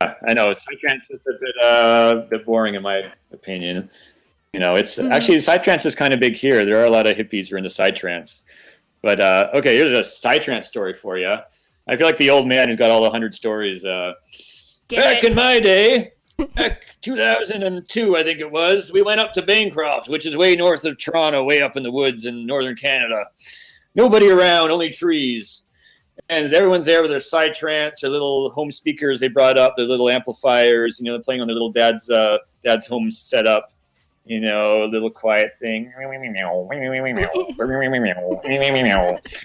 [SPEAKER 14] I know psytrance is a bit boring in my opinion. You know, it's actually psytrance is kind of big here. There are a lot of hippies who are into psytrance. But okay, here's a psytrance story for you. I feel like the old man who's got all the 100 stories. Back in my day, back 2002, I think it was, we went up to Bancroft, which is way north of Toronto, way up in the woods in northern Canada. Nobody around, only trees. And everyone's there with their psytrance, their little home speakers they brought up, their little amplifiers, you know, they're playing on their little dad's home setup, you know, little quiet thing.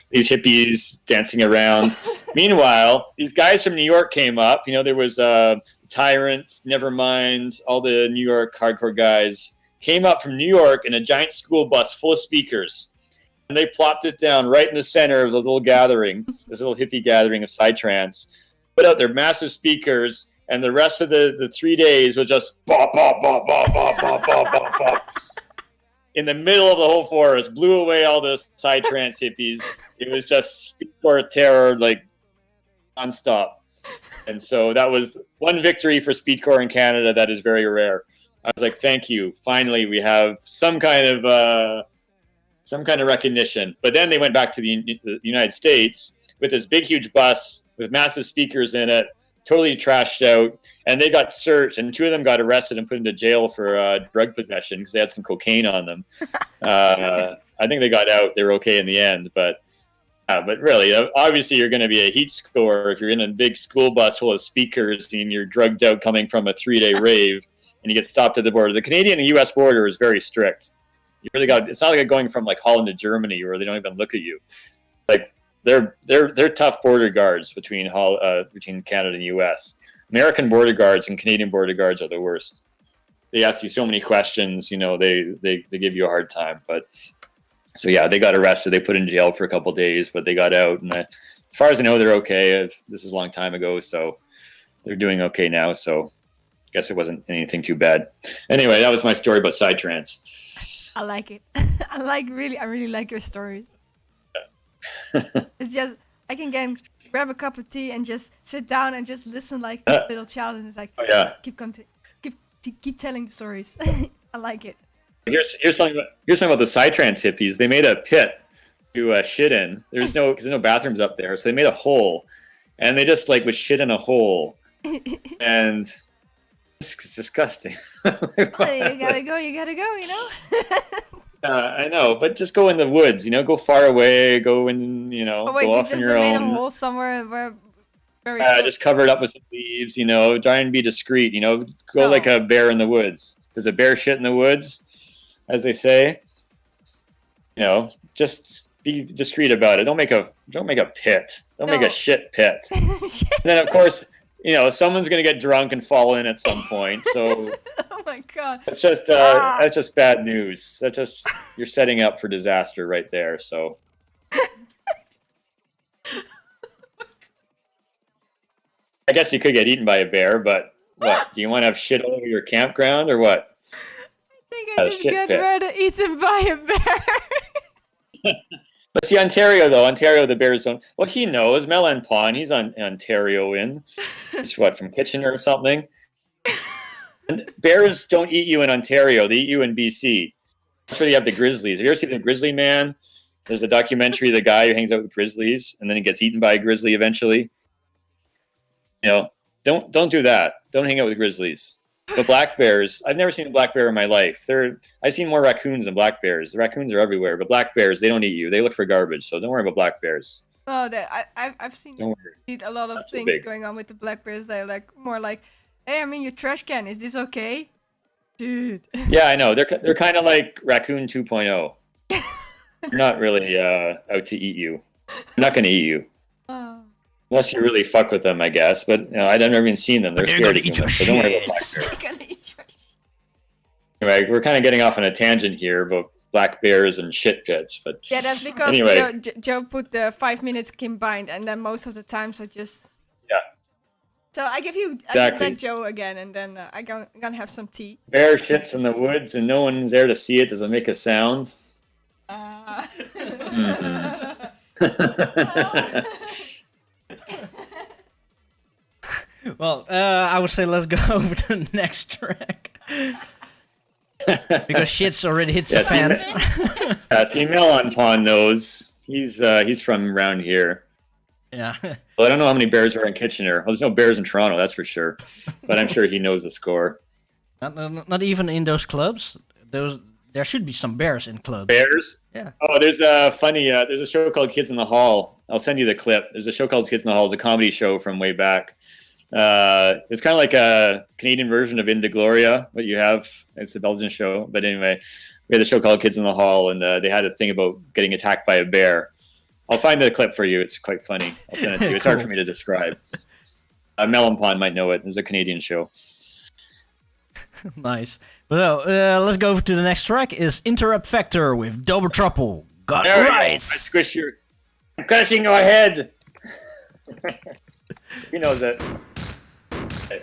[SPEAKER 14] These hippies dancing around. Meanwhile, these guys from New York came up. You know, there was Tyrant, Nevermind, all the New York hardcore guys came up from New York in a giant school bus full of speakers. And they plopped it down right in the center of the little gathering, this little hippie gathering of psytrance, put out their massive speakers, and the rest of the 3 days was just bop, bop, bop, bop, bop, bop, bop, bop, bop. In the middle of the whole forest, blew away all those psytrance hippies. It was just speedcore terror, like, nonstop. And so that was one victory for speedcore in Canada that is very rare. I was like, thank you. Finally, we have some kind of recognition. But then they went back to the United States with this big, huge bus with massive speakers in it, totally trashed out. And they got searched, and 2 of them got arrested and put into jail for drug possession because they had some cocaine on them. I think they got out. They were okay in the end. But really, obviously, you're going to be a heat score if you're in a big school bus full of speakers and you're drugged out coming from a 3-day rave and you get stopped at the border. The Canadian and U.S. border is very strict. You really got. It's not like going from like Holland to Germany where they don't even look at you. Like they're tough border guards between Canada and U.S. American border guards and Canadian border guards are the worst. They ask you so many questions. You know, they give you a hard time. But so yeah, they got arrested. They put in jail for a couple of days, but they got out. And as far as I know, they're okay. This is a long time ago, so they're doing okay now. So I guess it wasn't anything too bad. Anyway, that was my story about psytrance.
[SPEAKER 20] I like it. I really like your stories. It's just, I can grab a cup of tea and just sit down and just listen like a little child, and it's like, keep telling the stories. I like it.
[SPEAKER 14] Here's something about the psytrance hippies. They made a pit to shit in. There's no bathrooms up there, so they made a hole, and they just like would shit in a hole, and it's disgusting.
[SPEAKER 20] You gotta go, you know?
[SPEAKER 14] I know, but just go in the woods, you know, go far away, go in, you know, go off on your own.
[SPEAKER 20] Made a hole somewhere where very
[SPEAKER 14] just cover it up with some leaves, you know, try and be discreet, you know, go like a bear in the woods. Does a bear shit in the woods, as they say? You know, just be discreet about it. Don't make a pit. Don't make a shit pit. And then of course, you know, someone's gonna get drunk and fall in at some point. So,
[SPEAKER 20] oh my god,
[SPEAKER 14] that's just bad news. That's just you're setting up for disaster right there. So, I guess you could get eaten by a bear, but what? Do you want to have shit all over your campground or what?
[SPEAKER 20] I think I just get rather eaten by a bear.
[SPEAKER 14] But see, Ontario, the Bears don't. Well, he knows. Mel Pond, he's on Ontario in. He's what, from Kitchener or something? And bears don't eat you in Ontario. They eat you in BC. That's where you have the grizzlies. Have you ever seen the grizzly man? There's a documentary of the guy who hangs out with grizzlies and then he gets eaten by a grizzly eventually. You know, don't do that. Don't hang out with grizzlies. But black bears, I've never seen a black bear in my life. I've seen more raccoons than black bears. The raccoons are everywhere, but black bears, they don't eat you. They look for garbage, so don't worry about black bears.
[SPEAKER 20] Oh, I've seen a lot of things going on with the black bears. They're like more like, hey, I'm in your trash can. Is this okay, dude?
[SPEAKER 14] Yeah, I know. They're kind of like raccoon 2.0. They're not really out to eat you. They're not going to eat you. Unless you really fuck with them, I guess. But you know, I've never even seen them. They're scared of humans, so don't worry about black bears. Anyway, we're kind of getting off on a tangent here about black bears and shit pits. But
[SPEAKER 20] yeah, that's because
[SPEAKER 14] anyway.
[SPEAKER 20] Joe put the 5 minutes combined, and then most of the times I just...
[SPEAKER 14] Yeah.
[SPEAKER 20] So I give that Joe again, and then I'm gonna have some tea.
[SPEAKER 14] Bear shits in the woods, and no one's there to see it. Does it make a sound?
[SPEAKER 2] Well, I would say let's go over to the next track. Because shit's already hit the fan.
[SPEAKER 14] See, Melon Pond knows. He's from around here.
[SPEAKER 2] Yeah.
[SPEAKER 14] Well, I don't know how many bears are in Kitchener. Well, there's no bears in Toronto, that's for sure. But I'm sure he knows the score.
[SPEAKER 2] Not even in those clubs. There should be some bears in clubs.
[SPEAKER 14] Bears?
[SPEAKER 2] Yeah.
[SPEAKER 14] Oh, there's a funny. There's a show called Kids in the Hall. I'll send you the clip. There's a show called Kids in the Hall. It's a comedy show from way back. It's kind of like a Canadian version of In the Gloria, what you have. It's a Belgian show. But anyway, we had a show called Kids in the Hall, and they had a thing about getting attacked by a bear. I'll find the clip for you. It's quite funny. I'll send it to you. It's hard for me to describe. Melon Pond might know it. It's a Canadian show.
[SPEAKER 2] Nice. Well, let's go over to the next track. Is Interrupt Factor with Double Trouble. Got
[SPEAKER 14] there
[SPEAKER 2] rice.
[SPEAKER 14] I squish your... I'm crushing your head. He knows it. Okay.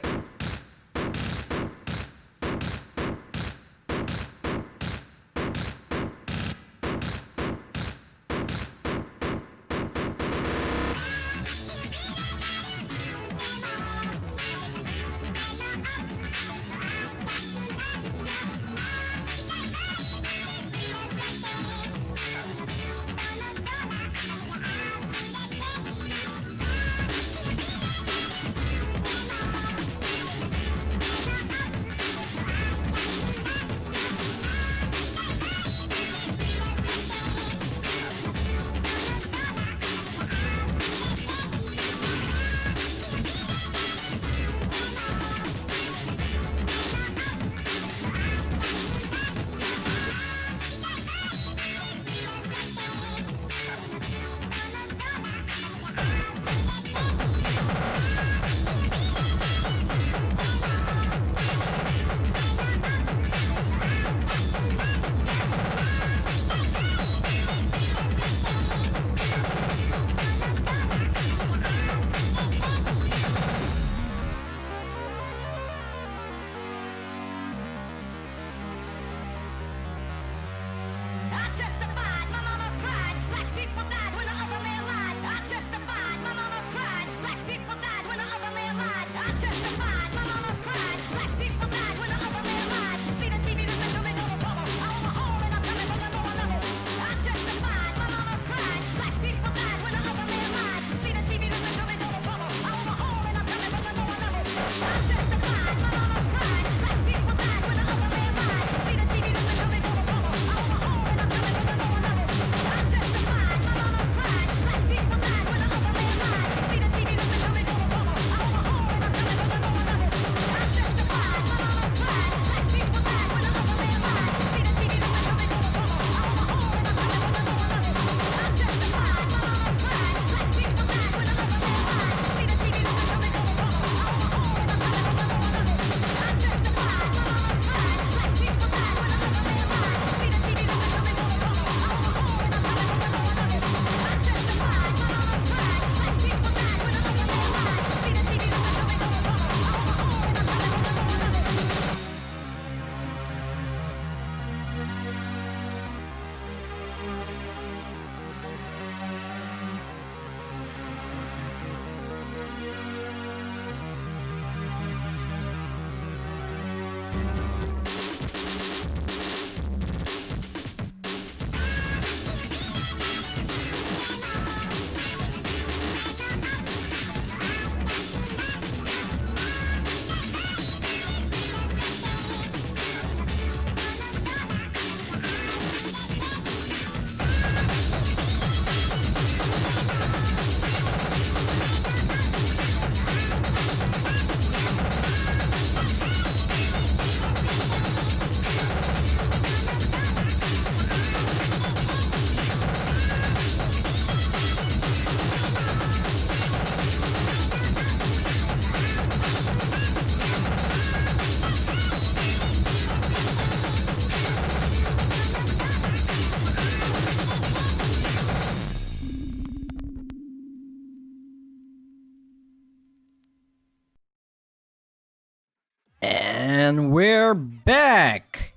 [SPEAKER 2] And we're back.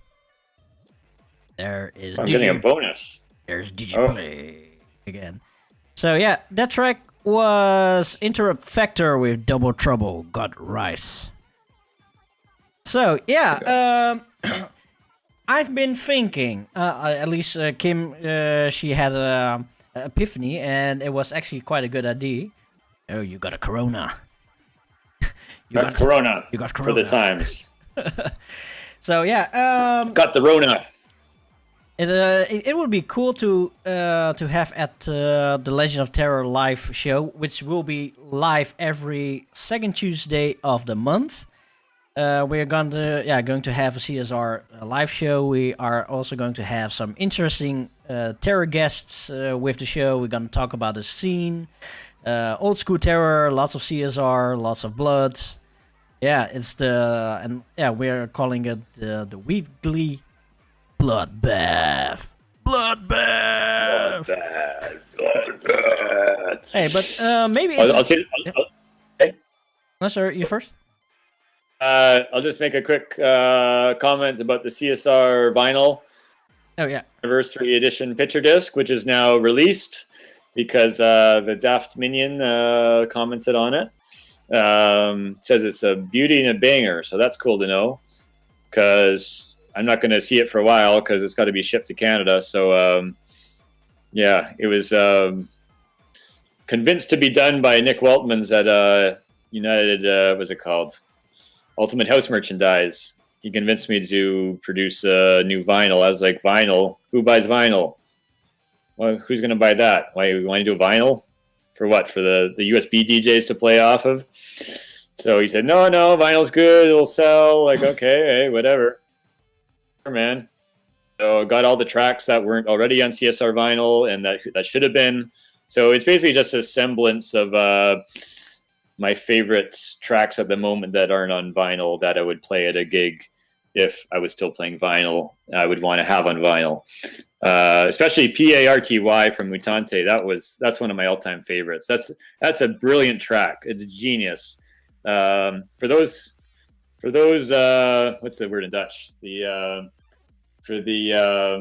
[SPEAKER 2] There is
[SPEAKER 14] I'm getting a bonus.
[SPEAKER 2] There's Digiplay again. So yeah, that track was Interrupt Factor with Double Trouble Got Rice. So yeah, I've been thinking, at least Kim, she had an epiphany, and it was actually quite a good idea. Oh, you got a corona.
[SPEAKER 14] You got corona.
[SPEAKER 2] You got corona.
[SPEAKER 14] For the times.
[SPEAKER 2] So yeah,
[SPEAKER 14] got the Rona.
[SPEAKER 2] It would be cool to have at the Legend of Terror live show, which will be live every second Tuesday of the month. We're going to have a CSR live show. We are also going to have some interesting terror guests with the show. We're going to talk about the scene, old school terror, lots of CSR, lots of blood. Yeah, we're calling it the weekly Bloodbath. Bloodbath. Hey, but maybe it's...
[SPEAKER 14] I'll say. Hey.
[SPEAKER 2] No, sir, you first.
[SPEAKER 14] I'll just make a quick comment about the CSR vinyl.
[SPEAKER 2] Oh yeah.
[SPEAKER 14] Anniversary edition picture disc, which is now released because the Daft Minion commented on it. Says it's a beauty and a banger, so that's cool to know. Because I'm not going to see it for a while because it's got to be shipped to Canada. So yeah, it was convinced to be done by Nick Weltmans at United. What's it called? Ultimate House Merchandise. He convinced me to produce a new vinyl. I was like, vinyl? Who buys vinyl? Well, who's going to buy that? Why you want to do vinyl? For what? For the USB DJs to play off of? So he said, no, vinyl's good. It'll sell. Like, okay, hey, whatever. Man. So I got all the tracks that weren't already on CSR vinyl and that should have been. So it's basically just a semblance of my favorite tracks at the moment that aren't on vinyl that I would play at a gig if I was still playing vinyl. I would want to have on vinyl, especially PARTY from Mutante. That's one of my all-time favorites. That's a brilliant track. It's genius. For those, what's the word in Dutch? Forgot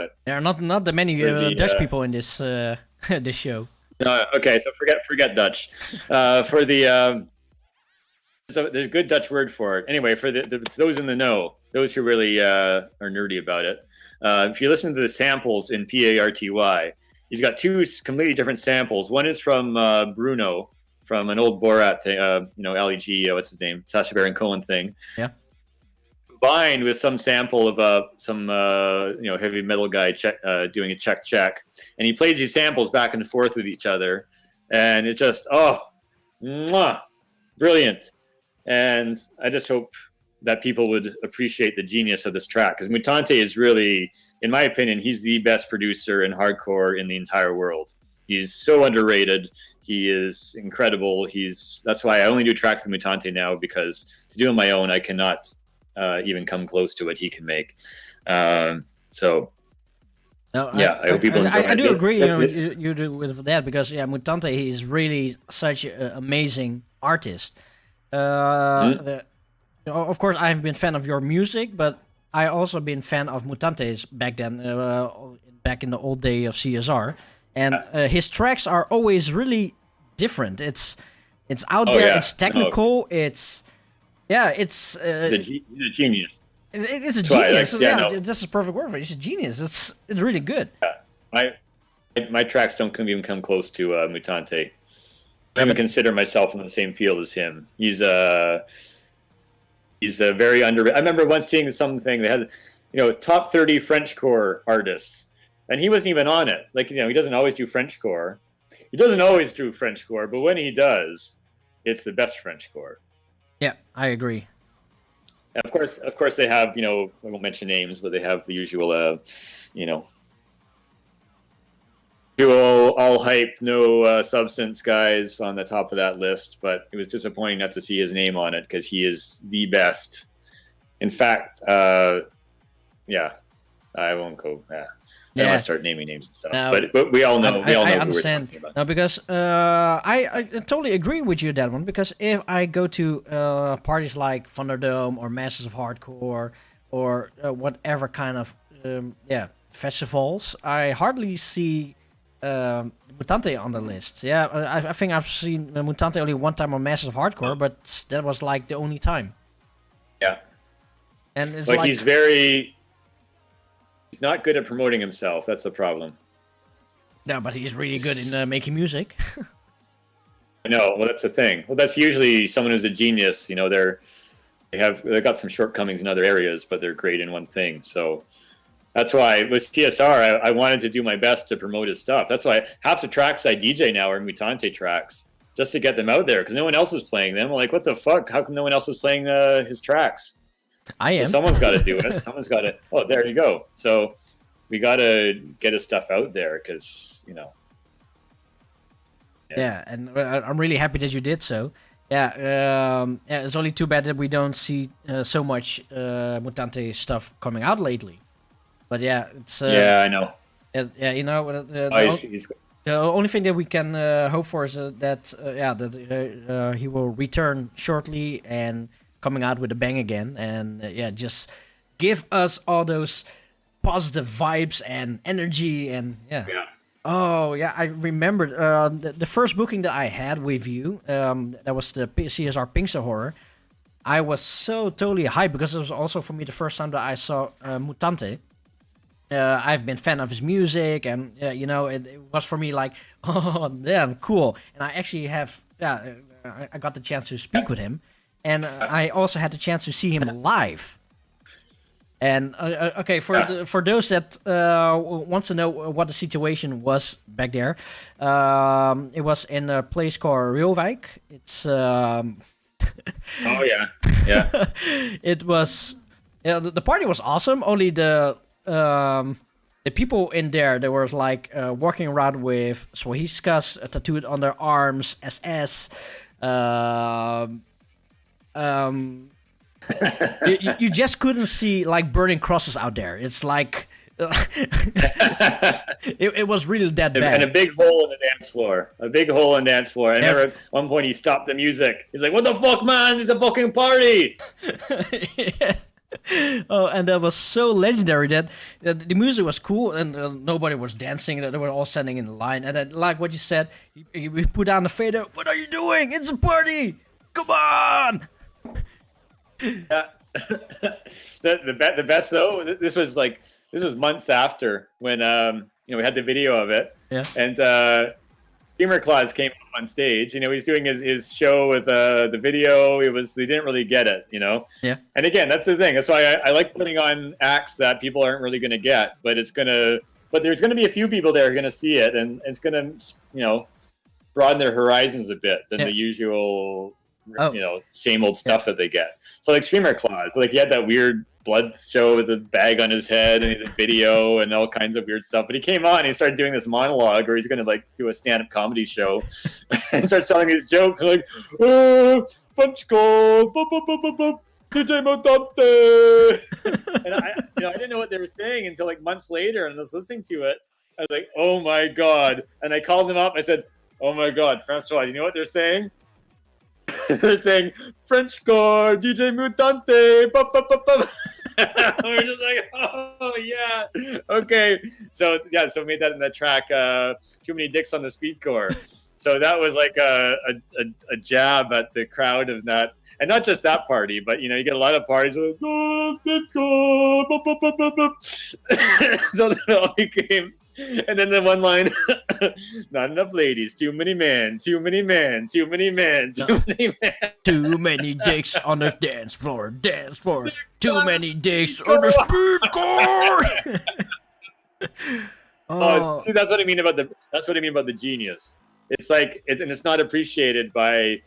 [SPEAKER 14] it.
[SPEAKER 2] There are not that many Dutch people in this this show.
[SPEAKER 14] Okay, so forget Dutch. So there's a good Dutch word for it. Anyway, for those in the know, those who really are nerdy about it, if you listen to the samples in PARTY, he's got two completely different samples. One is from Bruno, from an old Borat thing, Ali G, what's his name, Sacha Baron Cohen thing.
[SPEAKER 2] Yeah.
[SPEAKER 14] Combined with some sample of some heavy metal guy doing a check, and he plays these samples back and forth with each other, and it's just brilliant. And I just hope that people would appreciate the genius of this track, because Mutante is really, in my opinion, he's the best producer in hardcore in the entire world. He's so underrated. He is incredible. That's why I only do tracks with Mutante now, because to do on my own, I cannot even come close to what he can make. I hope people enjoy it.
[SPEAKER 2] I do agree you do with that, because Mutante is really such an amazing artist. Of course, I've been fan of your music, but I also been fan of Mutante's back then, back in the old day of CSR, and his tracks are always really different. It's out there. It's technical. It's he's
[SPEAKER 14] a genius.
[SPEAKER 2] It's a genius. This is a perfect word for it. It's a genius. It's really good.
[SPEAKER 14] Yeah. My tracks don't even come close to Mutante. I don't even consider myself in the same field as him. He's a very underrated. I remember once seeing something they had, top 30 Frenchcore artists, and he wasn't even on it. Like, he doesn't always do Frenchcore. He doesn't always do Frenchcore, but when he does, it's the best Frenchcore.
[SPEAKER 2] Yeah, I agree.
[SPEAKER 14] And of course, they have, I won't mention names, but they have the usual, all hype, no substance guys on the top of that list. But it was disappointing not to see his name on it, because he is the best. In fact, I won't go. I want to start naming names and stuff. But we all know.
[SPEAKER 2] I
[SPEAKER 14] who
[SPEAKER 2] understand.
[SPEAKER 14] we're talking about.
[SPEAKER 2] No, because I totally agree with you that one. Because if I go to parties like Thunderdome or Masters of Hardcore or whatever kind of festivals, I hardly see Mutante on the list. Yeah, I think I've seen Mutante only one time on Masters of Hardcore, but that was like the only time.
[SPEAKER 14] Yeah.
[SPEAKER 2] And it's
[SPEAKER 14] like he's not good at promoting himself. That's the problem.
[SPEAKER 2] No, but he's really good in making music.
[SPEAKER 14] No, well, that's the thing. Well, that's usually someone who's a genius. You know, they've got some shortcomings in other areas, but they're great in one thing. So that's why with TSR, I wanted to do my best to promote his stuff. That's why half the tracks I DJ now are Mutante tracks, just to get them out there, because no one else is playing them. I'm like, what the fuck? How come no one else is playing his tracks?
[SPEAKER 2] I am.
[SPEAKER 14] So someone's got to do it. Someone's got to. Oh, there you go. So we got to get his stuff out there because, you know.
[SPEAKER 2] Yeah, and I'm really happy that you did so. Yeah, it's only too bad that we don't see so much Mutante stuff coming out lately. But yeah, it's.
[SPEAKER 14] Yeah, I know.
[SPEAKER 2] Yeah, you know. The only thing that we can hope for is that he will return shortly and coming out with a bang again, and just give us all those positive vibes and energy and yeah. Oh yeah, I remembered the first booking that I had with you. That was the CSR Pinkster Horror. I was so totally hyped because it was also for me the first time that I saw Mutante. I've been a fan of his music, and you know, it was for me like, oh damn, cool. And I actually have, I got the chance to speak with him, and I also had the chance to see him live. And okay, for those that wants to know what the situation was back there, it was in a place called Reelwijk. It's
[SPEAKER 14] oh yeah.
[SPEAKER 2] It was the party was awesome. Only the people in there, they were like walking around with Swahiskas tattooed on their arms, SS. You just couldn't see like burning crosses out there. It's like it was really that bad.
[SPEAKER 14] And a big hole in the dance floor. A big hole in the dance floor. I remember at one point he stopped the music. He's like, "What the fuck, man? It's a fucking party!"
[SPEAKER 2] Yeah. Oh, and that was so legendary that the music was cool and nobody was dancing. They were all standing in line. And then, like what you said, he put down the fader. What are you doing? It's a party! Come on!
[SPEAKER 14] Yeah. the best though. This was months after when we had the video of it.
[SPEAKER 2] Yeah.
[SPEAKER 14] And Gamer Claus came up on stage. You know, he's doing his show with the video. They didn't really get it. You know.
[SPEAKER 2] Yeah.
[SPEAKER 14] And again, that's the thing. That's why I like putting on acts that people aren't really going to get, but there's going to be a few people there who are going to see it, and it's going to broaden their horizons a bit than the usual. Same old stuff that they get. So like Screamer Claus, like he had that weird blood show with a bag on his head and the video and all kinds of weird stuff. But he came on and he started doing this monologue where he's going to like do a stand-up comedy show and start telling these jokes like, French gold, DJ Mutante. And I didn't know what they were saying until like months later, and I was listening to it. I was like, oh my God. And I called him up. I said, oh my God, Francois, you know what they're saying? They're saying French core, DJ Mutante. We're just like, oh yeah, okay. So we made that in that track. Too many dicks on the speed core. So that was like a jab at the crowd of that, and not just that party, but you get a lot of parties with let's go. So that all became. And then the one line, not enough ladies, too many men, too many men, too many men, too many men.
[SPEAKER 2] Too many dicks on the dance floor. Too many dicks on the speed core.
[SPEAKER 14] See, that's what I mean about the genius. It's like it's not appreciated by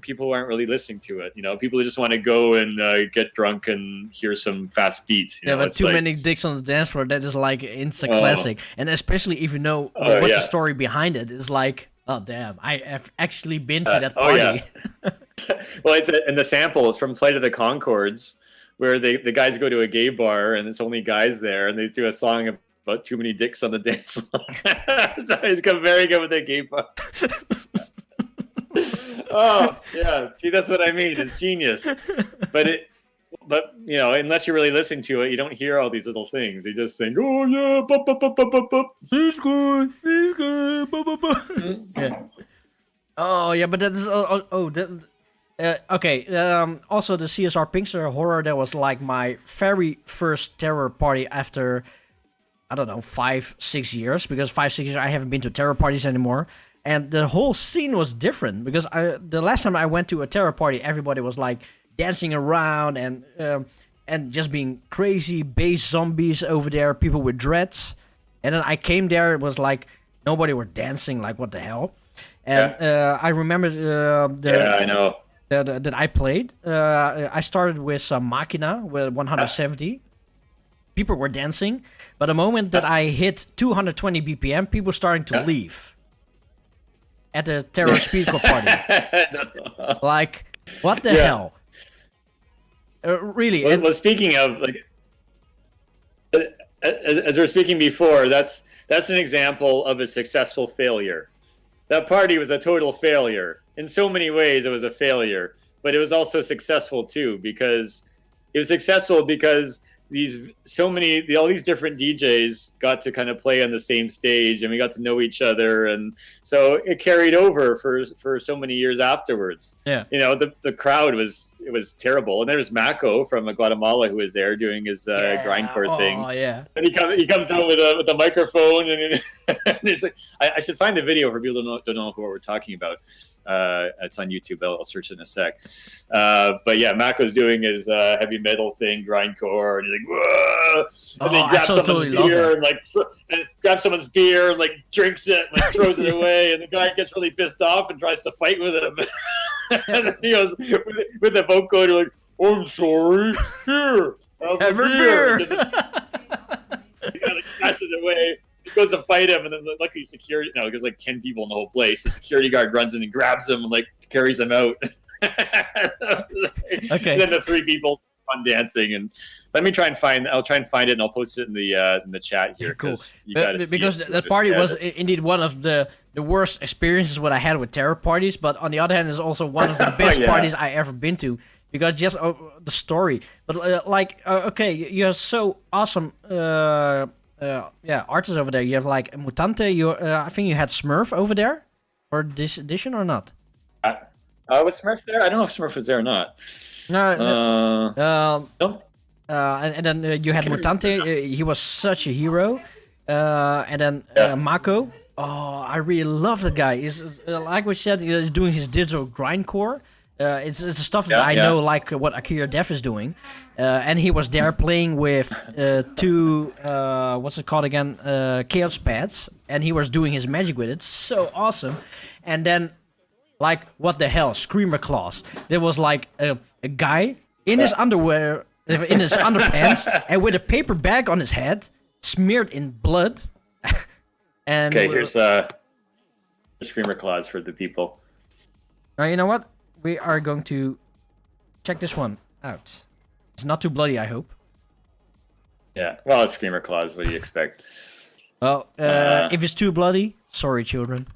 [SPEAKER 14] people who aren't really listening to it. People who just want to go and get drunk and hear some fast beats.
[SPEAKER 2] But too many dicks on the dance floor, that is like instant classic. And especially if you know what's the story behind it, it's like, oh damn, I have actually been to that party.
[SPEAKER 14] Yeah. Well, and the sample is from Flight of the Conchords, where the guys go to a gay bar and there's only guys there, and they do a song about too many dicks on the dance floor. So he's got very good with the gay part. Oh yeah, see that's what I mean. It's genius, but you know, unless you're really listening to it, you don't hear all these little things. You just think, oh yeah, bup, bup, bup, bup, bup, bup. He's good, bup, bup, bup.
[SPEAKER 2] Yeah. Oh yeah, but that's okay. Also, the CSR Pinkster horror, that was like my very first terror party after, I don't know, 5-6 years, because 5-6 years I haven't been to terror parties anymore. And the whole scene was different, because the last time I went to a terror party, everybody was like dancing around and just being crazy bass zombies over there, people with dreads. And then I came there, it was like nobody were dancing, like what the hell. And I remember
[SPEAKER 14] I know
[SPEAKER 2] that I played. I started with some Machina with 170. People were dancing, but the moment that I hit 220 BPM, people starting to leave. At the terror speedcore party. Like, what the hell? Really?
[SPEAKER 14] Well, speaking of, like, as we were speaking before, that's an example of a successful failure. That party was a total failure. In so many ways, it was a failure, but it was also successful too, because it was successful because all these different DJs got to kind of play on the same stage, and we got to know each other, and so it carried over for so many years afterwards.
[SPEAKER 2] Yeah,
[SPEAKER 14] you know, the crowd was terrible, and there was Mako from Guatemala who was there doing his grindcore thing.
[SPEAKER 2] Oh yeah,
[SPEAKER 14] and he comes out with a microphone, and it's like I should find the video for people who don't know what we're talking about. It's on YouTube. I'll search it in a sec. But yeah, Mako's doing his heavy metal thing, grindcore, and he's like, whoa! And then he grabs someone's beer and grabs someone's beer and like drinks it, and like throws it away, and the guy gets really pissed off and tries to fight with him. And then he goes with the vocoder like, "I'm sorry, here, have a beer." He kind of cashes it away. He goes to fight him, and then luckily security. No, there's like 10 people in the whole place. The security guard runs in and grabs him and like carries him out.
[SPEAKER 2] Okay.
[SPEAKER 14] And then the 3 people on dancing, and I'll try and find it, and I'll post it in the chat here.
[SPEAKER 2] Cool.
[SPEAKER 14] Because
[SPEAKER 2] that party was indeed one of the worst experiences what I had with terror parties, but on the other hand, it's also one of the best parties I ever been to. Because just the story, but okay, you have so awesome. Artists over there. You have like Mutante. I think you had Smurf over there for this edition or not?
[SPEAKER 14] Was Smurf there? I don't know if Smurf was there or not.
[SPEAKER 2] No. And then you had Mutante. He was such a hero. And then Mako. Oh, I really love that guy. He's like we said, he's doing his digital grindcore. It's the stuff that I know, like what Akira Def is doing, and he was there playing with 2 what's it called again, Chaos Pads, and he was doing his magic with it. So awesome. And then, like, what the hell, Screamer Claws. There was like a guy in his underwear, in his underpants, and with a paper bag on his head, smeared in blood. And
[SPEAKER 14] okay, here's Screamer Claws for the people.
[SPEAKER 2] Now you know what? We are going to check this one out. It's not too bloody, I hope.
[SPEAKER 14] Yeah, well, it's Screamer Claws. What do you expect?
[SPEAKER 2] Well, if it's too bloody, sorry, children.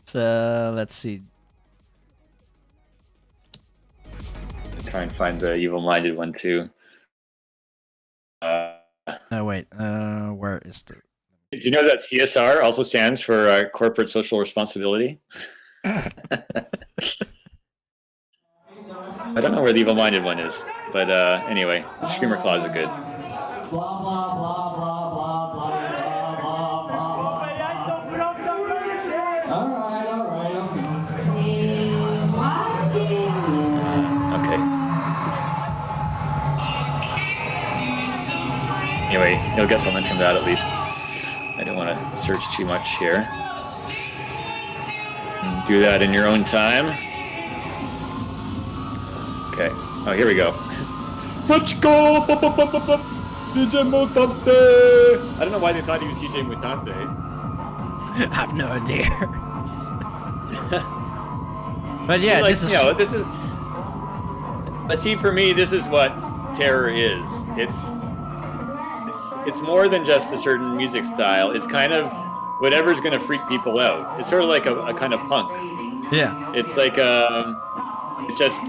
[SPEAKER 2] So, let's see.
[SPEAKER 14] Try and find the evil-minded one, too.
[SPEAKER 2] No, wait. Where is the...
[SPEAKER 14] Do you know that CSR also stands for corporate social responsibility? I don't know where the evil-minded one is, but anyway, Screamer Claws are good. Okay. Anyway, you'll get something from that at least. I don't want to search too much here. Do that in your own time. Okay. Oh, here we go. Let's go! DJ Mutante! I don't know why they thought he was DJ Mutante.
[SPEAKER 2] I have no idea. But yeah,
[SPEAKER 14] see,
[SPEAKER 2] this is...
[SPEAKER 14] You know, this is... But see, for me, this is what terror is. it's more than just a certain music style. It's kind of whatever's going to freak people out. It's sort of like a kind of punk.
[SPEAKER 2] Yeah.
[SPEAKER 14] It's like it's just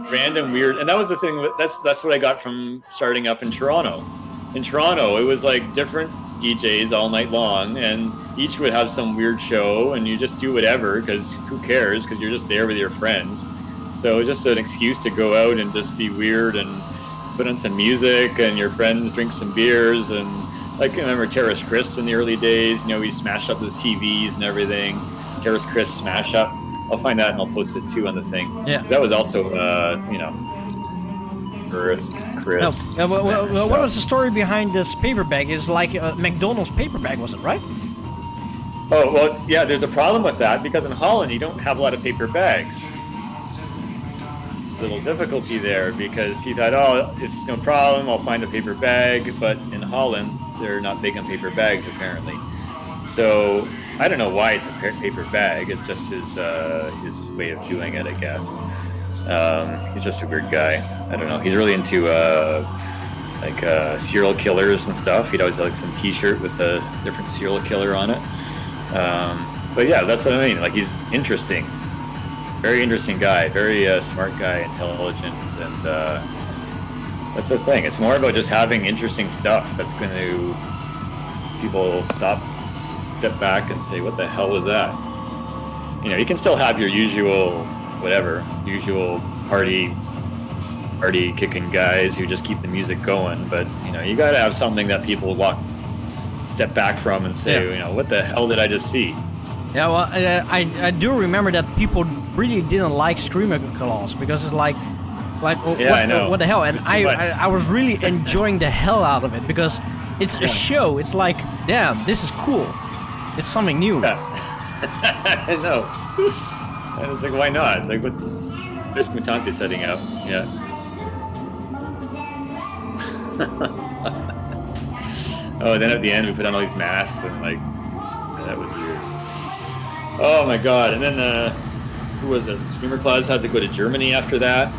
[SPEAKER 14] random, weird, and that was the thing. That's what I got from starting up in Toronto. In Toronto, it was like different DJs all night long, and each would have some weird show, and you just do whatever because who cares? Because you're just there with your friends. So it was just an excuse to go out and just be weird and put on some music, and your friends drink some beers. And like I remember Terrace Chris in the early days. You know, we smashed up those TVs and everything. Terrace Chris smash up. I'll find that and I'll post it too on the thing.
[SPEAKER 2] Yeah.
[SPEAKER 14] 'Cause that was also Chris.
[SPEAKER 2] Well, what was the story behind this paper bag? It's like a McDonald's paper bag, was it right?
[SPEAKER 14] Oh, well, yeah, there's a problem with that because in Holland you don't have a lot of paper bags. Little difficulty there because he thought, oh, it's no problem, I'll find a paper bag, but in Holland they're not big on paper bags apparently. So I don't know why it's a paper bag. It's just his way of doing it, I guess. He's just a weird guy. I don't know. He's really into serial killers and stuff. He'd always have like some T-shirt with a different serial killer on it. But yeah, that's what I mean. Like he's interesting, very interesting guy, very smart guy, intelligent, and that's the thing. It's more about just having interesting stuff that's going to people step back and say, "What the hell was that?" You know, you can still have your usual party kicking guys who just keep the music going, but you know, you got to have something that people step back from and say, you know, what the hell did I just see?
[SPEAKER 2] Yeah, well, I do remember that people really didn't like Screamer Claws because it's like what the hell? And I was really enjoying the hell out of it because it's a show. It's like, damn, this is cool. It's something new.
[SPEAKER 14] Yeah. I know. I was like, why not? Like, what? There's Mutante setting out. Yeah. Oh, and then at the end we put on all these masks and like, that was weird. Oh my god! And then who was it? Screamer Claus had to go to Germany after that.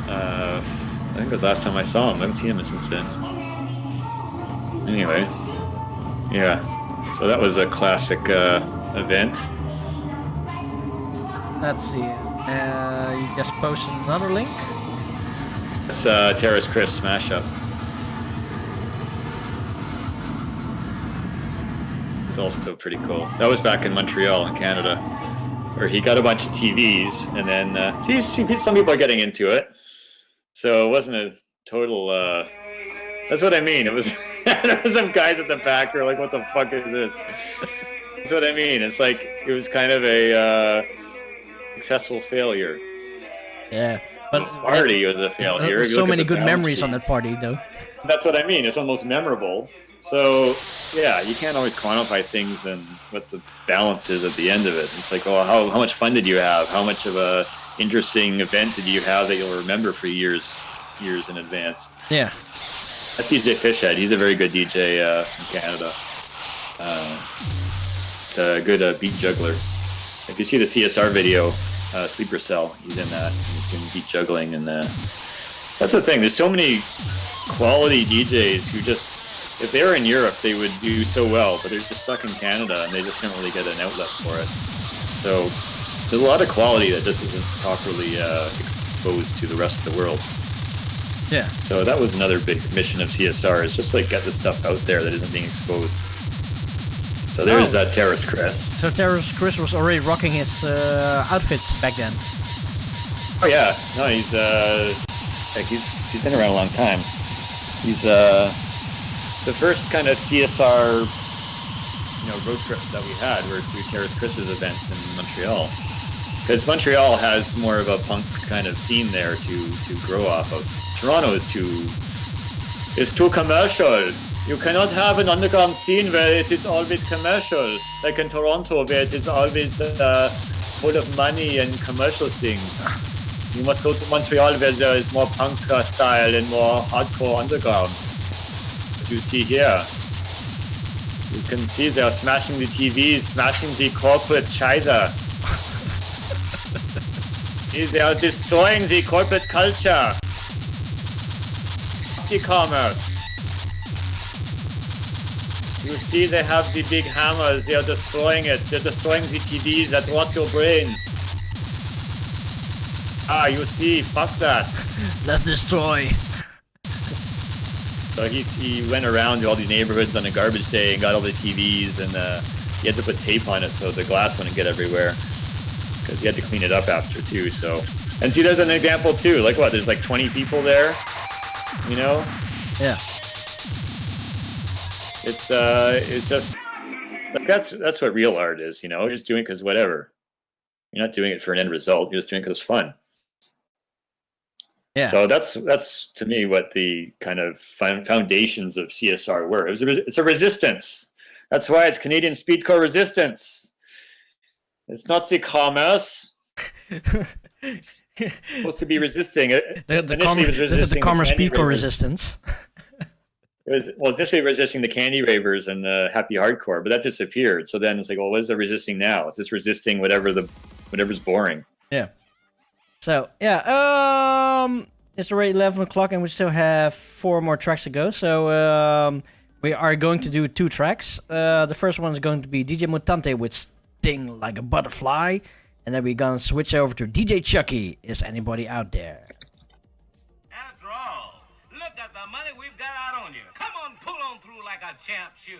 [SPEAKER 14] I think it was last time I saw him. I haven't seen him since then. Anyway, yeah. So that was a classic event.
[SPEAKER 2] Let's see. You just posted another link.
[SPEAKER 14] It's Terrace Chris smash up. It's also pretty cool. That was back in Montreal in Canada, where he got a bunch of TVs, and then some people are getting into it. So it wasn't a total. That's what I mean. It was there were some guys at the back who were like, "What the fuck is this?" That's what I mean. It's like it was kind of a successful failure.
[SPEAKER 2] Yeah, but
[SPEAKER 14] the party was a failure.
[SPEAKER 2] So many good memories on that party, though.
[SPEAKER 14] That's what I mean. It's almost memorable. So yeah, you can't always quantify things and what the balance is at the end of it. It's like, well, how much fun did you have? How much of a interesting event did you have that you'll remember for years in advance?
[SPEAKER 2] Yeah.
[SPEAKER 14] That's DJ Fishhead. He's a very good DJ from Canada. It's a good beat juggler. If you see the CSR video, Sleeper Cell, he's in that. He's doing beat juggling, and that's the thing. There's so many quality DJs who just, if they were in Europe, they would do so well, but they're just stuck in Canada, and they just don't really get an outlet for it. So there's a lot of quality that just isn't properly exposed to the rest of the world.
[SPEAKER 2] Yeah.
[SPEAKER 14] So that was another big mission of CSR, is just like get the stuff out there that isn't being exposed. So there's Terrace Chris.
[SPEAKER 2] So Terrace Chris was already rocking his outfit back then.
[SPEAKER 14] Oh yeah, no, he's been around a long time. He's the first kind of CSR, road trips that we had were to Terrace Chris's events in Montreal, because Montreal has more of a punk kind of scene there to grow off of. Toronto is too commercial. You cannot have an underground scene where it is always commercial, like in Toronto, where it is always full of money and commercial things. You must go to Montreal, where there is more punk style and more hardcore underground. As you see here, you can see they are smashing the TVs, smashing the corporate Scheiße. They are destroying the corporate culture. e-commerce. You see, they have the big hammers. They are destroying it. They're destroying the TVs that rot your brain. Ah, you see, fuck that.
[SPEAKER 2] Let's destroy.
[SPEAKER 14] So he went around to all these neighborhoods on a garbage day and got all the TVs, and he had to put tape on it so the glass wouldn't get everywhere, because he had to clean it up after too. So, and see, there's an example too. Like what? There's like 20 people there. You know?
[SPEAKER 2] Yeah.
[SPEAKER 14] It's just like that's what real art is. You know, you're just doing it because whatever. You're not doing it for an end result. You're just doing it because it's fun.
[SPEAKER 2] Yeah.
[SPEAKER 14] So that's to me what the kind of foundations of CSR were. It's a resistance. That's why it's Canadian Speedcore resistance. It's not the commerce. Supposed to be resisting it.
[SPEAKER 2] The commerce Speedcore resistance.
[SPEAKER 14] It was initially resisting the Candy Ravers and Happy Hardcore, but that disappeared. So then it's like, well, what is it resisting now? It's just resisting whatever's boring.
[SPEAKER 2] Yeah. So, yeah, it's already 11 o'clock and we still have 4 more tracks to go. So, we are going to do 2 tracks. The first one is going to be DJ Mutante with Sting Like a Butterfly. And then we're going to switch over to DJ Chucky. Is anybody out there?
[SPEAKER 10] After all, look at the money we've got out on you. Come on, pull on through like a champ should.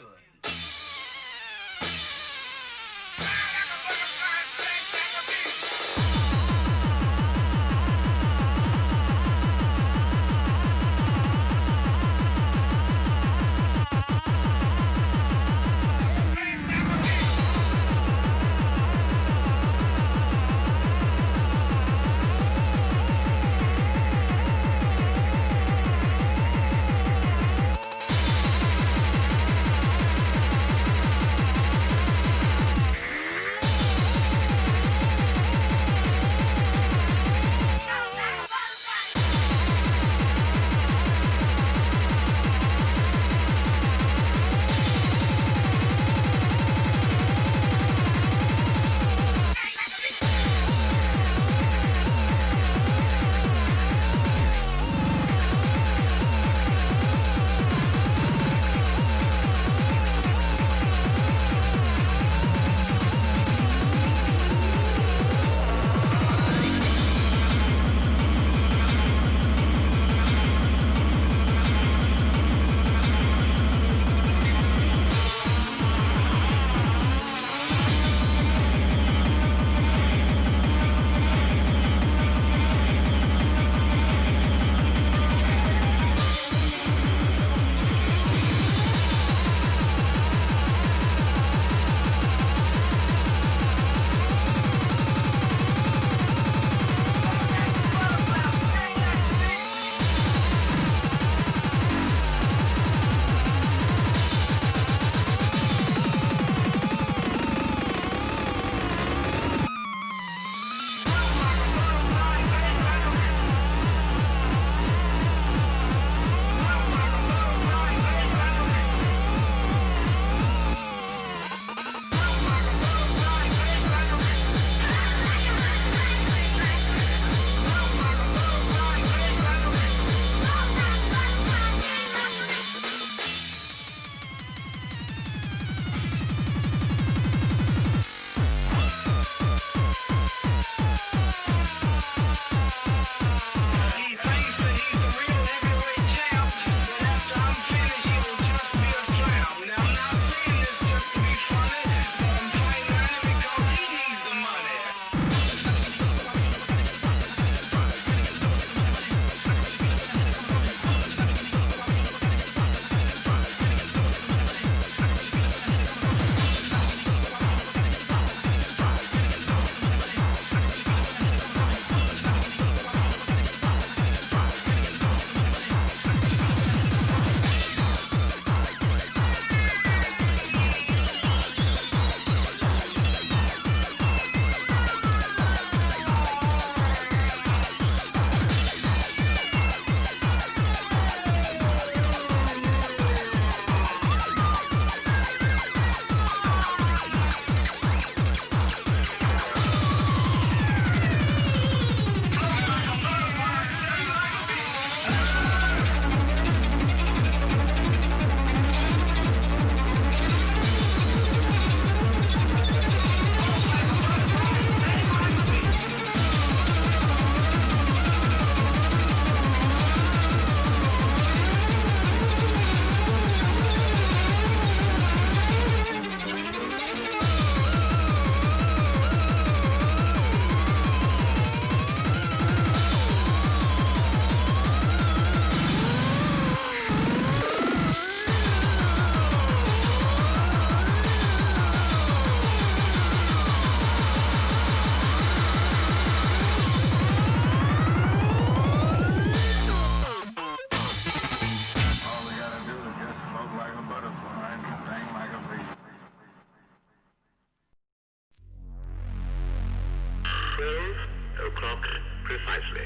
[SPEAKER 21] o'clock precisely.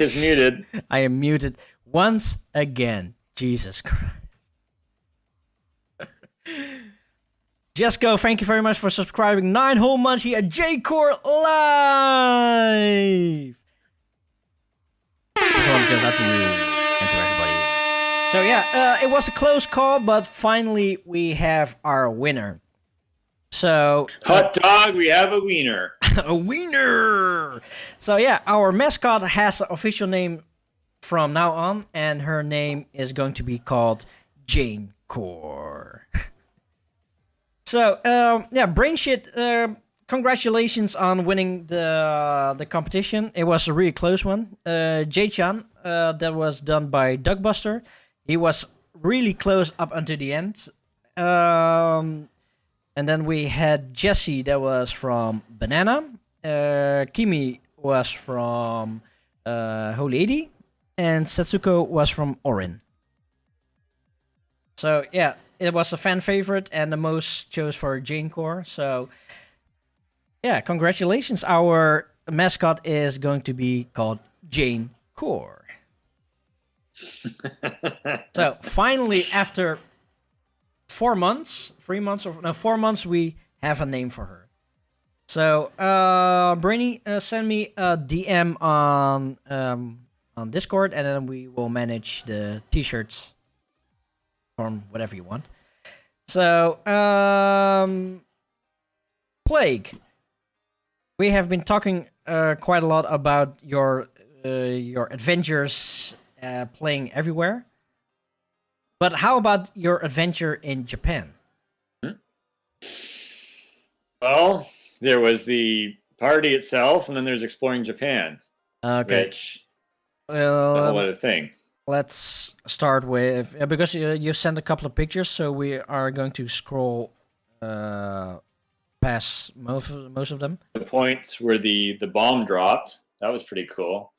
[SPEAKER 14] is muted.
[SPEAKER 2] I am muted once again. Jesus Christ. Jesco, thank you very much for subscribing 9 whole months here at J-Core Live. That's all I'm giving that to you and to everybody. So yeah, it was a close call, but finally we have our winner. So
[SPEAKER 14] hot dog, we have a wiener.
[SPEAKER 2] A wiener. So yeah, our mascot has an official name from now on, and her name is going to be called Jane Core. So yeah, Brainshit, congratulations on winning the competition. It was a really close one. Jay-chan, that was done by Dugbuster. He was really close up until the end. And then we had Jesse, that was from Banana. Kimi was from Holy 80. And Setsuko was from Orin. So yeah, it was a fan favorite and the most chose for Jane Core. So yeah, congratulations. Our mascot is going to be called Jane Core. So finally, after 4 months, 3 months, or no, 4 months, we have a name for her. So, Brainy, send me a DM on Discord, and then we will manage the t-shirts from whatever you want. So, Plague. We have been talking quite a lot about your adventures playing everywhere. But how about your adventure in Japan?
[SPEAKER 14] Well, there was the party itself, and then there's exploring Japan.
[SPEAKER 2] Okay.
[SPEAKER 14] Which a whole other thing.
[SPEAKER 2] Let's start with because you sent a couple of pictures, so we are going to scroll past most of them.
[SPEAKER 14] The points where the bomb dropped. That was pretty cool.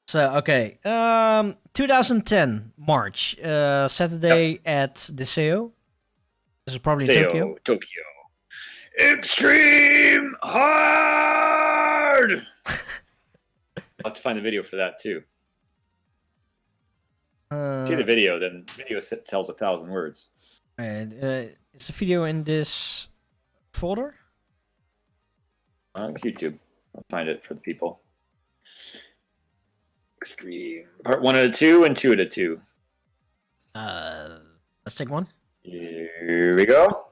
[SPEAKER 2] So, okay. 2010, March. Saturday at the Seo. This is probably Tokyo.
[SPEAKER 14] Tokyo. Extreme hard! I'll have to find the video for that, too. See the video, then video tells 1,000 words.
[SPEAKER 2] Is the video in this folder?
[SPEAKER 14] It's YouTube. I'll find it for the people. Extreme. Part 1 out of 2 and 2 out of 2.
[SPEAKER 2] Let's take one.
[SPEAKER 14] Here we go.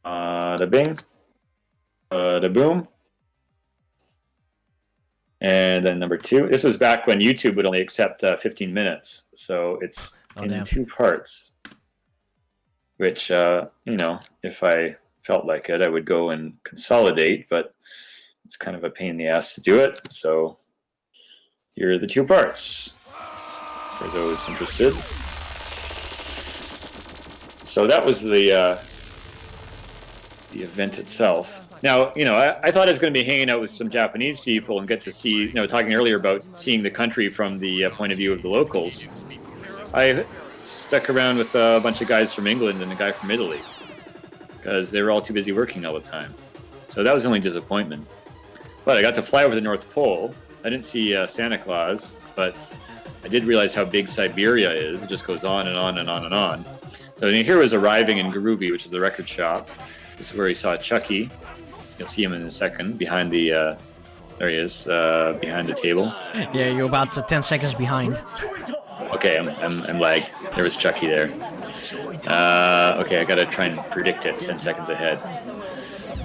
[SPEAKER 14] The bing. The boom. And then number 2. This was back when YouTube would only accept 15 minutes. So it's in 2 parts. Which, if I felt like it, I would go and consolidate. But it's kind of a pain in the ass to do it. So here are the 2 parts for those interested. So that was the event itself. Now, I thought I was going to be hanging out with some Japanese people and get to see, talking earlier about seeing the country from the point of view of the locals. I stuck around with a bunch of guys from England and a guy from Italy because they were all too busy working all the time. So that was the only disappointment. But I got to fly over the North Pole. I didn't see Santa Claus, but I did realize how big Siberia is. It just goes on and on and on and on. So here was arriving in Groovy, which is the record shop. This is where he saw Chucky. You'll see him in a second behind the. There he is, behind the table.
[SPEAKER 2] Yeah, you're about 10 seconds behind.
[SPEAKER 14] Okay, I'm lagged. There was Chucky there. Okay, I gotta try and predict it 10 seconds ahead.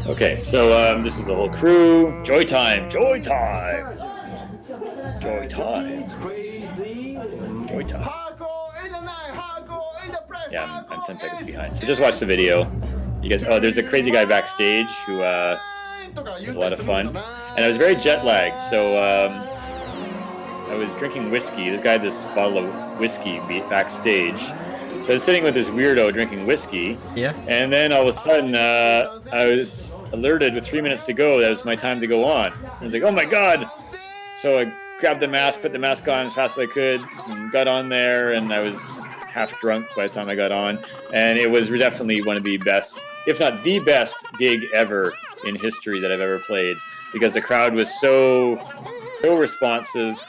[SPEAKER 14] Okay, so this is the whole crew. Joy time! Joy time! Joy time! Joy time! Yeah, I'm 10 seconds behind. So just watch the video. You get. Oh, there's a crazy guy backstage who was a lot of fun, and I was very jet lagged. So I was drinking whiskey. This guy had this bottle of whiskey backstage. So I was sitting with this weirdo drinking whiskey.
[SPEAKER 2] Yeah.
[SPEAKER 14] And then all of a sudden, I was alerted with 3 minutes to go. That was my time to go on. I was like, oh my god! So I grabbed the mask, put the mask on as fast as I could, and got on there, and I was half drunk by the time I got on. And it was definitely one of the best, if not the best, gig ever in history that I've ever played, because the crowd was so so responsive.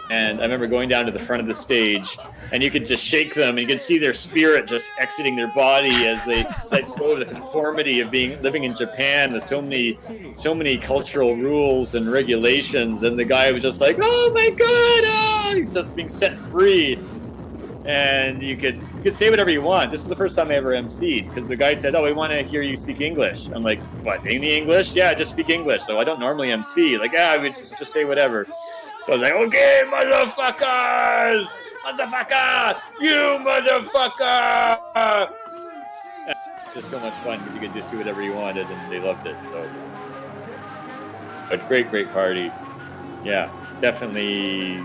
[SPEAKER 14] And I remember going down to the front of the stage, and you could just shake them, and you could see their spirit just exiting their body as they let go of the conformity of living in Japan. There's so many cultural rules and regulations, and the guy was just like, "Oh my God!" He's just being set free. And you could say whatever you want. This is the first time I ever emceed, because the guy said, "Oh, we want to hear you speak English." I'm like, "What? In the English? Yeah, just speak English." So I don't normally MC. Like, I would just say whatever. So I was like, "Okay, motherfuckers, motherfucker, you motherfucker!" It's just so much fun because you could just do whatever you wanted, and they loved it. So, but great party. Yeah, definitely.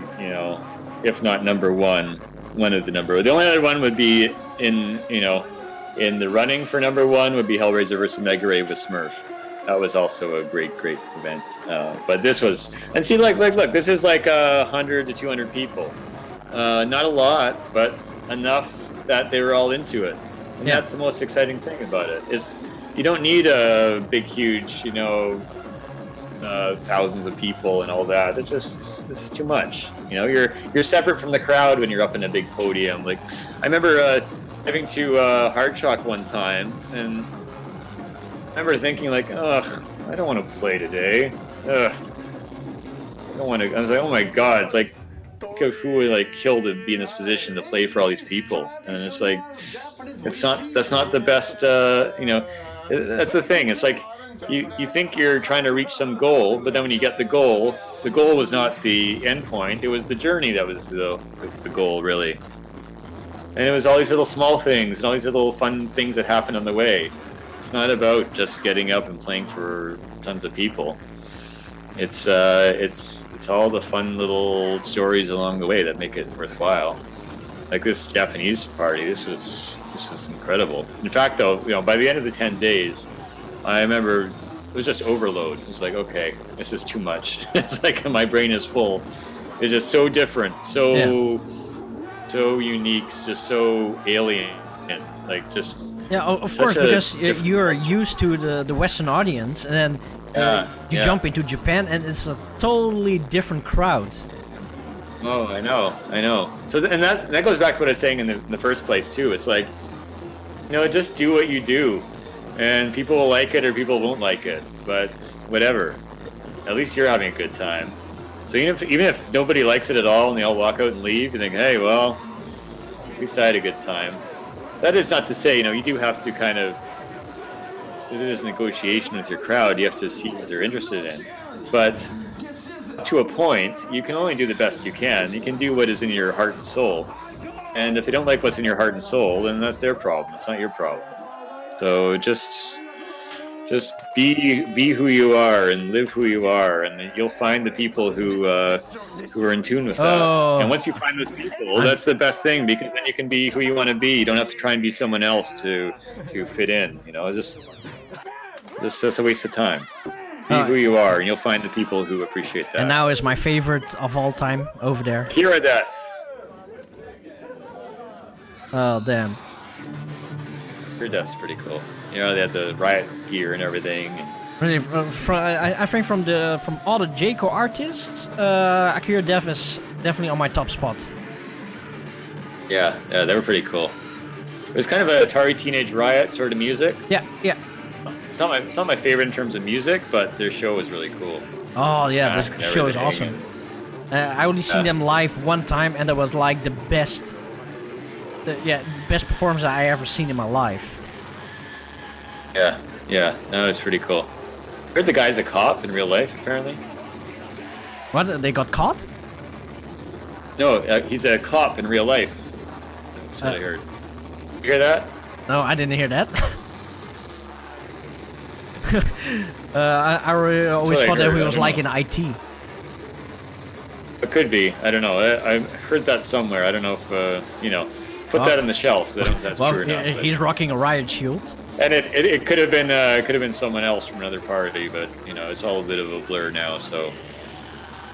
[SPEAKER 14] If not number one. One of the The only other one would be in the running for number one would be Hellraiser vs. Mega Ray with Smurf. That was also a great event. But this was, and see, look, this is like 100 to 200 people. Not a lot, but enough that they were all into it. And that's the most exciting thing about it. Is you don't need a big, huge, thousands of people and all that. This is too much. You're separate from the crowd when you're up in a big podium. Like, I remember driving to Hard Shock one time, and I remember thinking like, ugh, I don't want to play today. Ugh, I don't want to. I was like, oh my God, it's like, who would kill to be in this position to play for all these people? And it's like, that's not the best. That's the thing. It's like, you think you're trying to reach some goal, but then when you get the goal was not the end point. It was the journey that was the goal, really. And it was all these little small things and all these little fun things that happen on the way. It's not about just getting up and playing for tons of people. It's all the fun little stories along the way that make it worthwhile. Like this Japanese party, this was incredible. In fact, though, by the end of the 10 days, I remember it was just overload. It was like, okay, this is too much. It's like my brain is full. It's just so different, so unique, just so alien, like just.
[SPEAKER 2] Yeah, of course, because you're used to the Western audience, and then you jump into Japan, and it's a totally different crowd.
[SPEAKER 14] Oh, I know. So, and that goes back to what I was saying in the first place too. It's like, just do what you do. And people will like it or people won't like it, but whatever. At least you're having a good time. So even if nobody likes it at all and they all walk out and leave, you think, hey, well, at least I had a good time. That is not to say, you do have to kind of, this is negotiation with your crowd. You have to see what they're interested in. But to a point, you can only do the best you can. You can do what is in your heart and soul. And if they don't like what's in your heart and soul, then that's their problem. It's not your problem. So just be who you are and live who you are, and you'll find the people who are in tune with that. And once you find those people, that's the best thing, because then you can be who you want to be. You don't have to try and be someone else to fit in. Just that's a waste of time. Be who you are, and you'll find the people who appreciate that.
[SPEAKER 2] And now is my favorite of all time over there.
[SPEAKER 14] Kira Death.
[SPEAKER 2] Oh damn.
[SPEAKER 14] Death's pretty cool. They had the riot gear and everything.
[SPEAKER 2] I think from all the Jayco artists, Akira Death is definitely on my top spot.
[SPEAKER 14] Yeah, they were pretty cool. It was kind of an Atari Teenage Riot sort of music.
[SPEAKER 2] Yeah.
[SPEAKER 14] It's not my favorite in terms of music, but their show was really cool.
[SPEAKER 2] Oh yeah, this show is awesome. I only seen them live one time, and that was like the best. The best performance I ever seen in my life.
[SPEAKER 14] Yeah, that was pretty cool. Heard the guy's a cop in real life, apparently.
[SPEAKER 2] What? They got caught?
[SPEAKER 14] No, he's a cop in real life. That's what I heard. You hear that?
[SPEAKER 2] No, I didn't hear that. I always thought that he was like in IT.
[SPEAKER 14] It could be. I don't know. I heard that somewhere. I don't know if put that on the shelf. I don't know if that's true or not.
[SPEAKER 2] He's rocking a riot shield.
[SPEAKER 14] And it could have been someone else from another party, but it's all a bit of a blur now. So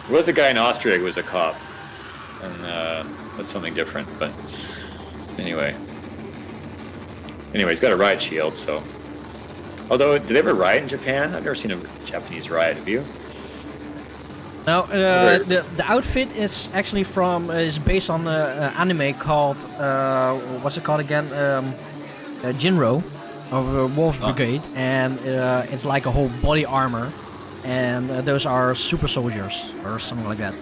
[SPEAKER 14] there was a guy in Austria who was a cop, and that's something different. But anyway, he's got a riot shield. So, although did they ever riot in Japan? I've never seen a Japanese riot. Have you?
[SPEAKER 2] No, the outfit is actually is based on an anime called what's it called again? Jinro of Wolf Brigade, and it's like a whole body armor, and those are super soldiers or something like that.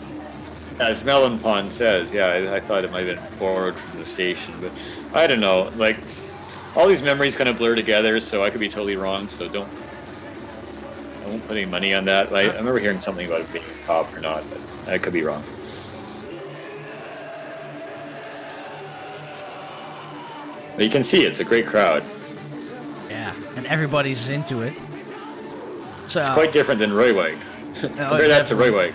[SPEAKER 14] As Melonpon says, yeah, I thought it might have been borrowed from the station, but I don't know. Like, all these memories kind of blur together, so I could be totally wrong. So I won't put any money on that. I remember hearing something about it being a cop or not, but I could be wrong. But you can see it's a great crowd.
[SPEAKER 2] Yeah, and everybody's into it. So
[SPEAKER 14] it's quite different than Roywag. Compare that to Roywag.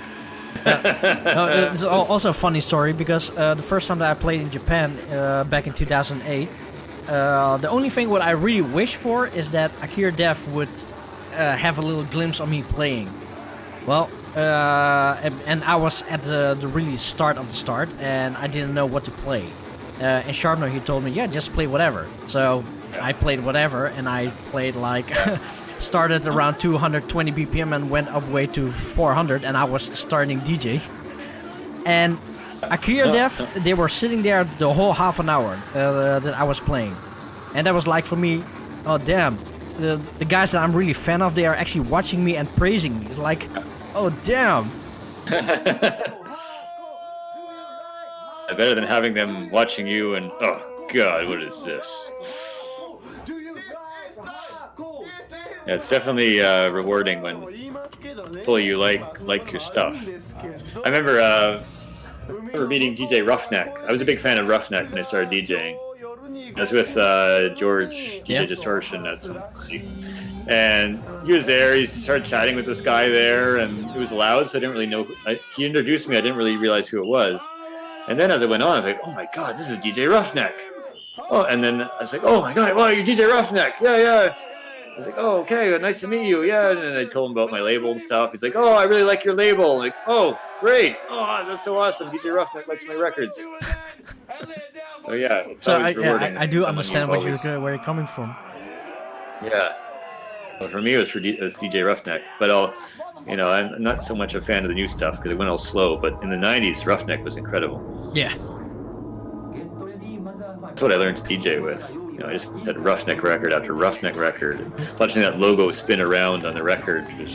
[SPEAKER 2] No, it's also a funny story because the first time that I played in Japan back in 2008, the only thing what I really wish for is that Akira Dev would have a little glimpse of me playing. Well, and I was at the really start of the start, and I didn't know what to play. And Sharpno, he told me, yeah, just play whatever. So I played whatever, and I played like started around 220 BPM and went up way to 400, and I was starting DJ. And Akira Dev, they were sitting there the whole half an hour that I was playing, and that was like for me, oh damn, the guys that I'm really fan of, they are actually watching me and praising me. It's like, oh damn.
[SPEAKER 14] Better than having them watching you and, oh god, what is this? Yeah, it's definitely rewarding when people you like your stuff. I remember meeting DJ Roughneck. I was a big fan of Roughneck when I started DJing. I was with George, DJ Distortion at some point. And he was there, he started chatting with this guy there, and it was loud, so I didn't really know. He introduced me, I didn't really realize who it was. And then as I went on, I was like, oh my god, this is DJ Roughneck. Oh, and then I was like, oh my god, wow, you're DJ Roughneck. Yeah. I was like, oh, okay, nice to meet you. Yeah, and then I told him about my label and stuff. He's like, oh, I really like your label. I'm like, oh, great. Oh, that's so awesome. DJ Roughneck likes my records. So yeah, it's always rewarding.
[SPEAKER 2] I do understand where you're coming from.
[SPEAKER 14] Yeah. Well, for me, it was DJ Roughneck. But I'm not so much a fan of the new stuff because it went all slow. But in the 90s, Roughneck was incredible.
[SPEAKER 2] Yeah.
[SPEAKER 14] That's what I learned to DJ with. I just had Roughneck record after Roughneck record, watching that logo spin around on the record, and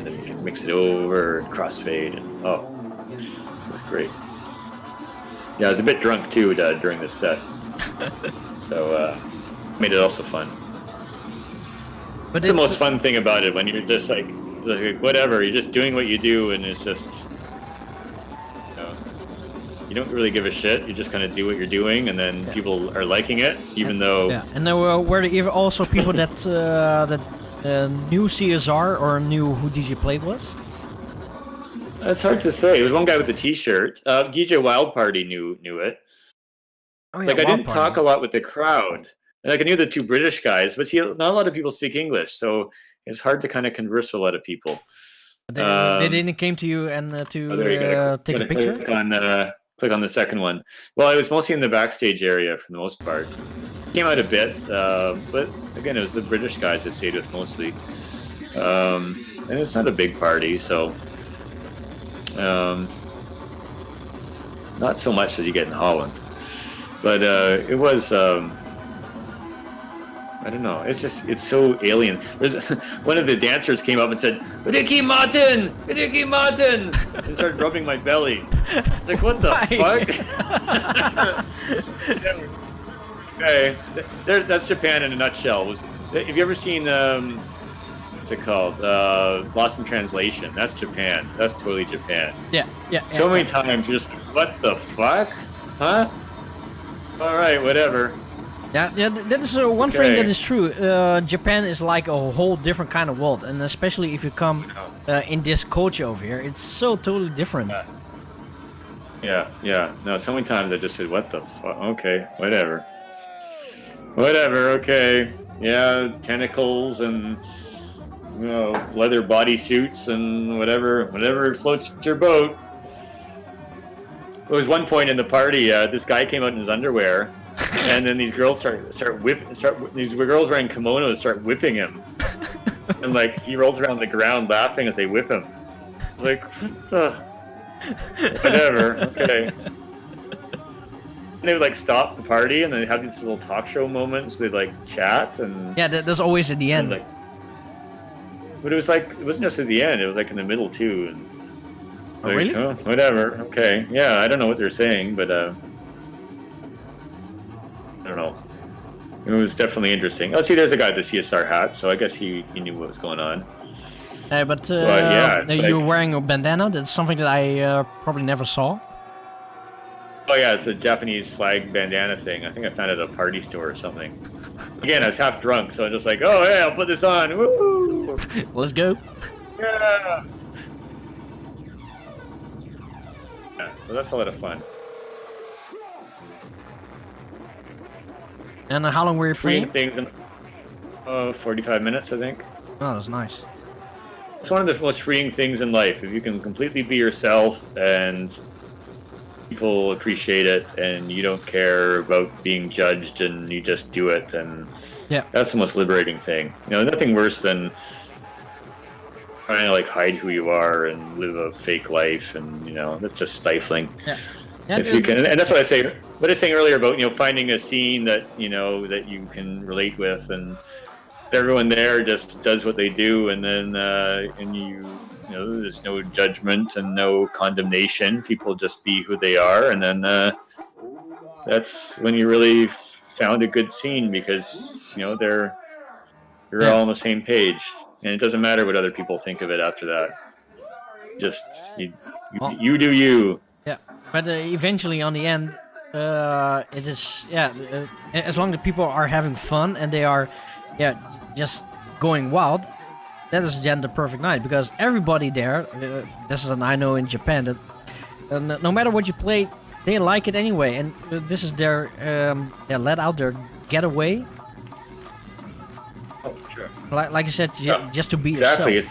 [SPEAKER 14] then you can mix it over and crossfade, and it was great. Yeah, I was a bit drunk too during this set, so made it also fun. But the most fun thing about it when you're just like whatever, you're just doing what you do, and it's just. You don't really give a shit. You just kind of do what you're doing, and then people are liking it, even though.
[SPEAKER 2] Yeah, and there were even also people that knew CSR or knew who DJ Plate was.
[SPEAKER 14] It's hard to say. It was one guy with the T-shirt. DJ Wild Party knew it.
[SPEAKER 2] Oh, yeah,
[SPEAKER 14] I didn't talk a lot with the crowd. I knew the two British guys, but not a lot of people speak English, so it's hard to kind of converse with a lot of people.
[SPEAKER 2] They didn't came to you and to take a picture.
[SPEAKER 14] Click on the second one. Well, I was mostly in the backstage area for the most part. Came out a bit, but again, it was the British guys I stayed with mostly. And it's not a big party, so not so much as you get in Holland. But it was, I don't know, it's so alien. There's one of the dancers came up and said, Ricky Martin! Ricky Martin! And started rubbing my belly. Like, what the fuck? Okay, that's Japan in a nutshell. Have you ever seen, what's it called? Lost in Translation. That's Japan. That's totally Japan.
[SPEAKER 2] Yeah.
[SPEAKER 14] So many times you're just like, what the fuck? Huh? Alright, whatever.
[SPEAKER 2] Yeah, that is one thing that is true. Japan is like a whole different kind of world, and especially if you come in this culture over here, it's so totally different.
[SPEAKER 14] Yeah. No, so many times I just said, what the fuck? Okay, whatever, okay. Yeah, tentacles and leather bodysuits and whatever floats your boat. There was one point in the party, this guy came out in his underwear. And then these girls these girls wearing kimonos start whipping him, and like he rolls around the ground laughing as they whip him. Like, what the? Whatever. Okay. And they would like stop the party and then have these little talk show moments. They'd like chat and
[SPEAKER 2] yeah, that's always at the end.
[SPEAKER 14] like, but it was like it wasn't just at the end. It was like in the middle too. And like,
[SPEAKER 2] really?
[SPEAKER 14] Oh, whatever. Okay. Yeah, I don't know what they're saying, but I don't know. It was definitely interesting. Oh, see, there's a guy with the CSR hat, so I guess he knew what was going on.
[SPEAKER 2] But
[SPEAKER 14] yeah,
[SPEAKER 2] you're
[SPEAKER 14] like,
[SPEAKER 2] wearing a bandana. That's something that I probably never saw.
[SPEAKER 14] Oh yeah, it's a Japanese flag bandana thing. I think I found it at a party store or something. Again, I was half drunk, so I'm just like, oh yeah, I'll put this on. Woo!
[SPEAKER 2] Let's go.
[SPEAKER 14] Yeah. Yeah, so that's a lot of fun.
[SPEAKER 2] And how long were you
[SPEAKER 14] Freeing
[SPEAKER 2] playing?
[SPEAKER 14] things in 45 minutes, I think.
[SPEAKER 2] Oh, that's nice.
[SPEAKER 14] It's one of the most freeing things in life. If you can completely be yourself and people appreciate it and you don't care about being judged and you just do it, and
[SPEAKER 2] yeah,
[SPEAKER 14] that's the most liberating thing. You know, nothing worse than trying to like hide who you are and live a fake life, and you know, that's just stifling.
[SPEAKER 2] Yeah.
[SPEAKER 14] If you can, and that's what I say. What I was saying earlier about, you know, finding a scene that, you know, that you can relate with, and everyone there just does what they do, and then and you know, there's no judgment and no condemnation. People just be who they are, and then that's when you really found a good scene, because you know you're all on the same page, and it doesn't matter what other people think of it after that. Just you do you.
[SPEAKER 2] Yeah, but eventually, on the end, it is as long as people are having fun and they are, just going wild. That is then the perfect night, because everybody there, this is an I know in Japan, that no matter what you play, they like it anyway, and this is their let out their getaway.
[SPEAKER 14] Oh, sure.
[SPEAKER 2] Like you said, just to be
[SPEAKER 14] exactly.
[SPEAKER 2] yourself.
[SPEAKER 14] It's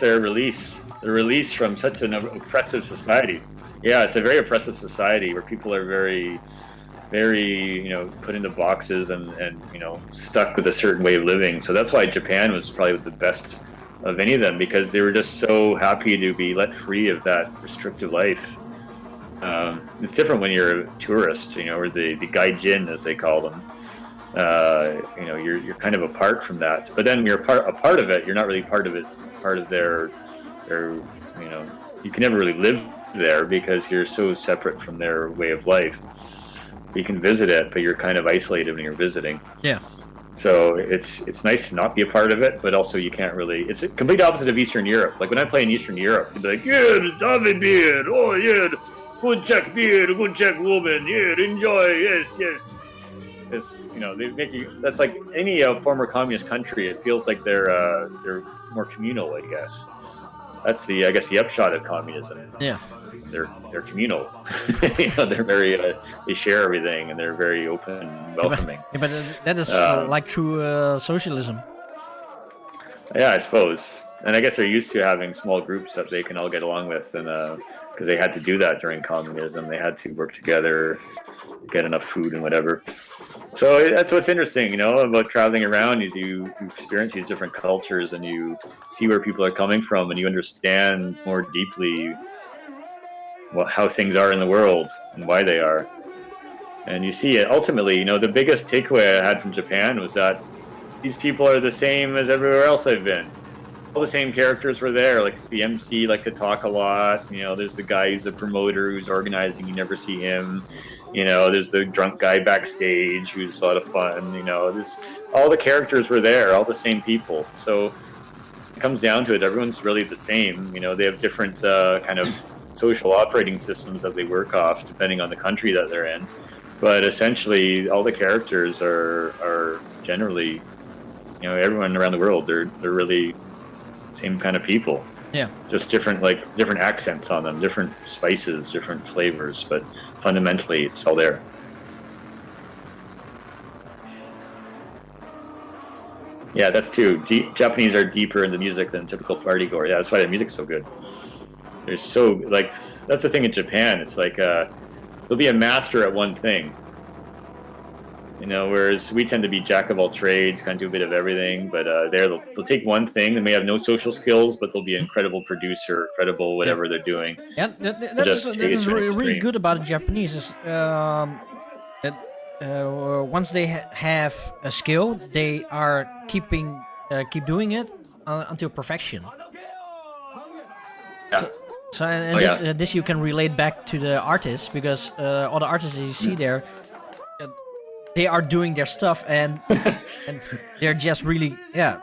[SPEAKER 14] their release from such an oppressive society. Yeah, it's a very oppressive society where people are very, very, you know, put into boxes and you know, stuck with a certain way of living. So that's why Japan was probably the best of any of them, because they were just so happy to be let free of that restrictive life. It's different when you're a tourist, you know, or the gaijin, as they call them. You know, you're kind of apart from that. But then you're a part of it. You're not really part of it. Part of their, you know, you can never really live there because you're so separate from their way of life. You can visit it, but you're kind of isolated when you're visiting.
[SPEAKER 2] Yeah.
[SPEAKER 14] So it's nice to not be a part of it, but also you can't really. It's a complete opposite of Eastern Europe. Like when I play in Eastern Europe, you'd be like, yeah, David beer, oh yeah, good Czech beer, good Czech woman, yeah, enjoy, yes. It's, you know, they make you. That's like any former communist country. It feels like they're more communal, I guess. That's the upshot of communism.
[SPEAKER 2] Yeah.
[SPEAKER 14] They're communal. You know, they're very they share everything, and they're very open and welcoming.
[SPEAKER 2] But that is like true socialism.
[SPEAKER 14] Yeah, I suppose. And I guess they're used to having small groups that they can all get along with, and because they had to do that during communism, they had to work together, get enough food and whatever. So that's what's interesting, you know, about traveling around, is you experience these different cultures and you see where people are coming from, and you understand more deeply how things are in the world and why they are. And you see it ultimately, you know, the biggest takeaway I had from Japan was that these people are the same as everywhere else I've been. All the same characters were there. Like the MC liked to talk a lot. You know, there's the guy who's the promoter who's organizing. You never see him. You know, there's the drunk guy backstage who's a lot of fun. You know, all the characters were there, all the same people. So it comes down to it. Everyone's really the same. You know, they have different kind of social operating systems that they work off depending on the country that they're in. But essentially, all the characters are generally, you know, everyone around the world, they're really same kind of people.
[SPEAKER 2] Yeah.
[SPEAKER 14] Just different accents on them, different spices, different flavors, but fundamentally it's all there. Yeah, that's too. Japanese are deeper in the music than typical partygoer. Yeah, that's why the music's so good. They're so, like, that's the thing in Japan. It's like they'll be a master at one thing. You know, whereas we tend to be jack of all trades, kind of do a bit of everything. But they'll take one thing. They may have no social skills, but they'll be an incredible producer, incredible whatever they're doing.
[SPEAKER 2] Yeah, that is really good about the Japanese. Is that once they have a skill, they are keep doing it until perfection.
[SPEAKER 14] Yeah.
[SPEAKER 2] So and this you can relate back to the artists, because all the artists that you see there, they are doing their stuff and they're just really they're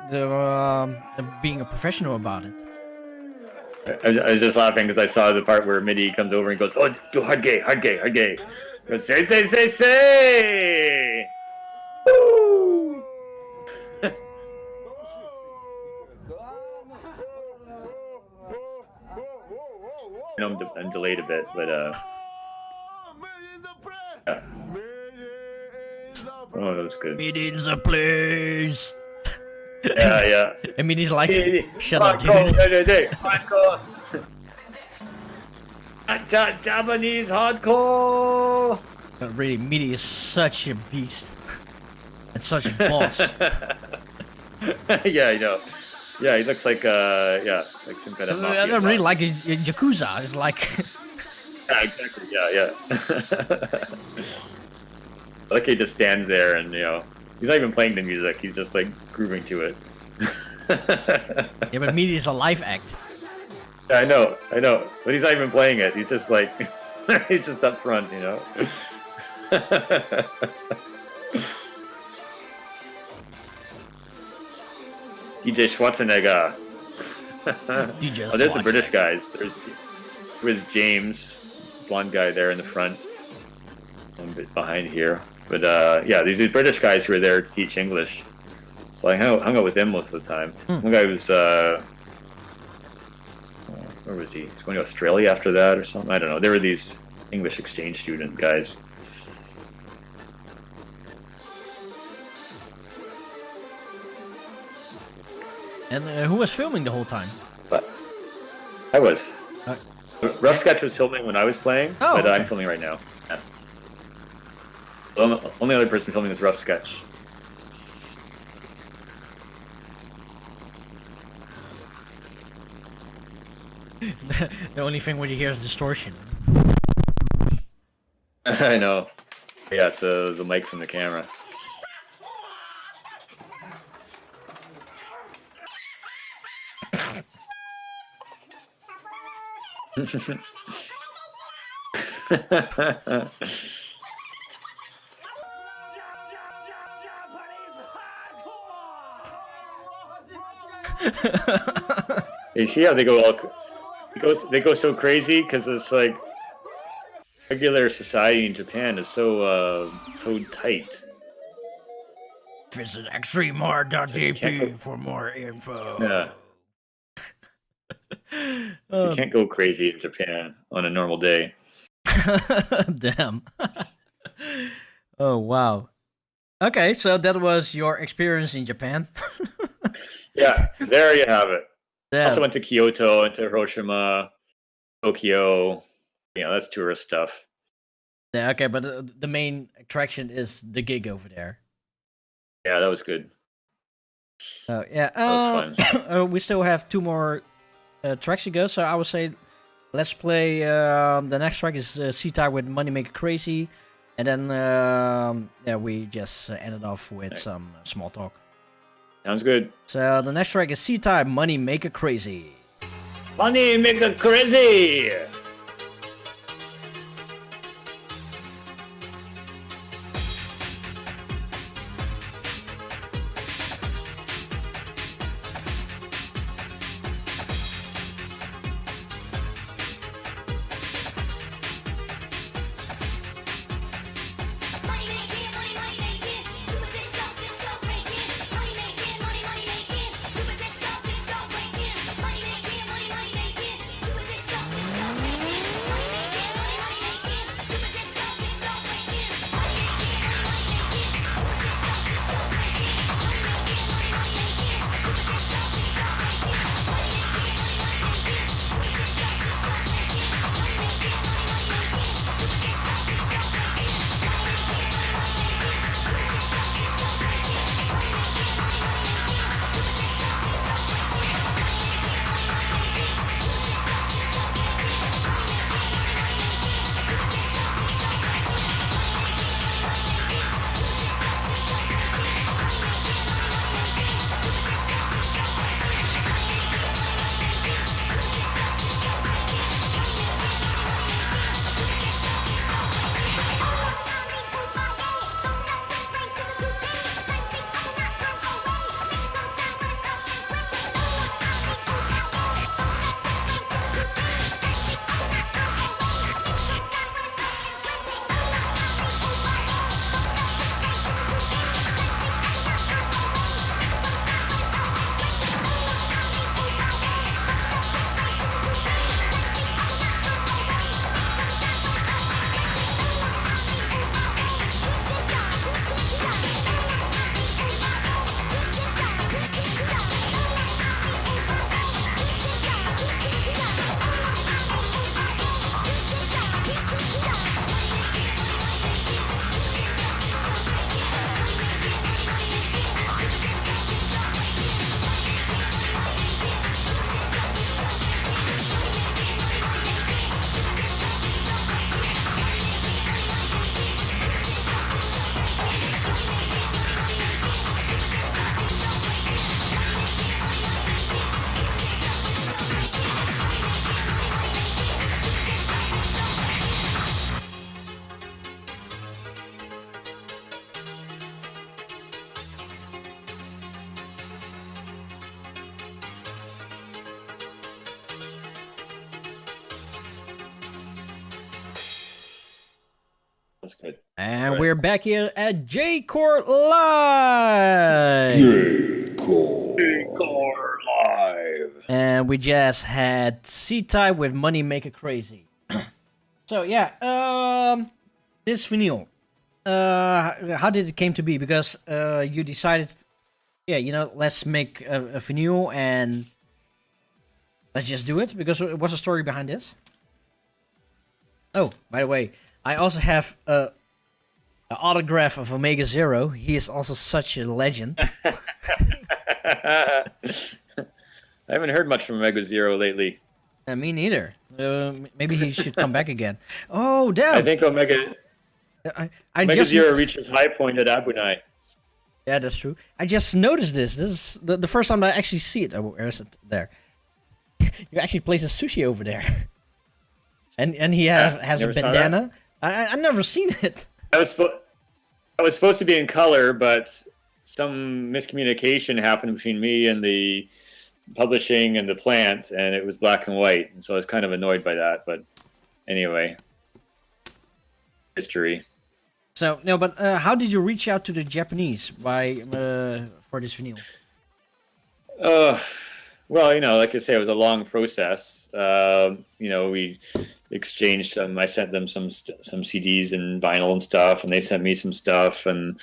[SPEAKER 2] being a professional about it.
[SPEAKER 14] I was just laughing because I saw the part where MIDI comes over and goes, "Oh, do hard gay, hard gay, hard gay." Goes, say. Woo! I'm delayed a bit, but yeah. Oh, that was good.
[SPEAKER 2] MIDI in the place.
[SPEAKER 14] Yeah.
[SPEAKER 2] And MIDI's like, shut up, dude.
[SPEAKER 14] Hardcore. Japanese hardcore.
[SPEAKER 2] But really, MIDI is such a beast. And such a boss.
[SPEAKER 14] Yeah, I know. Yeah, he looks like like some kind of mafia
[SPEAKER 2] I don't really
[SPEAKER 14] boss.
[SPEAKER 2] like Yakuza. It's like...
[SPEAKER 14] Yeah, exactly. Yeah. I like he just stands there and, you know, he's not even playing the music. He's just, like, grooving to it.
[SPEAKER 2] Yeah, but MIDI is a live act.
[SPEAKER 14] Yeah, I know. But he's not even playing it. He's just, like, he's just up front, you know? DJ Schwarzenegger.
[SPEAKER 2] DJ
[SPEAKER 14] Oh, there's the British guys. There's James, blonde guy there in the front. A bit behind here. But yeah, these are British guys who are there to teach English. So I hung out with them most of the time. One guy was where was he? He was going to Australia after that or something. I don't know. There were these English exchange student guys.
[SPEAKER 2] And who was filming the whole time?
[SPEAKER 14] But I was. Rough Sketch was filming when I was playing, but
[SPEAKER 2] okay.
[SPEAKER 14] I'm filming right now. Yeah. The only other person filming is Rough Sketch.
[SPEAKER 2] The only thing what you hear is distortion.
[SPEAKER 14] I know. Yeah, it's the mic from the camera. You see how they go they go so crazy because it's like regular society in Japan is so tight.
[SPEAKER 2] Visit extrememr.jp for more info.
[SPEAKER 14] Yeah. You can't go crazy in Japan on a normal day.
[SPEAKER 2] Damn. Oh, wow. Okay, so that was your experience in Japan.
[SPEAKER 14] Yeah, there you have it.
[SPEAKER 2] Yeah.
[SPEAKER 14] Also went to Kyoto, went to Hiroshima, Tokyo. You know, that's tourist stuff.
[SPEAKER 2] Yeah, okay, but the main attraction is the gig over there.
[SPEAKER 14] Yeah, that was good.
[SPEAKER 2] Oh, yeah.
[SPEAKER 14] That was fun.
[SPEAKER 2] We still have two more tracks to go, so I would say let's play. The next track is C-Type with Money Make It Crazy, and then yeah, we just ended off with some small talk.
[SPEAKER 14] Sounds good.
[SPEAKER 2] So the next track is C-Type, Money Make It Crazy.
[SPEAKER 14] Money Make It Crazy!
[SPEAKER 11] Money
[SPEAKER 14] That's good.
[SPEAKER 2] And
[SPEAKER 14] Right.
[SPEAKER 2] we're back here at J-Core Live.
[SPEAKER 14] J-Core Live.
[SPEAKER 2] And we just had C-Type with Money Maker Crazy. So yeah, this vinyl. How did it came to be? Because you decided, let's make a vinyl and let's just do it. Because what's the story behind this? Oh, by the way, I also have an autograph of Omega Zero. He is also such a legend.
[SPEAKER 14] I haven't heard much from Omega Zero lately.
[SPEAKER 2] Me neither. Maybe he should come back again. Oh, damn.
[SPEAKER 14] I think Omega Zero reached his high point at Abunai.
[SPEAKER 2] Yeah, that's true. I just noticed this. This is the first time I actually see it. Oh, where is it? There. You actually place a sushi over there. And he has a bandana. I've never seen it.
[SPEAKER 14] I was supposed to be in color, but some miscommunication happened between me and the publishing and the plant, and it was black and white, and so I was kind of annoyed by that. But anyway, history.
[SPEAKER 2] So no, but how did you reach out to the Japanese for this vinyl?
[SPEAKER 14] Well, like I say, it was a long process. We exchanged some. I sent them some CDs and vinyl and stuff, and they sent me some stuff, and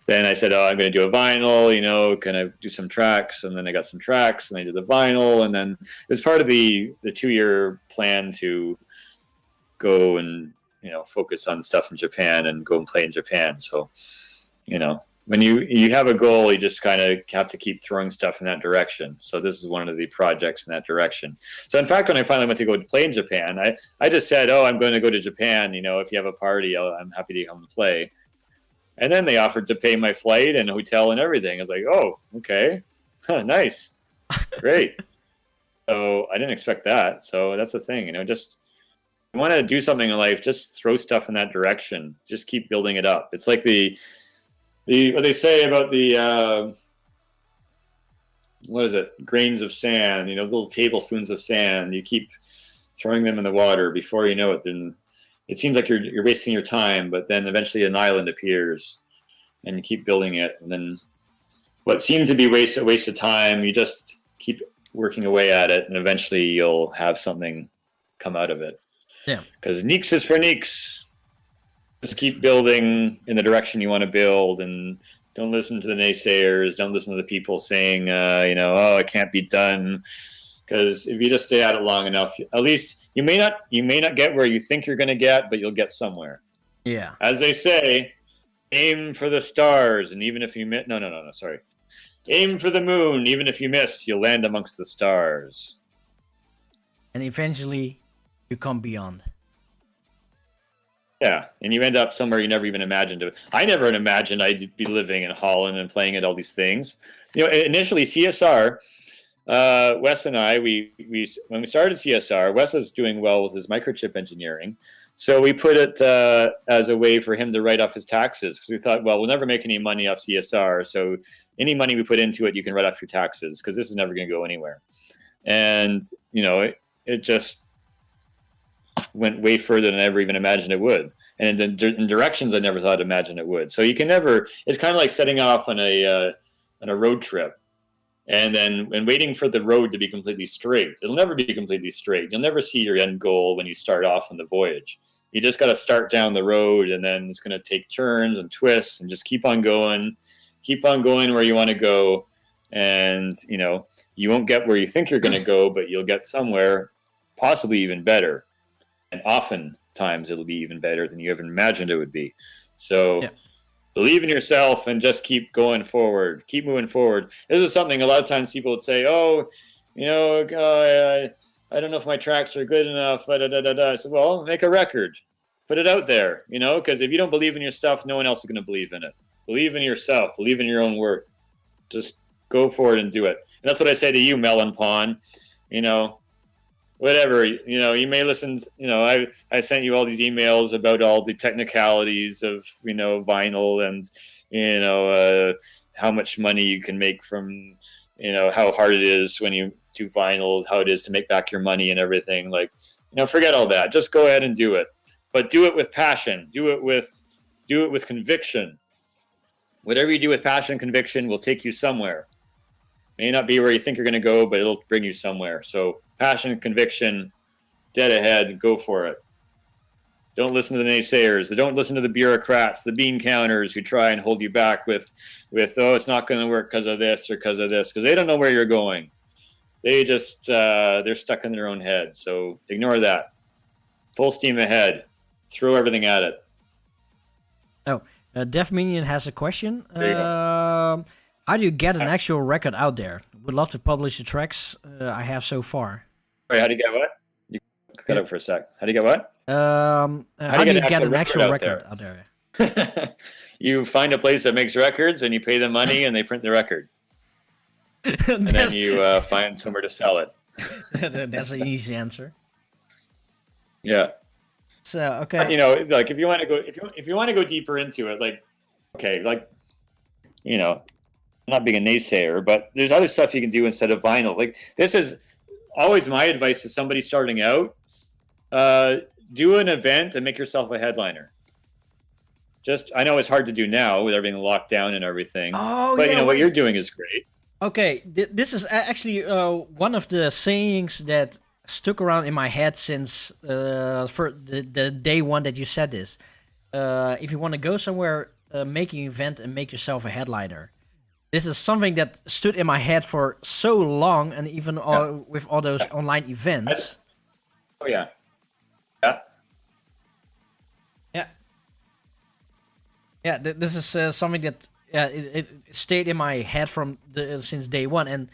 [SPEAKER 14] then I said, "Oh, I'm going to do a vinyl. Can I do some tracks?" And then I got some tracks, and I did the vinyl, and then it was part of the 2-year plan to go and focus on stuff in Japan and go and play in Japan. So, when you have a goal, you just kind of have to keep throwing stuff in that direction. So this is one of the projects in that direction. So in fact, when I finally went to go to play in Japan, I just said, "Oh, I'm going to go to Japan. If you have a party, I'm happy to come and play." And then they offered to pay my flight and hotel and everything. I was like, "Oh, okay, nice, great." So I didn't expect that. So that's the thing, just you want to do something in life, just throw stuff in that direction. Just keep building it up. It's like the what they say about the what is it? Grains of sand. Little tablespoons of sand. You keep throwing them in the water. Before you know it, then it seems like you're wasting your time. But then eventually an island appears, and you keep building it. And then what seemed to be a waste of time, you just keep working away at it, and eventually you'll have something come out of it.
[SPEAKER 2] Yeah.
[SPEAKER 14] Because Neeks is for Neeks. Just keep building in the direction you want to build, and don't listen to the naysayers. Don't listen to the people saying, "Oh, it can't be done." Because if you just stay at it long enough, at least you may not get where you think you're going to get, but you'll get somewhere.
[SPEAKER 2] Yeah.
[SPEAKER 14] As they say, aim for the stars, and even if you miss, no, sorry, aim for the moon. Even if you miss, you'll land amongst the stars.
[SPEAKER 2] And eventually, you come beyond.
[SPEAKER 14] Yeah, and you end up somewhere you never even imagined it. I never imagined I'd be living in Holland and playing at all these things. Initially CSR, Wes and I, we when we started CSR, Wes was doing well with his microchip engineering, so we put it as a way for him to write off his taxes. Because we thought, well, we'll never make any money off CSR, so any money we put into it, you can write off your taxes, because this is never going to go anywhere. And it just went way further than I ever even imagined it would, and in directions I never thought I'd imagine it would. So you can never. It's kind of like setting off on a road trip, and waiting for the road to be completely straight. It'll never be completely straight. You'll never see your end goal when you start off on the voyage. You just got to start down the road, and then it's going to take turns and twists, and just keep on going where you want to go, and you won't get where you think you're going to go, but you'll get somewhere, possibly even better. And oftentimes it'll be even better than you ever imagined it would be. So believe in yourself and just keep going forward. Keep moving forward. This is something a lot of times people would say, "Oh, I don't know if my tracks are good enough." I said, well, make a record. Put it out there, because if you don't believe in your stuff, no one else is going to believe in it. Believe in yourself. Believe in your own work. Just go for it and do it. And that's what I say to you, Melon Pawn. Whatever, you may listen, I sent you all these emails about all the technicalities of, vinyl and, how much money you can make from, how hard it is when you do vinyl, how it is to make back your money and everything. Like, forget all that. Just go ahead and do it. But do it with passion. Do it with Do it with conviction. Whatever you do with passion and conviction will take you somewhere. May not be where you think you're going to go, but it'll bring you somewhere. So passion and conviction, dead ahead, go for it. Don't listen to the naysayers. Don't listen to the bureaucrats, the bean counters who try and hold you back with oh, it's not going to work because of this or because of this, because they don't know where you're going. They just, they're stuck in their own head. So ignore that. Full steam ahead. Throw everything at it.
[SPEAKER 2] Oh, Def Minion has a question. How do you get an actual record out there? Would love to publish the tracks I have so far.
[SPEAKER 14] Sorry, how do you get what? You cut out for a sec. How do you get what?
[SPEAKER 2] How do you get an actual record out there?
[SPEAKER 14] You find a place that makes records and you pay them money and they print the record. And then you find somewhere to sell it.
[SPEAKER 2] That's an easy answer.
[SPEAKER 14] Yeah.
[SPEAKER 2] So okay.
[SPEAKER 14] But, you know, like if you want to go deeper into it, like okay, like you know, I'm not being a naysayer, but there's other stuff you can do instead of vinyl. Like this is always my advice to somebody starting out. Do an event and make yourself a headliner. I know it's hard to do now with everything locked down and everything.
[SPEAKER 2] Oh,
[SPEAKER 14] but you know what you're doing is great.
[SPEAKER 2] Okay, this is actually one of the sayings that stuck around in my head since for the day one that you said this. If you want to go somewhere, make an event and make yourself a headliner. This is something that stood in my head for so long, and even with all those online events.
[SPEAKER 14] Oh yeah.
[SPEAKER 2] Yeah, this is something that it stayed in my head from since day one, and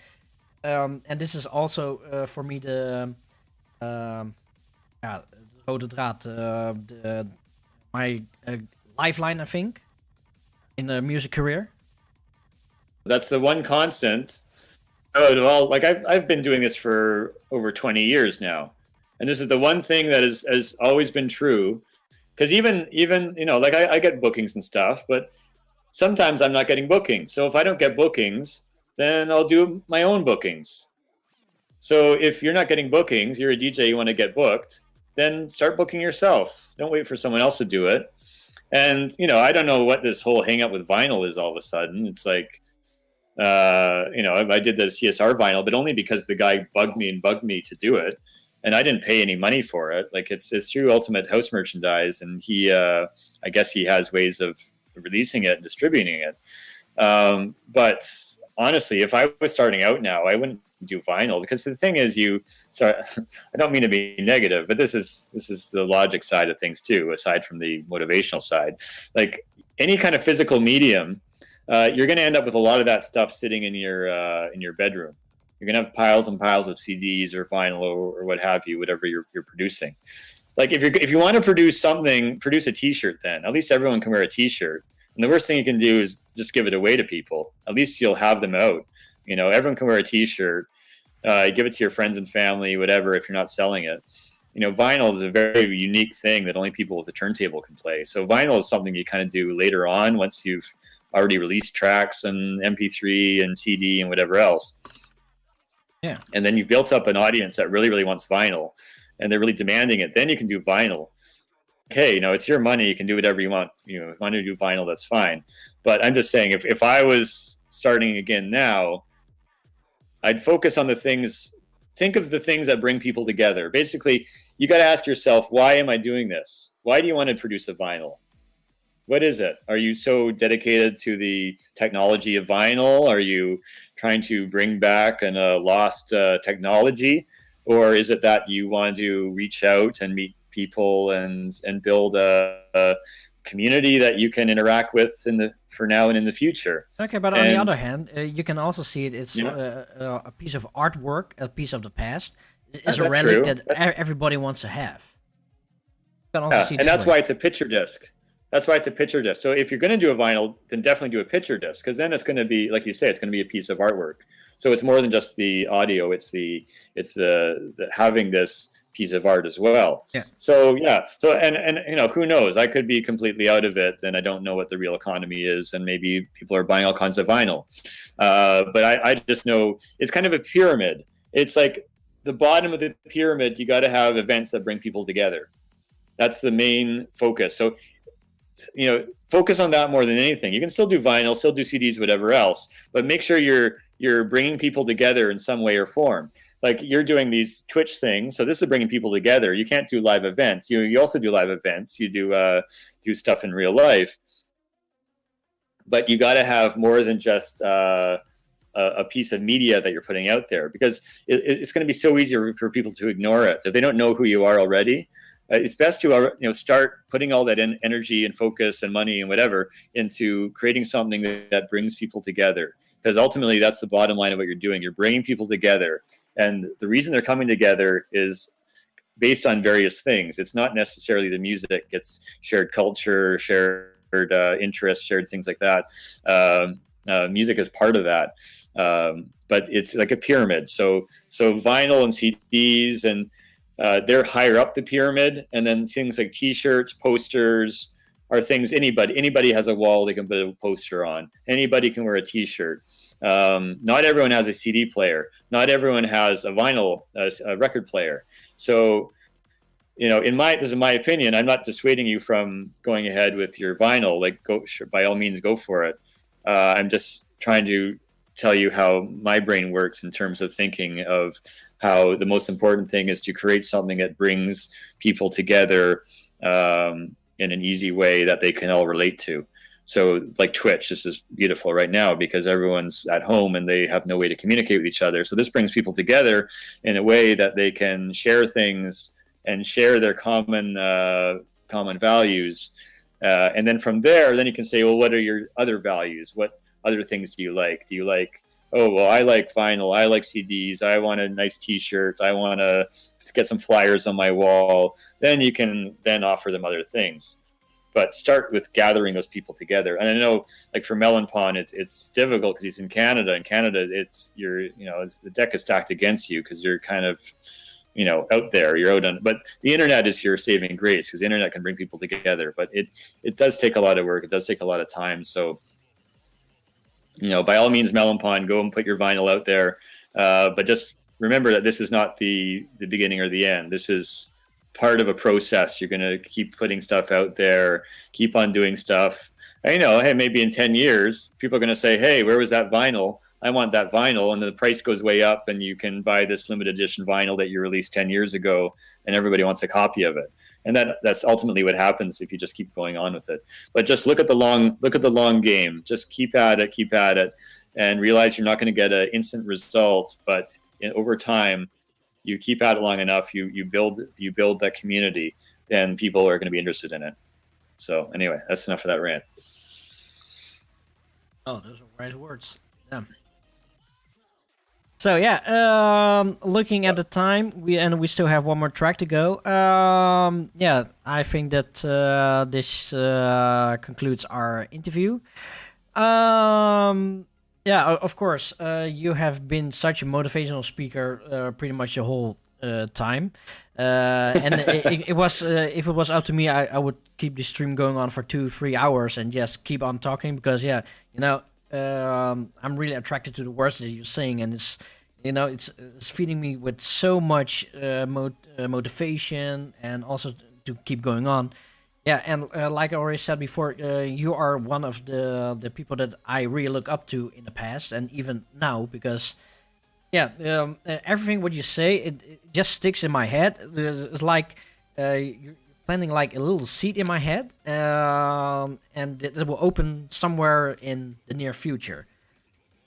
[SPEAKER 2] this is also for me the rode draad, my lifeline, I think, in the music career.
[SPEAKER 14] That's the one constant. Oh well, like I've been doing this for over 20 years now, and this is the one thing that has always been true. Because even you know, like I get bookings and stuff, but sometimes I'm not getting bookings. So if I don't get bookings, then I'll do my own bookings. So if you're not getting bookings, you're a DJ, you want to get booked, then start booking yourself. Don't wait for someone else to do it. And you know, I don't know what this whole hang up with vinyl is all of a sudden. It's like, you know, I did the CSR vinyl, but only because the guy bugged me to do it. And I didn't pay any money for it. Like it's through Ultimate House Merchandise, and he, I guess he has ways of releasing it and distributing it. But honestly, if I was starting out now, I wouldn't do vinyl, because the thing is, I don't mean to be negative, but this is the logic side of things too, aside from the motivational side. Like any kind of physical medium, you're going to end up with a lot of that stuff sitting in your bedroom. You're going to have piles and piles of CDs or vinyl or what have you, whatever you're producing. Like if you want to produce something, produce a T-shirt then. At least everyone can wear a T-shirt. And the worst thing you can do is just give it away to people. At least you'll have them out. You know, everyone can wear a T-shirt. Give it to your friends and family, whatever, if you're not selling it. You know, vinyl is a very unique thing that only people with a turntable can play. So vinyl is something you kind of do later on once you've already released tracks and MP3 and CD and whatever else.
[SPEAKER 2] Yeah.
[SPEAKER 14] And then you've built up an audience that really, really wants vinyl, and they're really demanding it. Then you can do vinyl. Okay, you know, it's your money. You can do whatever you want. You know, if you want to do vinyl, that's fine. But I'm just saying, if I was starting again now, I'd focus on the things, think of the things that bring people together. Basically, you got to ask yourself, why am I doing this? Why do you want to produce a vinyl? What is it? Are you so dedicated to the technology of vinyl? Are you trying to bring back a lost technology? Or is it that you want to reach out and meet people and build a community that you can interact with for now and in the future?
[SPEAKER 2] Okay, but on the other hand, you can also see it's a piece of artwork, a piece of the past. It's a relic that everybody wants to have. You can also see
[SPEAKER 14] and that's why it's a picture disc. That's why it's a picture disc. So if you're going to do a vinyl, then definitely do a picture disc, because then it's going to be, like you say, it's going to be a piece of artwork. So it's more than just the audio. It's the having this piece of art as well.
[SPEAKER 2] Yeah.
[SPEAKER 14] So yeah. So and you know, who knows? I could be completely out of it, and I don't know what the real economy is, and maybe people are buying all kinds of vinyl. But I just know it's kind of a pyramid. It's like the bottom of the pyramid. You got to have events that bring people together. That's the main focus. So focus on that more than anything. You can still do vinyl, still do CDs, whatever else, but make sure you're bringing people together in some way or form. Like you're doing these Twitch things, so this is bringing people together. You can't do live events. You also do live events. You do stuff in real life, but you got to have more than just a piece of media that you're putting out there, because it's going to be so easy for people to ignore it if they don't know who you are already. It's best to start putting all that energy and focus and money and whatever into creating something that brings people together, because ultimately that's the bottom line of what you're doing. You're bringing people together, and the reason they're coming together is based on various things. It's not necessarily the music. It's shared culture, shared interests, shared things like that. Music is part of that, but it's like a pyramid. So vinyl and CDs and they're higher up the pyramid, and then things like T-shirts, posters are things anybody has a wall they can put a poster on. Anybody can wear a T-shirt. Not everyone has a CD player. Not everyone has a vinyl, a record player. So, this is my opinion. I'm not dissuading you from going ahead with your vinyl. Like, by all means, go for it. I'm just trying to tell you how my brain works in terms of thinking of how the most important thing is to create something that brings people together in an easy way that they can all relate to. So like Twitch, this is beautiful right now because everyone's at home and they have no way to communicate with each other. So this brings people together in a way that they can share things and share their common values. And then from there, then you can say, well, what are your other values? What other things do you like? Do you like, oh, well, I like vinyl, I like CDs, I want a nice T-shirt, I want to get some flyers on my wall. Then you can then offer them other things. But start with gathering those people together. And I know, like for Melanpon, it's difficult because he's in Canada. In Canada, the deck is stacked against you because you're kind of, out there. You're out on. But the internet is your saving grace because the internet can bring people together. But it does take a lot of work. It does take a lot of time. So, by all means, Melanpon, go and put your vinyl out there. But just remember that this is not the beginning or the end. This is part of a process. You're going to keep putting stuff out there, keep on doing stuff. I know, hey, maybe in 10 years, people are going to say, hey, where was that vinyl? I want that vinyl. And the price goes way up and you can buy this limited edition vinyl that you released 10 years ago and everybody wants a copy of it. And that's ultimately what happens if you just keep going on with it. But just look at the long game. Just keep at it and realize you're not going to get an instant result, but over time, you keep at it long enough, you build that community, then people are going to be interested in it. So anyway, that's enough of that rant.
[SPEAKER 2] Oh, those are wise words. Yeah. So yeah, looking at the time, we still have one more track to go. Yeah, I think that this concludes our interview. Yeah, of course. You have been such a motivational speaker pretty much the whole time. And it was if it was up to me, I would keep the stream going on for 2-3 hours and just keep on talking because I'm really attracted to the words that you're saying, and it's feeding me with so much motivation and also to keep going on. Yeah, and like I already said before, you are one of the people that I really look up to in the past and even now because, everything what you say, it just sticks in my head. It's like you're planting like a little seed in my head, and it will open somewhere in the near future.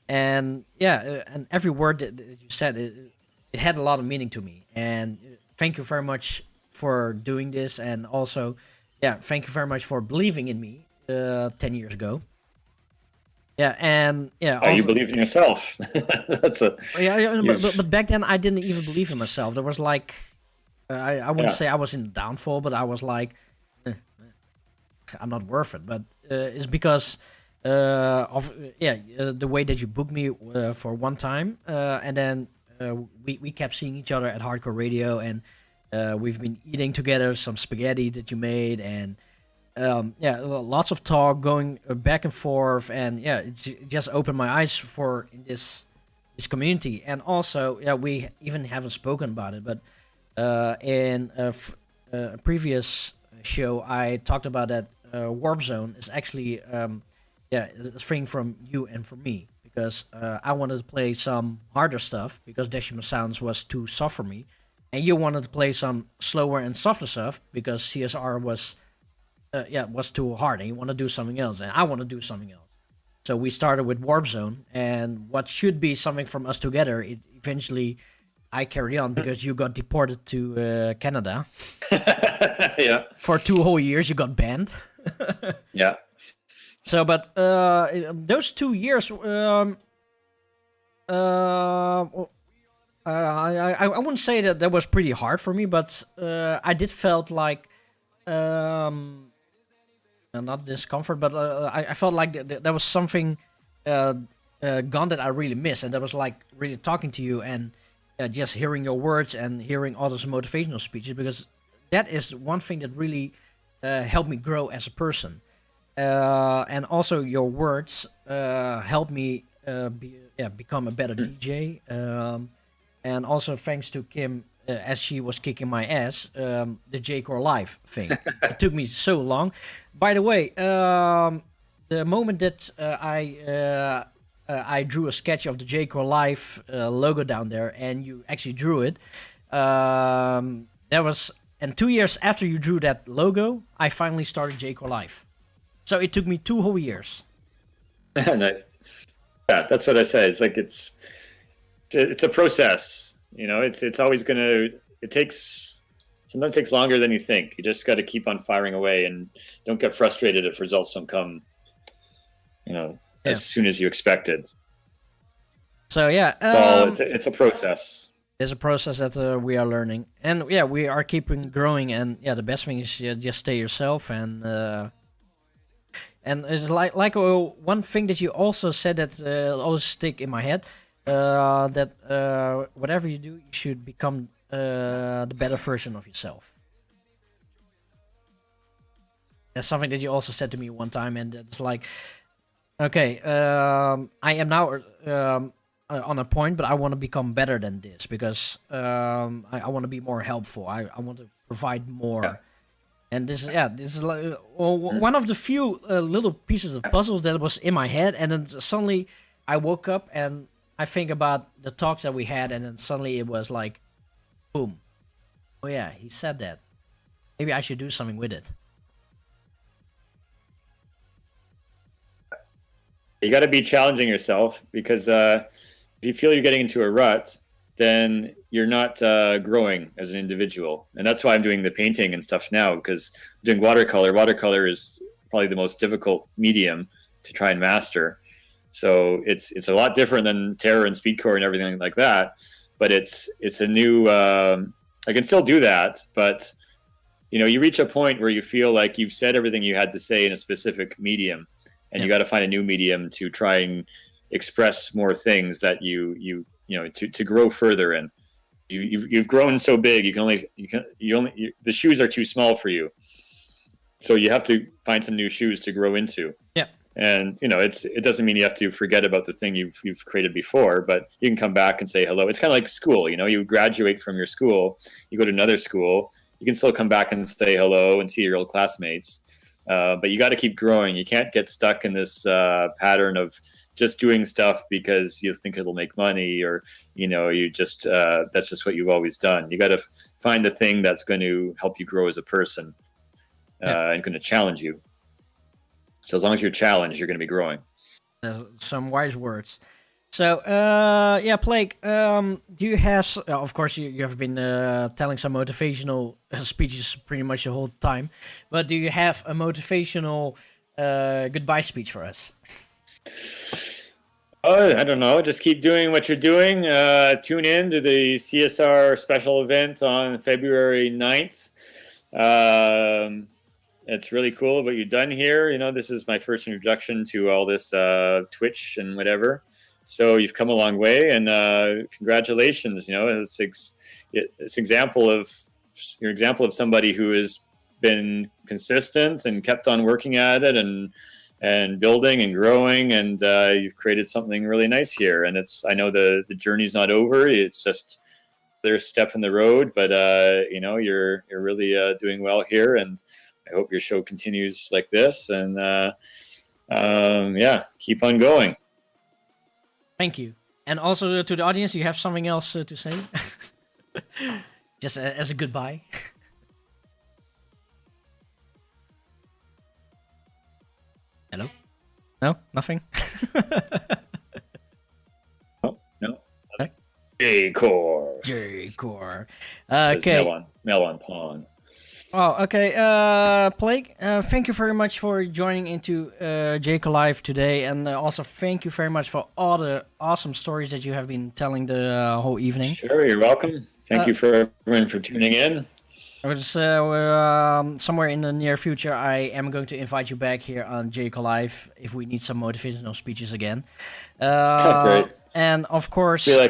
[SPEAKER 2] And and every word that you said, it had a lot of meaning to me. And thank you very much for doing this, and also. Yeah, thank you very much for believing in me 10 years ago. Yeah, and
[SPEAKER 14] also, you believe in yourself. That's a
[SPEAKER 2] but back then I didn't even believe in myself. There was like I wouldn't say I was in downfall, but I was like, I'm not worth it. But it's because of the way that you booked me for one time, and then we kept seeing each other at Hardcore Radio and. We've been eating together some spaghetti that you made, and lots of talk going back and forth, and it just opened my eyes for this community. And also, we even haven't spoken about it, but in a previous show, I talked about that Warp Zone is actually is a thing from you and from me, because I wanted to play some harder stuff because Decimal Sounds was too soft for me, and you wanted to play some slower and softer stuff because CSR was too hard, and you want to do something else, and I want to do something else. So we started with Warp Zone, and what should be something from us together, it eventually I carried on because you got deported to Canada.
[SPEAKER 14] Yeah.
[SPEAKER 2] For 2 whole years, you got banned.
[SPEAKER 14] Yeah.
[SPEAKER 2] So, but those 2 years, I wouldn't say that was pretty hard for me, but I did felt like not discomfort, but I felt like there was something gone that I really missed, and that was like really talking to you and just hearing your words and hearing all those motivational speeches, because that is one thing that really helped me grow as a person. And also your words helped me become a better DJ. And also thanks to Kim, as she was kicking my ass, the J-Core Live thing. It took me so long. By the way, the moment that I drew a sketch of the J-Core Live logo down there, and you actually drew it, and 2 years after you drew that logo, I finally started J-Core Live. So it took me 2 whole years.
[SPEAKER 14] Nice. Yeah, that's what I say. It's like it's a process. You know, it's always sometimes takes longer than you think. You just got to keep on firing away and don't get frustrated if results don't come, as soon as you expected.
[SPEAKER 2] So yeah,
[SPEAKER 14] it's a process.
[SPEAKER 2] It's a process that we are learning, and yeah, we are keeping growing. And yeah, the best thing is just stay yourself, and it's like one thing that you also said that always stick in my head, that whatever you do, you should become the better version of yourself. That's something that you also said to me one time, and it's like, okay, I am now on a point, but I want to become better than this, because I want to be more helpful. I want to provide more. Yeah. And this is like one of the few little pieces of puzzles that was in my head, and then suddenly I woke up and I think about the talks that we had, and then suddenly it was like, boom. Oh yeah, he said that. Maybe I should do something with it.
[SPEAKER 14] You got to be challenging yourself, because if you feel you're getting into a rut, then you're not growing as an individual. And that's why I'm doing the painting and stuff now, because I'm doing watercolor. Watercolor is probably the most difficult medium to try and master. So it's a lot different than Terror and Speedcore and everything like that. But it's a new, I can still do that, but you reach a point where you feel like you've said everything you had to say in a specific medium, and you got to find a new medium to try and express more things that to grow further in. You've grown so big, the shoes are too small for you, so you have to find some new shoes to grow into.
[SPEAKER 2] Yeah.
[SPEAKER 14] And it doesn't mean you have to forget about the thing you've created before, but you can come back and say hello. It's kind of like school. You graduate from your school, you go to another school, you can still come back and say hello and see your old classmates, but you got to keep growing. You can't get stuck in this pattern of just doing stuff because you think it'll make money, or you just that's just what you've always done. You got to find the thing that's going to help you grow as a person, and going to challenge you. So as long as you're challenged, you're going to be growing.
[SPEAKER 2] Some wise words. So Plague, do you have? Of course, you have been telling some motivational speeches pretty much the whole time, but do you have a motivational goodbye speech for us?
[SPEAKER 14] Oh, I don't know. Just keep doing what you're doing. Tune in to the CSR special event on February 9th. It's really cool what you've done here. This is my first introduction to all this Twitch and whatever. So you've come a long way, and congratulations. It's example of somebody who has been consistent and kept on working at it and building and growing, and you've created something really nice here. And I know the journey's not over. It's just their step in the road, but you're really doing well here, and I hope your show continues like this, and keep on going.
[SPEAKER 2] Thank you. And also to the audience, you have something else to say? Just as a goodbye. Hello? No? Nothing?
[SPEAKER 14] No. J-Core.
[SPEAKER 2] J-Core.
[SPEAKER 14] Says
[SPEAKER 2] Okay.
[SPEAKER 14] Melon Pawn.
[SPEAKER 2] Oh, okay. Plague, thank you very much for joining into J-Core Live today. And also thank you very much for all the awesome stories that you have been telling the whole evening.
[SPEAKER 14] Sure, you're welcome. Thank you for everyone for tuning in.
[SPEAKER 2] Somewhere in the near future, I am going to invite you back here on J-Core Live if we need some motivational speeches again.
[SPEAKER 14] Great.
[SPEAKER 2] And of course,
[SPEAKER 14] I'll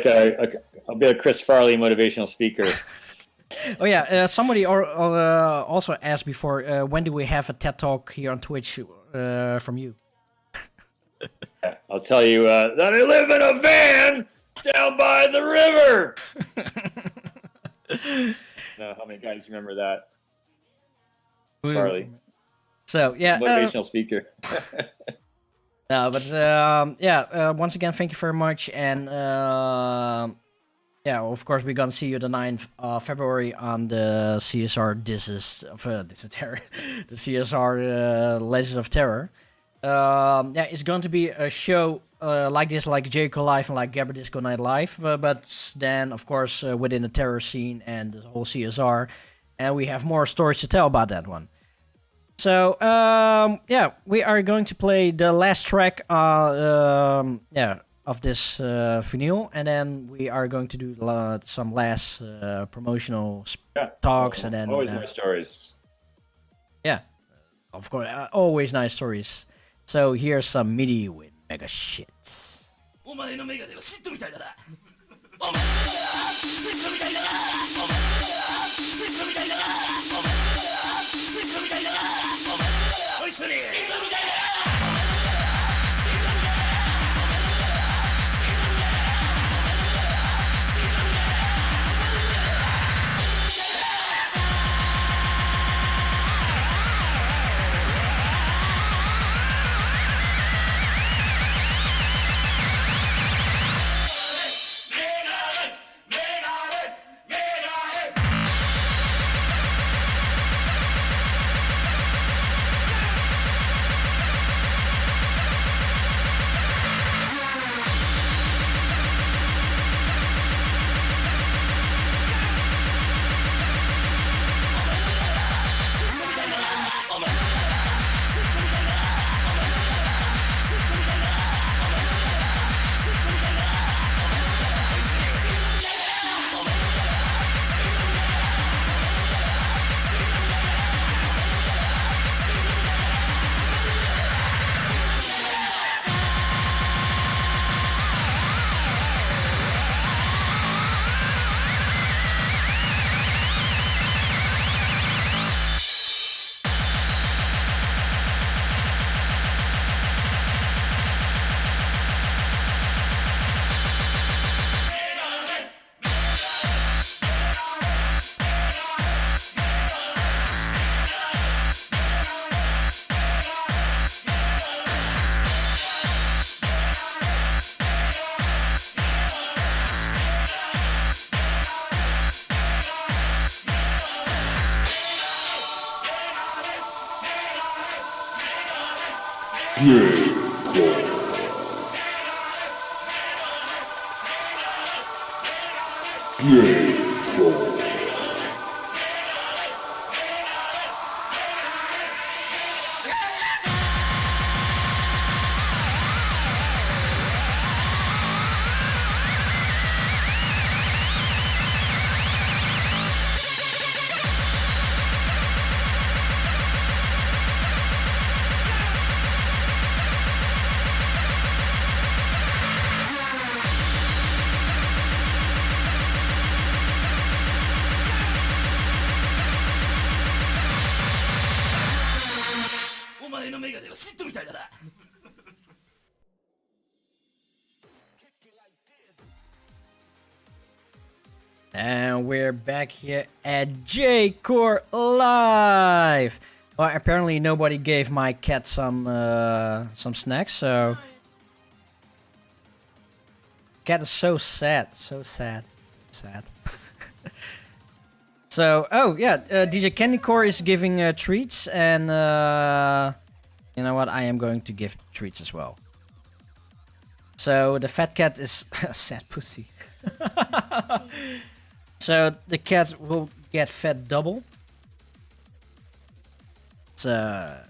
[SPEAKER 14] be a Chris Farley motivational speaker.
[SPEAKER 2] Oh yeah, somebody also asked before, when do we have a TED Talk here on Twitch from you?
[SPEAKER 14] I'll tell you that I live in a van down by the river. How many guys remember that? Farley.
[SPEAKER 2] So yeah,
[SPEAKER 14] motivational speaker.
[SPEAKER 2] No, but once again, thank you very much, and of course, we're gonna see you the 9th of February on the CSR the CSR Legends of Terror. It's going to be a show like this, like J-Core Live and like Gabber Disco Night Live, but then, of course, within the terror scene and the whole CSR, and we have more stories to tell about that one. So, we are going to play the last track of this vinyl, and then we are going to do some last promotional talks, and then
[SPEAKER 14] always nice stories.
[SPEAKER 2] Yeah, of course, always nice stories. So here's some MIDI with mega shits. And we're back here at J-Core Live. Well, apparently nobody gave my cat some snacks, so cat is so sad, so sad, sad. So, oh yeah, DJ Candy Core is giving treats, and you know what? I am going to give treats as well. So the fat cat is a sad pussy. So the cat will get fed double. It's right,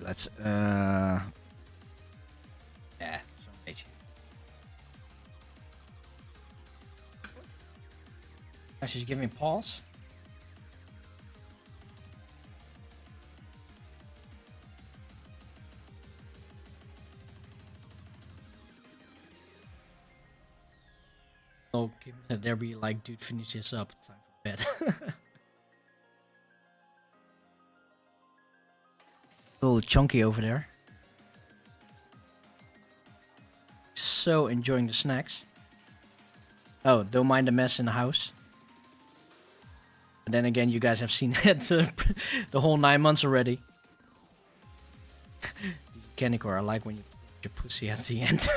[SPEAKER 2] let's yeah, some page. Now she's giving paws. Okay, there be like, dude, finish this up. It's time for bed. Little chunky over there. So enjoying the snacks. Oh, don't mind the mess in the house. But then again, you guys have seen it the whole 9 months already. Candy Core, I like when you put your pussy at the end.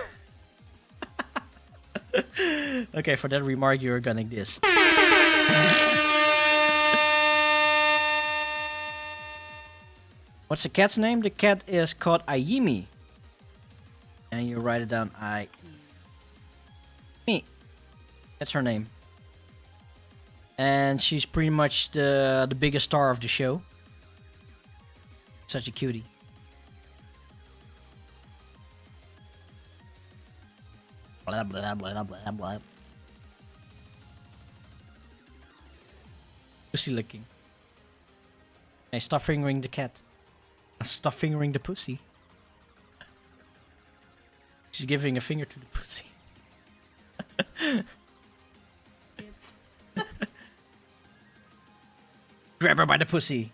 [SPEAKER 2] Okay, for that remark, you're gonna this. What's the cat's name? The cat is called Ayimi. And you write it down, Ayimi. That's her name. And she's pretty much the biggest star of the show. Such a cutie. Blah blah blah blah blah. Pussy licking. Hey, stop fingering the cat. Stop fingering the pussy. She's giving a finger to the pussy. Grab her by the pussy.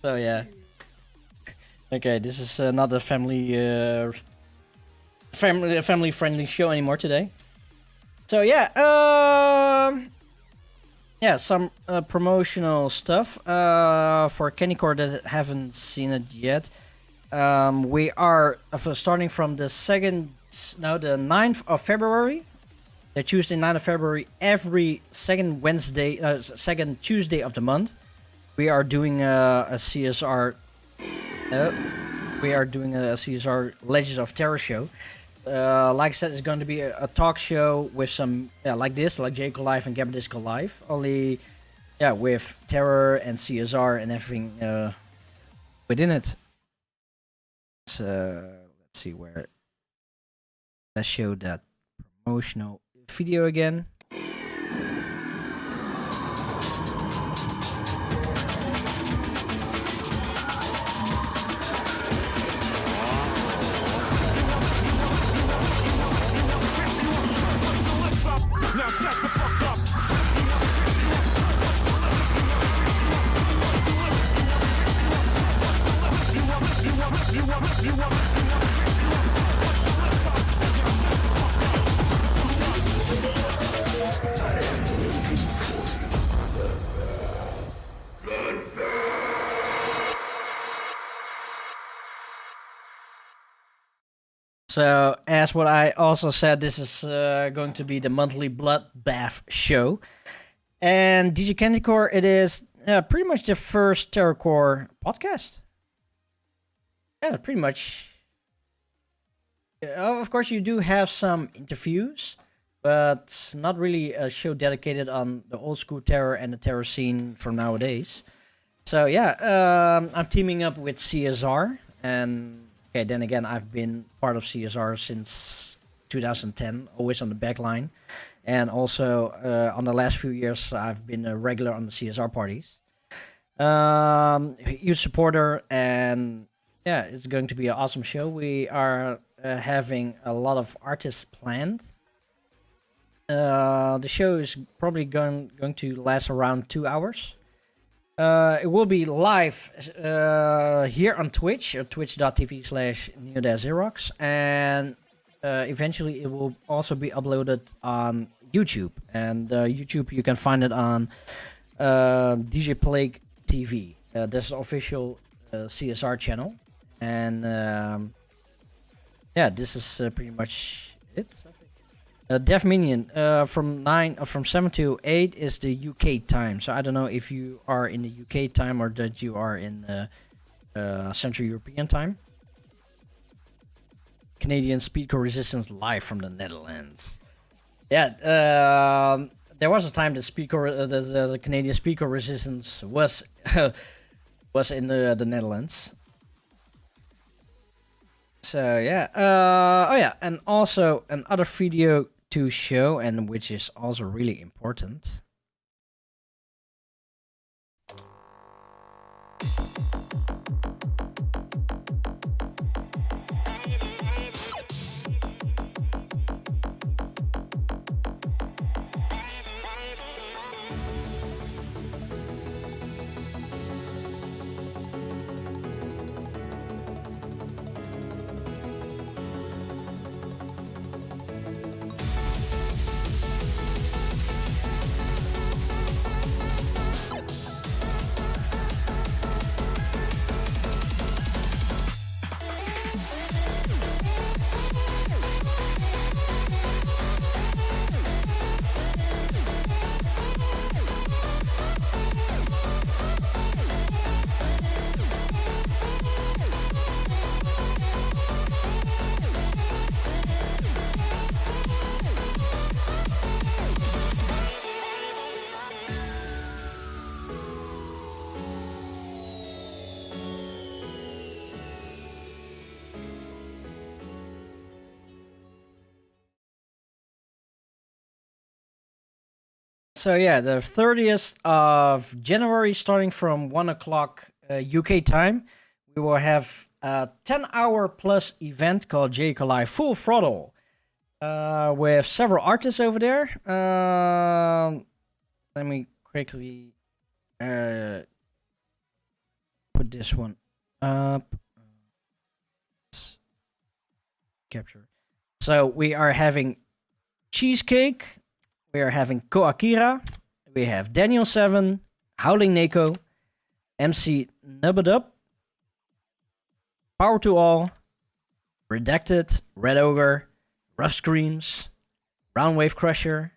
[SPEAKER 2] So yeah. Okay, this is not a family friendly show anymore today. So yeah, yeah, some promotional stuff for Candy Core that haven't seen it yet. We are starting from the 9th of February, the Tuesday 9th of February, every second Tuesday of the month. We are doing a CSR. We are doing a CSR Legends of Terror show. Like I said, it's going to be a talk show with some, like this, like Jacob Live and Gabba Disco Live. Only, yeah, with terror and CSR and everything within it. So, let's see where. Let's show that promotional video again.
[SPEAKER 8] Now shut the fuck up.
[SPEAKER 2] So, as what I also said, this is going to be the monthly Bloodbath show. And DJ Candy Core, it is pretty much the first Terrorcore podcast. Yeah, pretty much. Of course, you do have some interviews, but not really a show dedicated on the old school terror and the terror scene from nowadays. So, yeah, I'm teaming up with CSR, and okay, then again, I've been part of CSR since 2010, always on the back line. And also, on the last few years, I've been a regular on the CSR parties. Huge supporter, and yeah, it's going to be an awesome show. We are having a lot of artists planned. The show is probably going to last around 2 hours. It will be live here on Twitch, twitch.tv/NeoDazXerox, and eventually it will also be uploaded on YouTube. And YouTube, you can find it on DJ Plague TV. That's the official CSR channel. And yeah, this is pretty much it. Deaf Minion from 7 to 8 is the UK time. So I don't know if you are in the UK time or that you are in Central European time. Canadian Speedcore Resistance live from the Netherlands. Yeah, there was a time that the Canadian Speedcore Resistance was was in the Netherlands. So yeah, oh yeah, and also another video to show, and which is also really important. So yeah, the 30th of January, starting from 1 o'clock UK time, we will have a 10-hour plus event called Jayco Live Full Throttle, with several artists over there. Let me quickly put this one up. Capture. So we are having Cheesecake. We are having Ko Akira, we have Daniel 7, Howling Neko, MC Nubbadub, Power to All, Redacted, Red Ogre, Rough Screams, Brown Wave Crusher,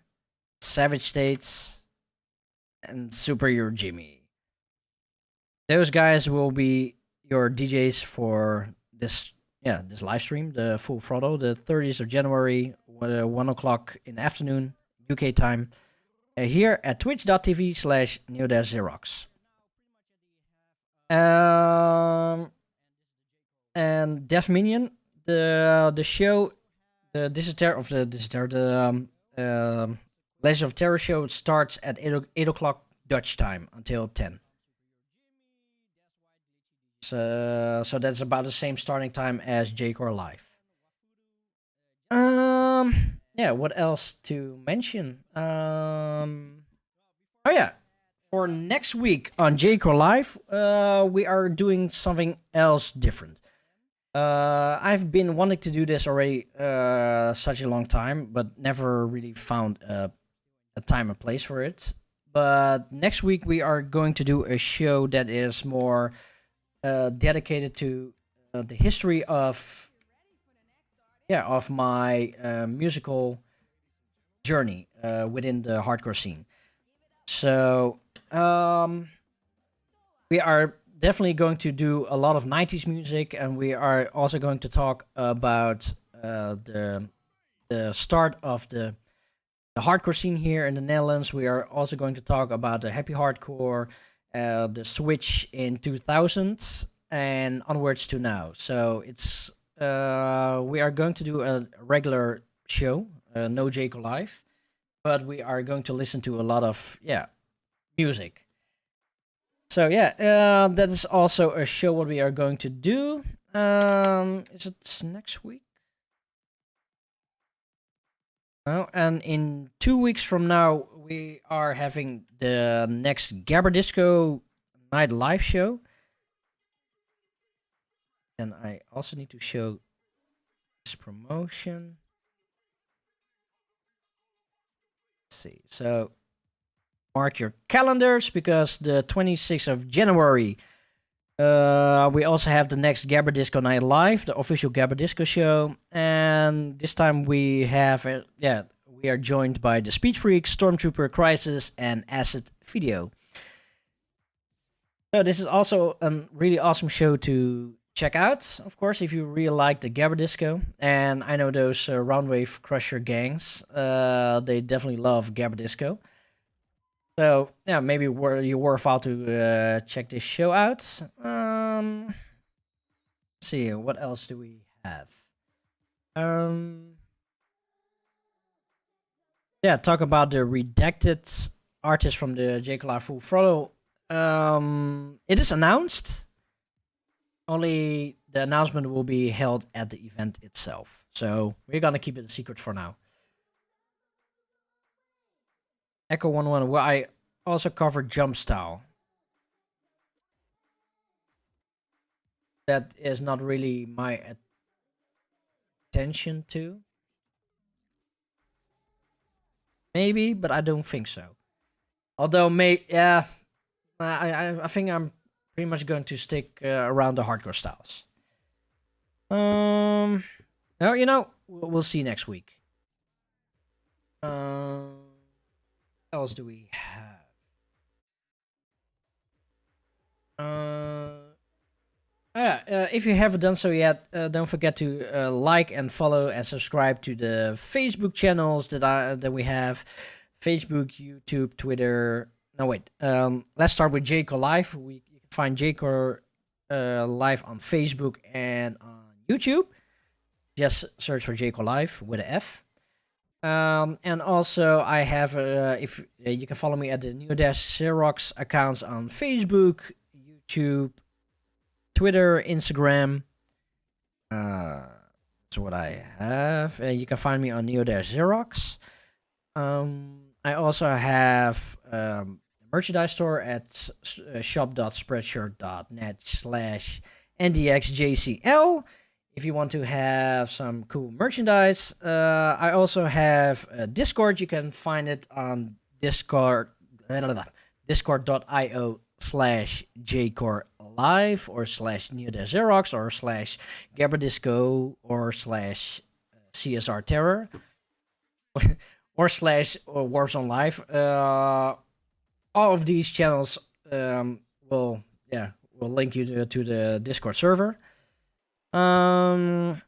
[SPEAKER 2] Savage States, and Superior Jimmy. Those guys will be your DJs for this live stream, the Full Throttle, the 30th of January, 1 o'clock in the afternoon. UK time, here at twitch.tv/neo-xerox. And Deaf Minion, the show, the Legend of Terror show starts at 8 o'clock Dutch time until 10. So that's about the same starting time as Jaycore Live. Yeah, what else to mention? Oh yeah, for next week on Jaycore Live, we are doing something else different. I've been wanting to do this already such a long time, but never really found a time and place for it. But next week we are going to do a show that is more dedicated to the history of my musical journey within the hardcore scene. So we are definitely going to do a lot of 90s music, and we are also going to talk about the start of the hardcore scene here in the Netherlands. We are also going to talk about the happy hardcore, the switch in 2000 and onwards to now. So it's we are going to do a regular show, no Jayco Live, but we are going to listen to a lot of music. So that is also a show what we are going to do. Is it next week? No, and in 2 weeks from now we are having the next Gabber Disco Night Live show. And I also need to show This promotion. Let's see. So mark your calendars because the 26th of January, we also have the next Gabber Disco Night Live, the official Gabber Disco show, and this time we have we are joined by the Speed Freak, Stormtrooper, Crisis, and Acid Video. So this is also a really awesome show to check out, of course, if you really like the Gabber Disco. And I know those Roundwave Crusher gangs, they definitely love Gabber Disco. So yeah, maybe you're worthwhile to check this show out. Let's see, what else do we have? Yeah, talk about the redacted artist from the J. Cole Full Throttle. It is announced. Only the announcement will be held at the event itself. So we're gonna keep it a secret for now. Echo 11, where I also covered Jump Style. That is not really my attention to. Maybe, but I don't think so. Although, I think I'm pretty much going to stick around the hardcore styles. No, we'll see next week. What else do we have? If you haven't done so yet, don't forget to like and follow and subscribe to the Facebook channels that we have. Facebook, YouTube, Twitter. No, wait. Let's start with J. Cole Live. You can find J. Cole Live on Facebook and on YouTube. Just search for J. Cole Live with an F. And also, I have if you can follow me at the New Xerox accounts on Facebook, YouTube, Twitter, Instagram. That's what I have. You can find me on Neo Xerox. I also have a merchandise store at shop.spreadshirt.net/ndxjcl. If you want to have some cool merchandise. I also have a Discord. You can find it on discord.io/jcorelive or /NeoDeXerox or /GabberDisco or /CSR Terror or /Warps on Live. All of these channels will link you to the Discord server. And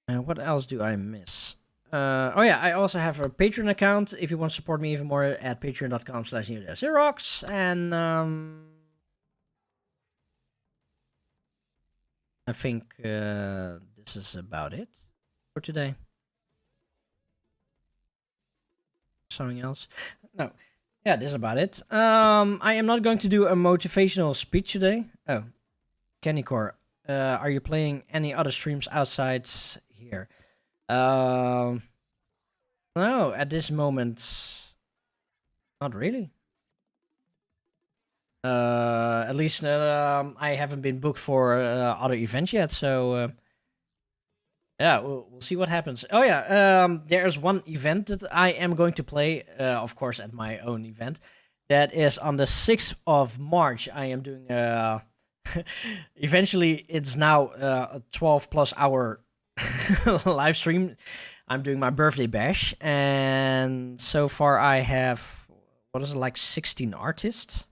[SPEAKER 2] what else do I miss? I also have a Patreon account if you want to support me even more at patreon.com/NeoDeXerox. And I think this is about it for today. Something else? No. Yeah, this is about it. I am not going to do a motivational speech today. Oh, Kennycore, are you playing any other streams outside here? No, at this moment, not really. At least I haven't been booked for other events yet, so we'll see what happens. Oh yeah, there's one event that I am going to play, of course, at my own event. That is on the 6th of March. I am doing eventually, it's now a 12+ hour live stream. I'm doing my birthday bash, and so far I have 16 artists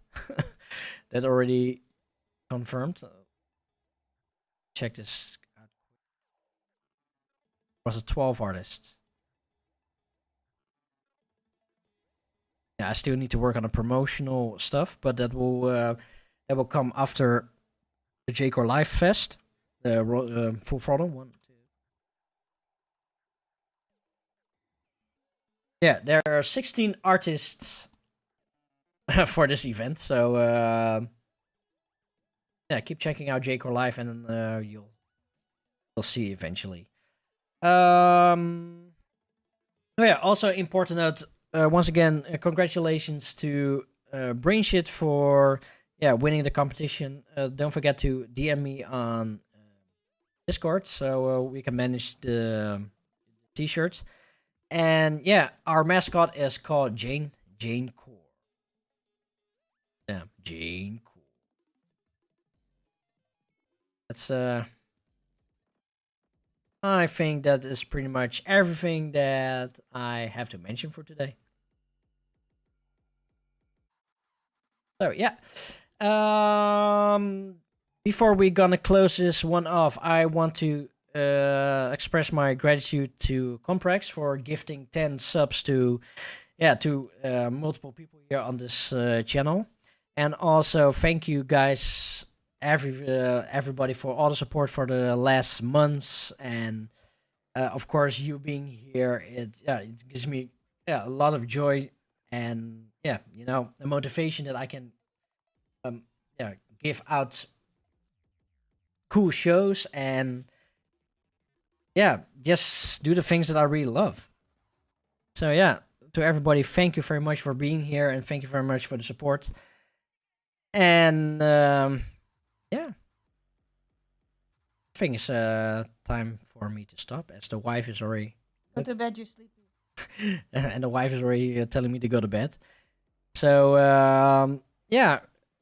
[SPEAKER 2] that already confirmed. Check this out. Was it 12 artists? Yeah, I still need to work on the promotional stuff, but that will come after the J. Cole Live Fest, the Full Throttle one. Yeah, there are 16 artists for this event, so keep checking out J. Cole Live, and you'll see eventually. Also important note. Once again, congratulations to Brainshit for winning the competition. Don't forget to DM me on Discord, so we can manage the t-shirts. And yeah, our mascot is called Jane Core. Yeah, Jane Core. That's I think that is pretty much everything that I have to mention for today. So yeah, before we're gonna close this one off, I want to express my gratitude to Comprex for gifting 10 subs to multiple people here on this channel, and also thank you guys, everybody, for all the support for the last months, and of course you being here. It gives me a lot of joy, and the motivation that I can give out cool shows and just do the things that I really love. So yeah, to everybody, thank you very much for being here, and thank you very much for the support. And I think it's time for me to stop, as the wife is already
[SPEAKER 20] Go to bed, you're sleepy.
[SPEAKER 2] and the wife is already telling me to go to bed. So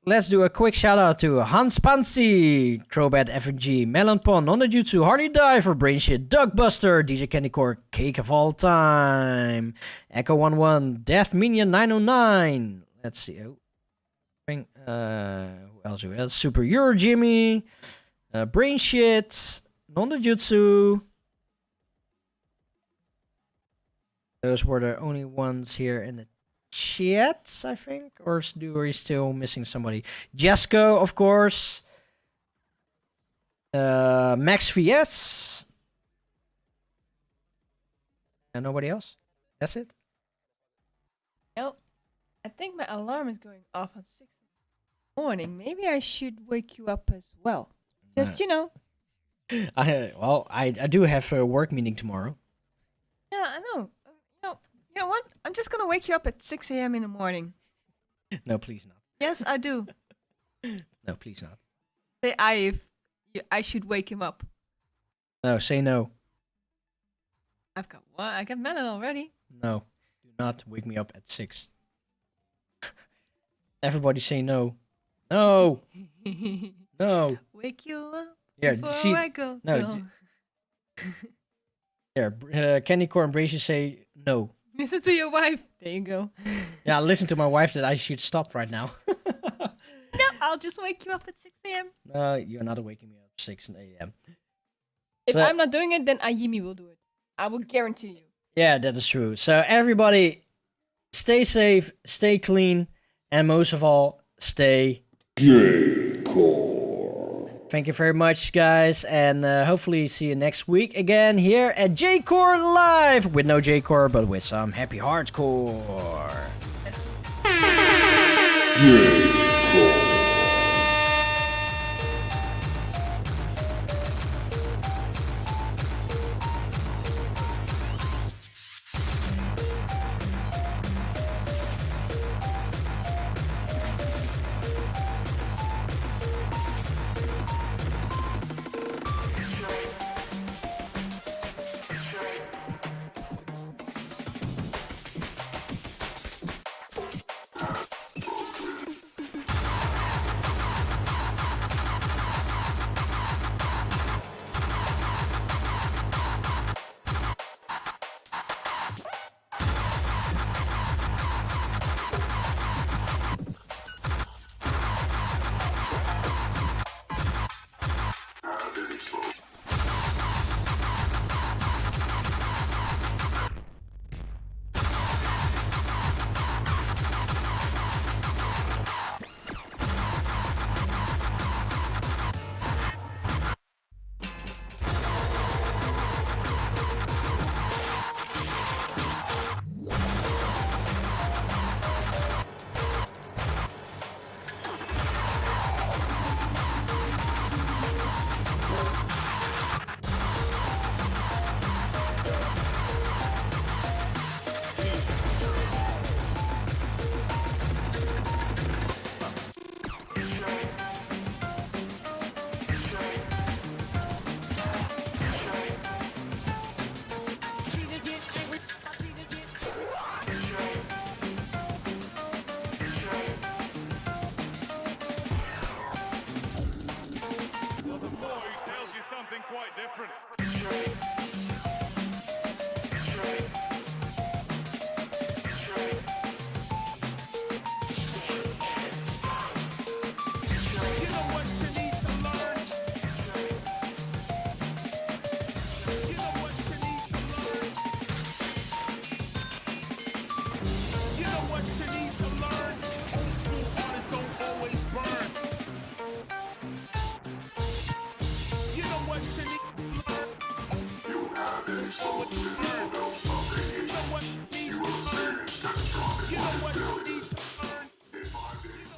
[SPEAKER 2] let's do a quick shout out to Hans Pansy, Crobat FNG, Melonpon, Nonajutsu, Harley Diver, Brainshit, Dugbuster, DJ Candycore, Cake of All Time, Echo11, Death Minion 909. Let's see. Who else? Who else? Super Euro Jimmy, Brainshit, Nonajutsu. Those were the only ones here in the chats, I think, or are we still missing somebody? Jesco, of course. Max VS. And nobody else? That's it?
[SPEAKER 20] Nope. I think my alarm is going off at 6 in the morning. Maybe I should wake you up as well. Just,
[SPEAKER 2] I do have a work meeting tomorrow.
[SPEAKER 20] Yeah, I know. You know what? I'm just gonna wake you up at 6 a.m. in the morning.
[SPEAKER 2] No, please not.
[SPEAKER 20] Yes, I do.
[SPEAKER 2] No, please not.
[SPEAKER 20] Say if I should wake him up.
[SPEAKER 2] No, say no.
[SPEAKER 20] I've got one. I got melon already.
[SPEAKER 2] No, do not wake me up at 6. Everybody say no. No. No.
[SPEAKER 20] Wake you up
[SPEAKER 2] before
[SPEAKER 20] I go.
[SPEAKER 2] No. Candy Corn Brazier say no.
[SPEAKER 20] Listen to your wife. There you go.
[SPEAKER 2] Yeah, listen to my wife that I should stop right now.
[SPEAKER 20] No, I'll just wake you up at 6 a.m.
[SPEAKER 2] No, you're not waking me up at 6 a.m.
[SPEAKER 20] If I'm not doing it, then Ayimi will do it. I will guarantee you.
[SPEAKER 2] Yeah, that is true. So everybody, stay safe, stay clean, and most of all, stay J-Core. Thank you very much, guys, and hopefully see you next week again here at J-Core Live, with no J-Core, but with some happy hardcore.